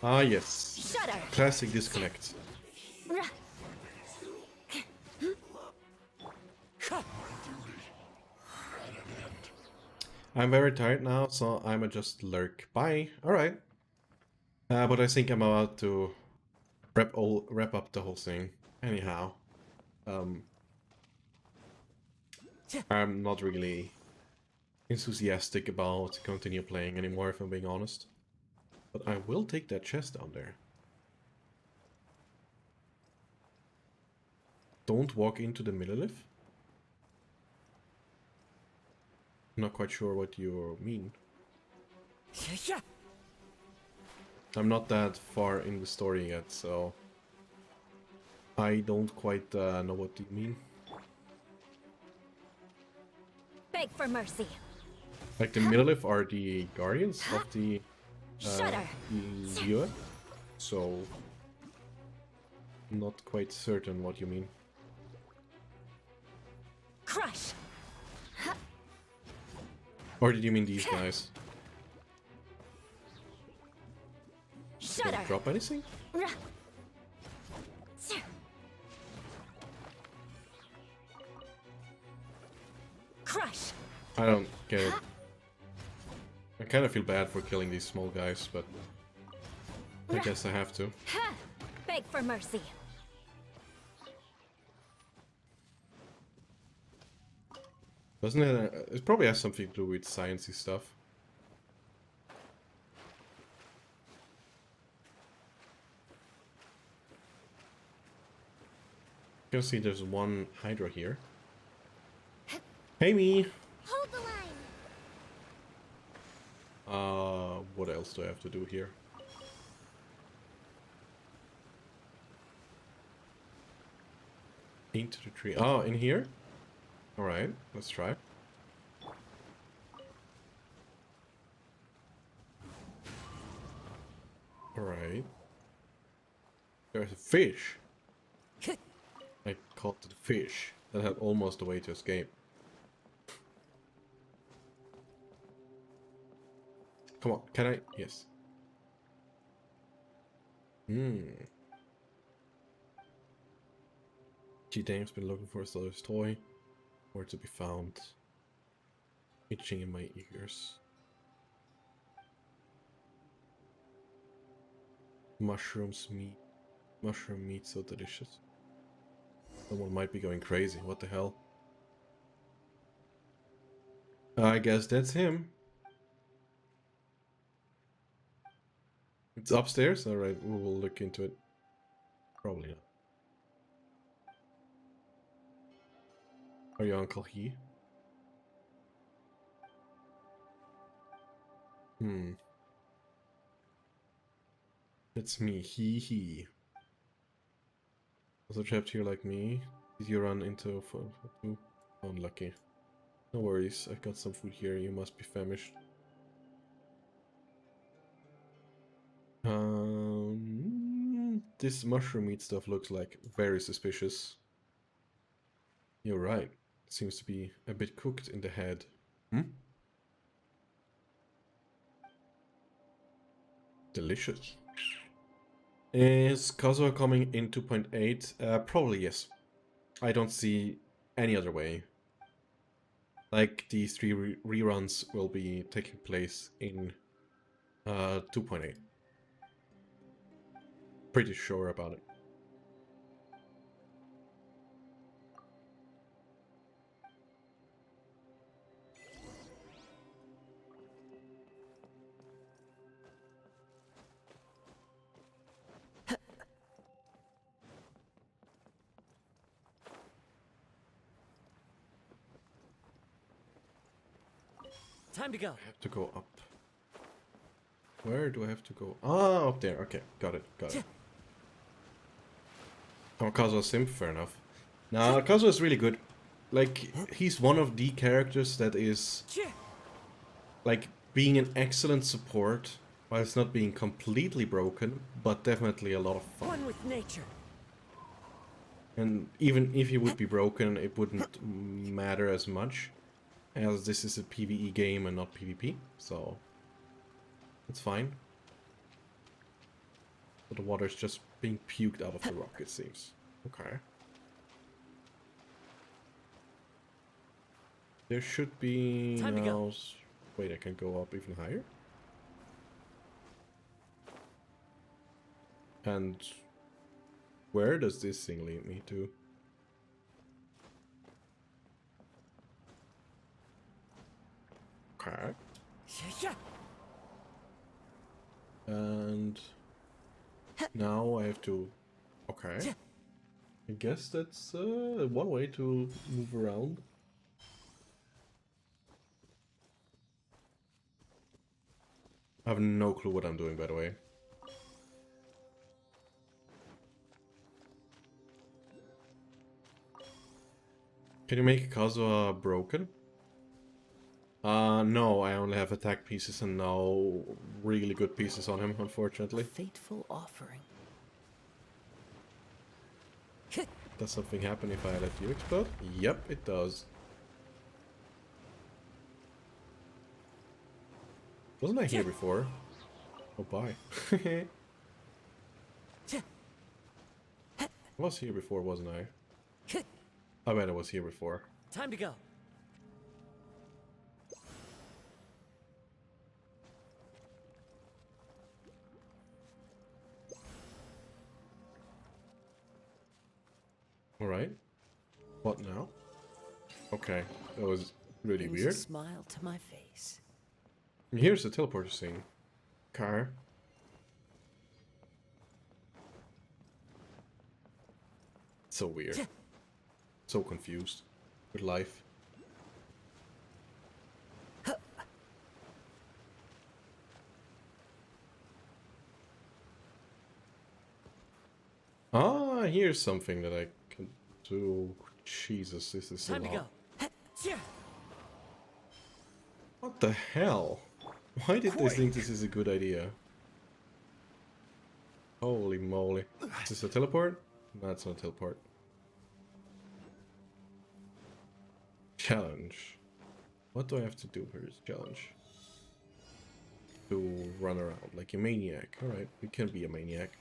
Ah, yes. Shudder! Classic disconnect. I'm very tired now, so I'ma just lurk. Bye. Alright. But I think I'm about to wrap up the whole thing. Anyhow. I'm not really enthusiastic about continue playing anymore, if I'm being honest. But I will take that chest down there. Don't walk into the millilith? Not quite sure what you mean. I'm not that far in the story yet, so I don't quite know what you mean. Beg for mercy. Like the millilith are the guardians of the Shudder! viewer, so not quite certain what you mean. Crush! Or did you mean these guys? Shudder! Don't drop anything? Crush! I don't get it. I kind of feel bad for killing these small guys, but I guess I have to. Beg for mercy. Doesn't it? It probably has something to do with sciencey stuff. You can see there's one Hydra here. Hey me! Hold the line. What else do I have to do here? Into the tree. Oh, in here? Alright, let's try. Alright. There's a fish. I caught the fish that had almost a way to escape. Come on, can I? Yes. G-Dame's been looking for a Slaughter's toy. Where to be found. Itching in my ears. Mushroom meat so delicious. Someone might be going crazy. What the hell? I guess that's him. It's upstairs? Alright, we will look into it. Probably not. Are you Uncle He? It's me, he. Also trapped here like me. Did you run into food? Unlucky. No worries, I've got some food here, you must be famished. This mushroom meat stuff looks like very suspicious. You're right. Seems to be a bit cooked in the head. Delicious. Is Kazuha coming in 2.8? Probably yes. I don't see any other way. Like, these three reruns will be taking place in 2.8. Pretty sure about it. Time to go. I have to go up. Where do I have to go? Ah, up there. Okay, got it, got it. Oh, Kazuha Simp, fair enough. Nah, Kazuha is really good. Like, he's one of the characters that is, like, being an excellent support, while it's not being completely broken, but definitely a lot of fun. One with nature. And even if he would be broken, it wouldn't matter as much, as this is a PvE game and not PvP, so it's fine. But the water's just being puked out of the rock, it seems. Okay. There should be Time to go. now... Wait, I can go up even higher? And where does this thing lead me to? Okay. And now I have to... Okay. I guess that's one way to move around. I have no clue what I'm doing, by the way. Can you make Kazuha broken? No, I only have attack pieces and no really good pieces on him, unfortunately. Fateful offering. Does something happen if I let you explode? Yep, it does. Wasn't I here before? Oh, bye. I was here before, wasn't I? I bet I was here before. Time to go. Alright. What now? Okay, that was really Brings a weird. smile to my face. Here's the teleporter scene. Car. So weird. So confused with life. Ah, here's something that I can do. Jesus, this is Time a to lot. go. What the hell? Why did they think this is a good idea? Holy moly. Is this a teleport? No, it's not a teleport. Challenge. What do I have to do for this challenge? To run around like a maniac. Alright, we can be a maniac.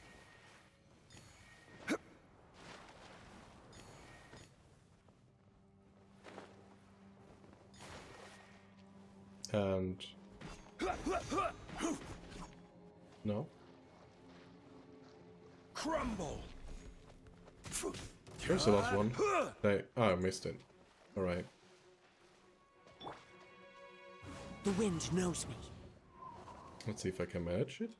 And... No? Crumble. Here's the last one. I missed it. Alright. The wind knows me. Let's see if I can manage it.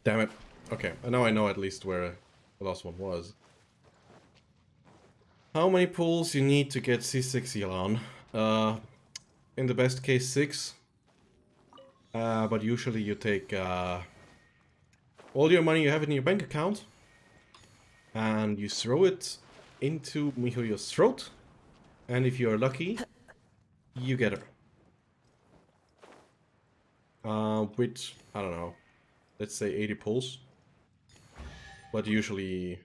Damn it. Okay, now I know at least where the last one was. How many pulls you need to get C6 Yelan? In the best case 6. But usually you take all your money you have in your bank account and you throw it into Mihoyo's throat, and if you're lucky, you get her. With, I don't know, let's say 80 pulls. But usually,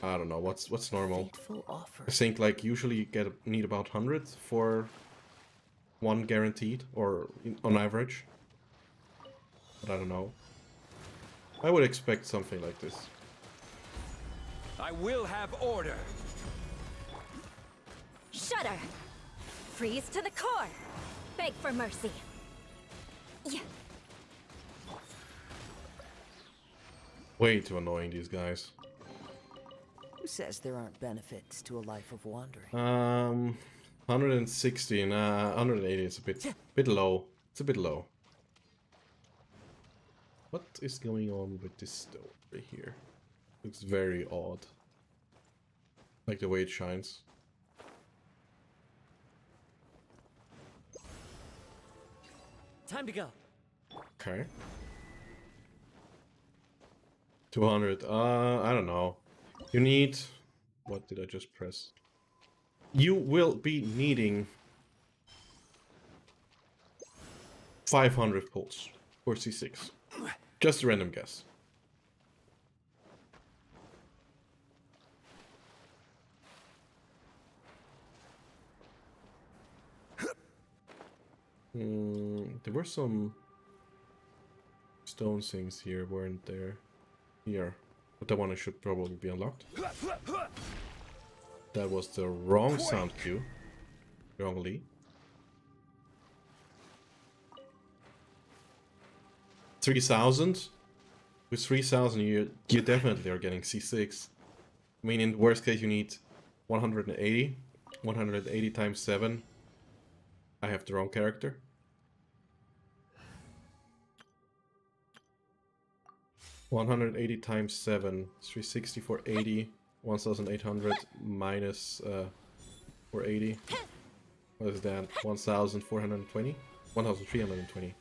I don't know, what's normal? Fateful offer. I think like usually you need about 100 for one guaranteed, or on average. But I don't know. I would expect something like this. I will have order. Shudder! Freeze to the core! Beg for mercy! Yeah. Way too annoying, these guys. Who says there aren't benefits to a life of wandering? 160, 180 is a bit low. It's a bit low. What is going on with this stone right here? Looks very odd. Like the way it shines. Time to go. Okay. 200. I don't know. You need... What did I just press? You will be needing 500 pulls for C6. Just a random guess. There were some stone things here, weren't there? Here. But that one should probably be unlocked. That was the wrong sound cue. Wrongly. 3,000? With 3,000 you definitely are getting C6. I mean, in the worst case you need 180. 180 times 7. I have the wrong character. $180 times 7, 360 for 80, 1,800 minus 480. What is that? 1,420? 1,320.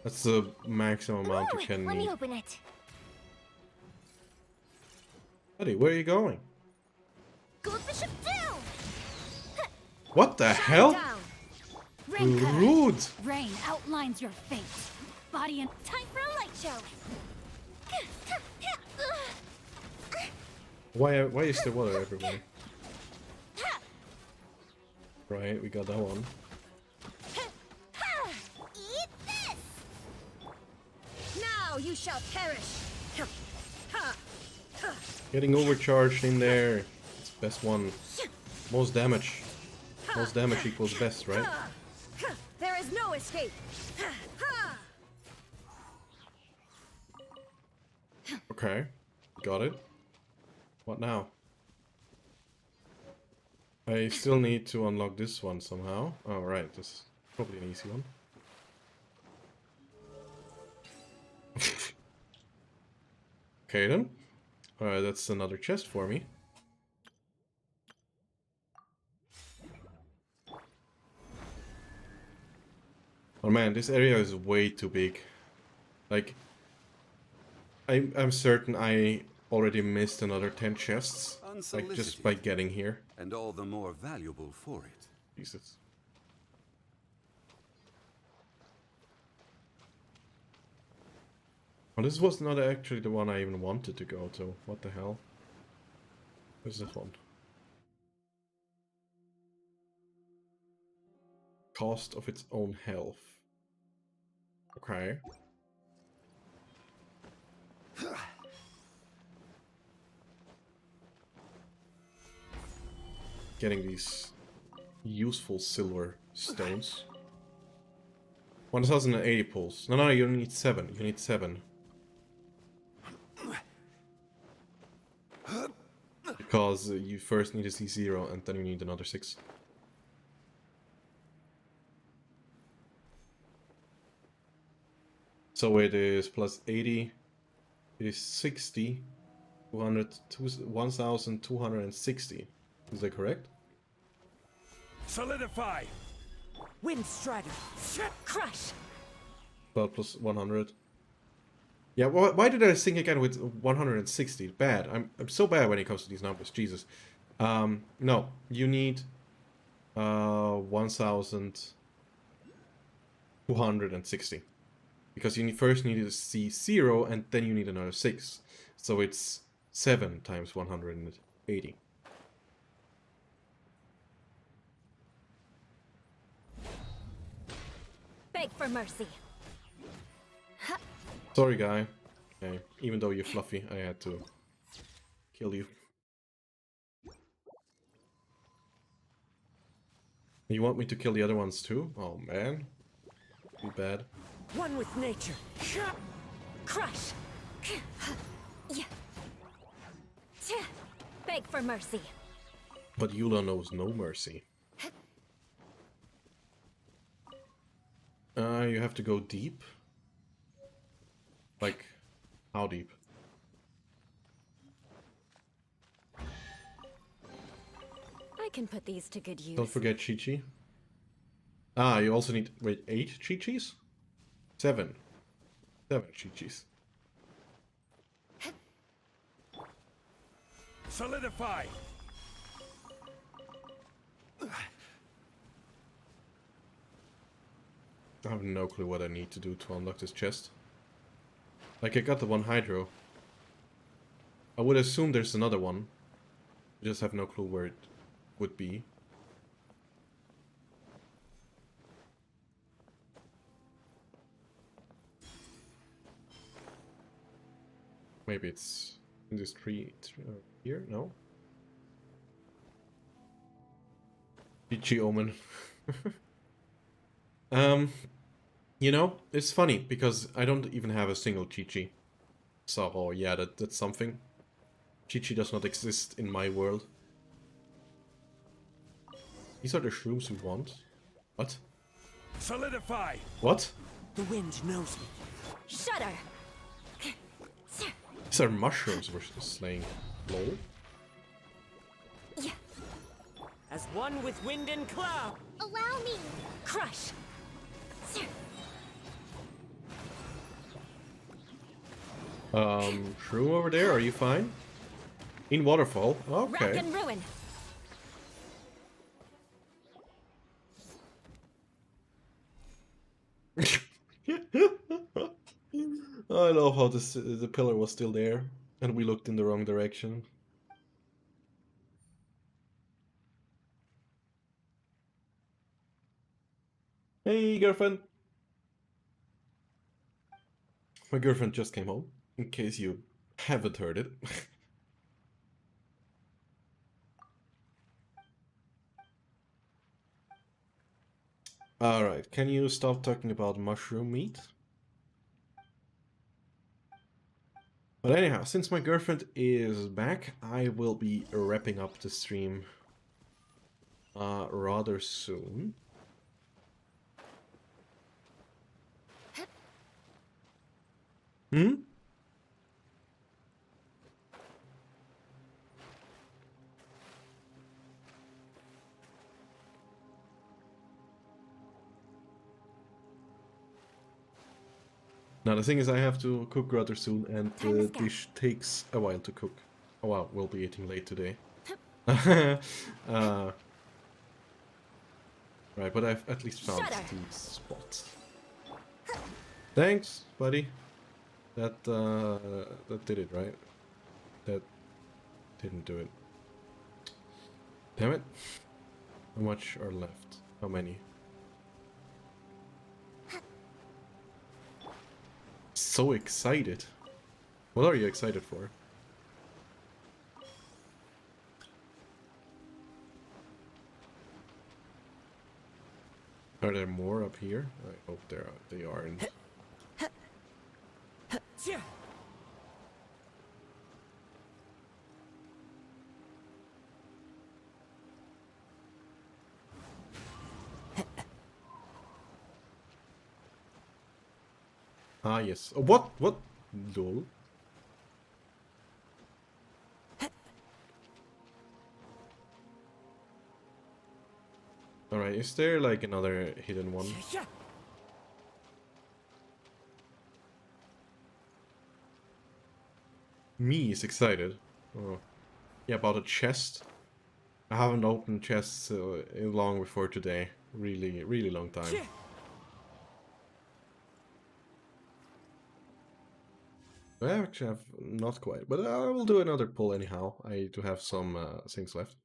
That's the maximum amount you can Let me need. open it. Buddy, where are you going? Gold bishop down. What the hell? Down. Rain cut. Rude! Rain outlines your fate. Body and Time for a light show. Why is there water everywhere? Right, we got that one. Eat this. Now you shall perish. Getting overcharged in there. It's best one. Most damage. Most damage equals best, right? There is no escape. Okay. Got it. What now? I still need to unlock this one somehow. Oh, right. This is probably an easy one. Okay, then. Alright, that's another chest for me. Oh man, this area is way too big. Like, I'm certain I already missed another 10 chests. Like, just by getting here. And all the more valuable for it. Jesus. Oh, this was not actually the one I even wanted to go to. What the hell? Where's this one? Cost of its own health. Okay. Getting these useful silver stones. 1,080 pulls. No, you need 7. You need 7. Because you first need a C0 and then you need another 6. So it is plus 80. It is 60. 1,260. Is that correct? Solidify. Wind Strider. Crush. 12 plus 100. Yeah, why did I think again with 160? Bad. I'm so bad when it comes to these numbers. Jesus. No, you need 1,260. Because you first need a C0 and then you need another 6. So it's 7 times 180. Beg for mercy. Sorry, guy. Okay. Even though you're fluffy, I had to kill you. You want me to kill the other ones too? Oh man. Too bad. One with nature. Crush. Beg for mercy. But Yelan knows no mercy. You have to go deep. Like, how deep? can put these to good use. Don't forget Chi-Chi. Ah, you also need, wait, 8 Chi-Chis? 7. 7 Chi-Chis. Solidify! I have no clue what I need to do to unlock this chest. Like, I got the one Hydro. I would assume there's another one. I just have no clue where it would be. Maybe it's in this tree here? No? Chi Omen. You know, it's funny because I don't even have a single Chi-Chi. So, oh yeah, that's something. Chi-Chi does not exist in my world. These are the shrooms we want. What? Solidify! What? The wind knows me. Shudder! These are mushrooms we're slaying. Lol. As one with wind and cloud. Allow me. Crush! Shroom over there, are you fine? In waterfall? Rack Okay. and ruin! I love how the pillar was still there, and we looked in the wrong direction. Hey, girlfriend! My girlfriend just came home, in case you haven't heard it. Alright, can you stop talking about mushroom meat? But anyhow, since my girlfriend is back, I will be wrapping up the stream rather soon. Hmm? Now the thing is I have to cook rather soon and the dish takes a while to cook. Oh wow, we'll be eating late today. Right, but I've at least found these spots. Thanks, buddy. That did it, right? That didn't do it. Damn it. How much are left? How many? So excited. What are you excited for? Are there more up here? I hope they aren't. Ah, yes. Oh, what? What? Lol. Alright, is there like another hidden one? Me is excited. Oh. Yeah, about a chest. I haven't opened chests long before today. Really, really long time. I actually have not quite, but I will do another pull anyhow. I do have some things left.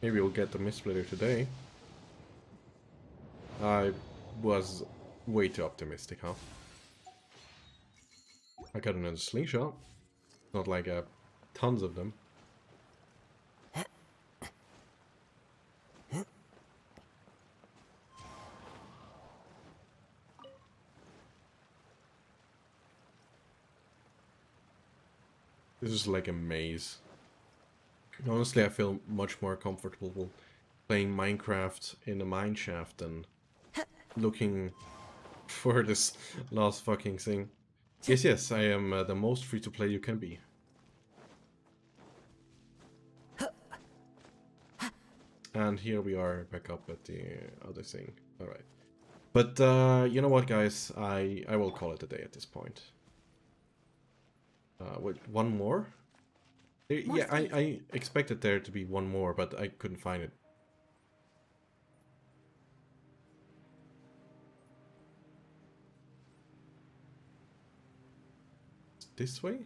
Maybe we'll get the mist splitter today. I was way too optimistic, huh? I got another slingshot. Not like tons of them. This is like a maze. Honestly, I feel much more comfortable playing Minecraft in a mine shaft than looking for this last fucking thing. Yes, I am the most free to play you can be. And here we are back up at the other thing. Alright. But you know what, guys? I will call it a day at this point. Wait, one more? Yeah, I expected there to be one more, but I couldn't find it. This way?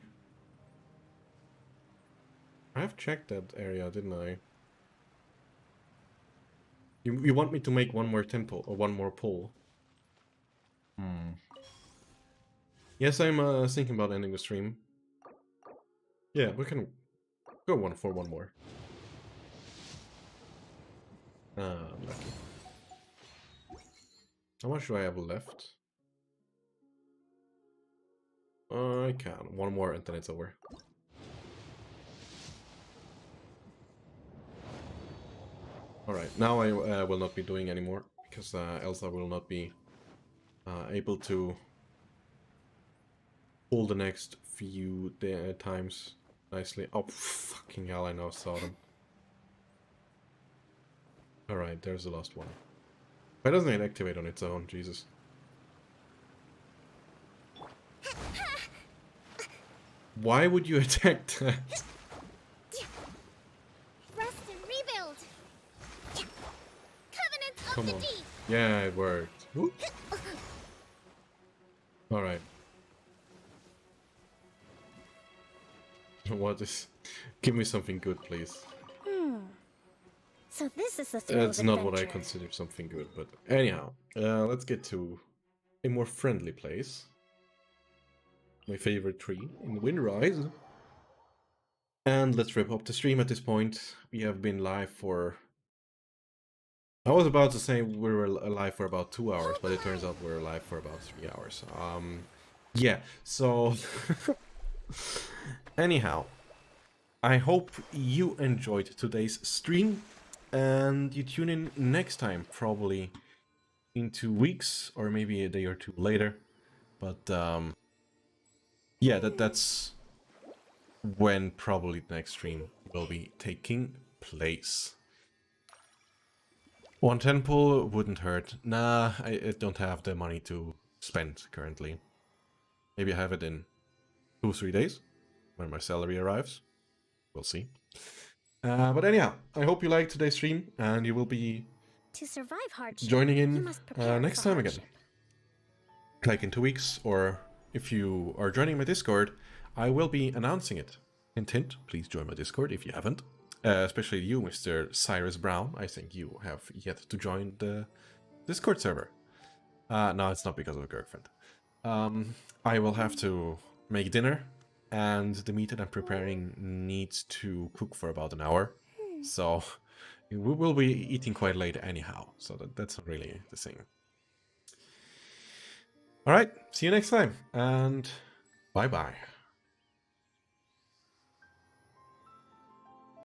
I've checked that area, didn't I? You want me to make one more temple or one more pole? Yes, I'm thinking about ending the stream. Yeah, we can go for one more. Lucky. How much do I have left? I can. One more and then it's over. Alright, now I will not be doing anymore, because else I will not be able to pull the next few times nicely. Oh, fucking hell, I now saw them. Alright, there's the last one. Why doesn't it activate on its own? Jesus. Why would you attack that? Rest and rebuild. Covenant of Come the on. deep. Yeah, it worked. Alright. What is... Give me something good, please. So this is the thrill That's of not what I adventure. consider something good, but anyhow. Let's get to a more friendly place. My favorite tree in Windrise. And let's wrap up the stream at this point. We have been live for... I was about to say we were live for about 2 hours, but it turns out we're live for about 3 hours. Yeah, so... Anyhow, I hope you enjoyed today's stream, and you tune in next time, probably in 2 weeks, or maybe a day or two later. But, yeah, that's when probably the next stream will be taking place. One temple wouldn't hurt. Nah, I don't have the money to spend currently. Maybe I have it in 2-3 days when my salary arrives. We'll see. But anyhow, I hope you liked today's stream, and you will be To survive hardship, joining you in must prepare next for time again. hardship. Like in 2 weeks, or if you are joining my Discord, I will be announcing it. Hint, hint, please join my Discord if you haven't. Especially you, Mr. Cyrus Brown. I think you have yet to join the Discord server. No, it's not because of a girlfriend. I will have to make dinner, and the meat that I'm preparing needs to cook for about an hour. So we will be eating quite late anyhow, so that's not really the thing. Alright, see you next time, and bye-bye.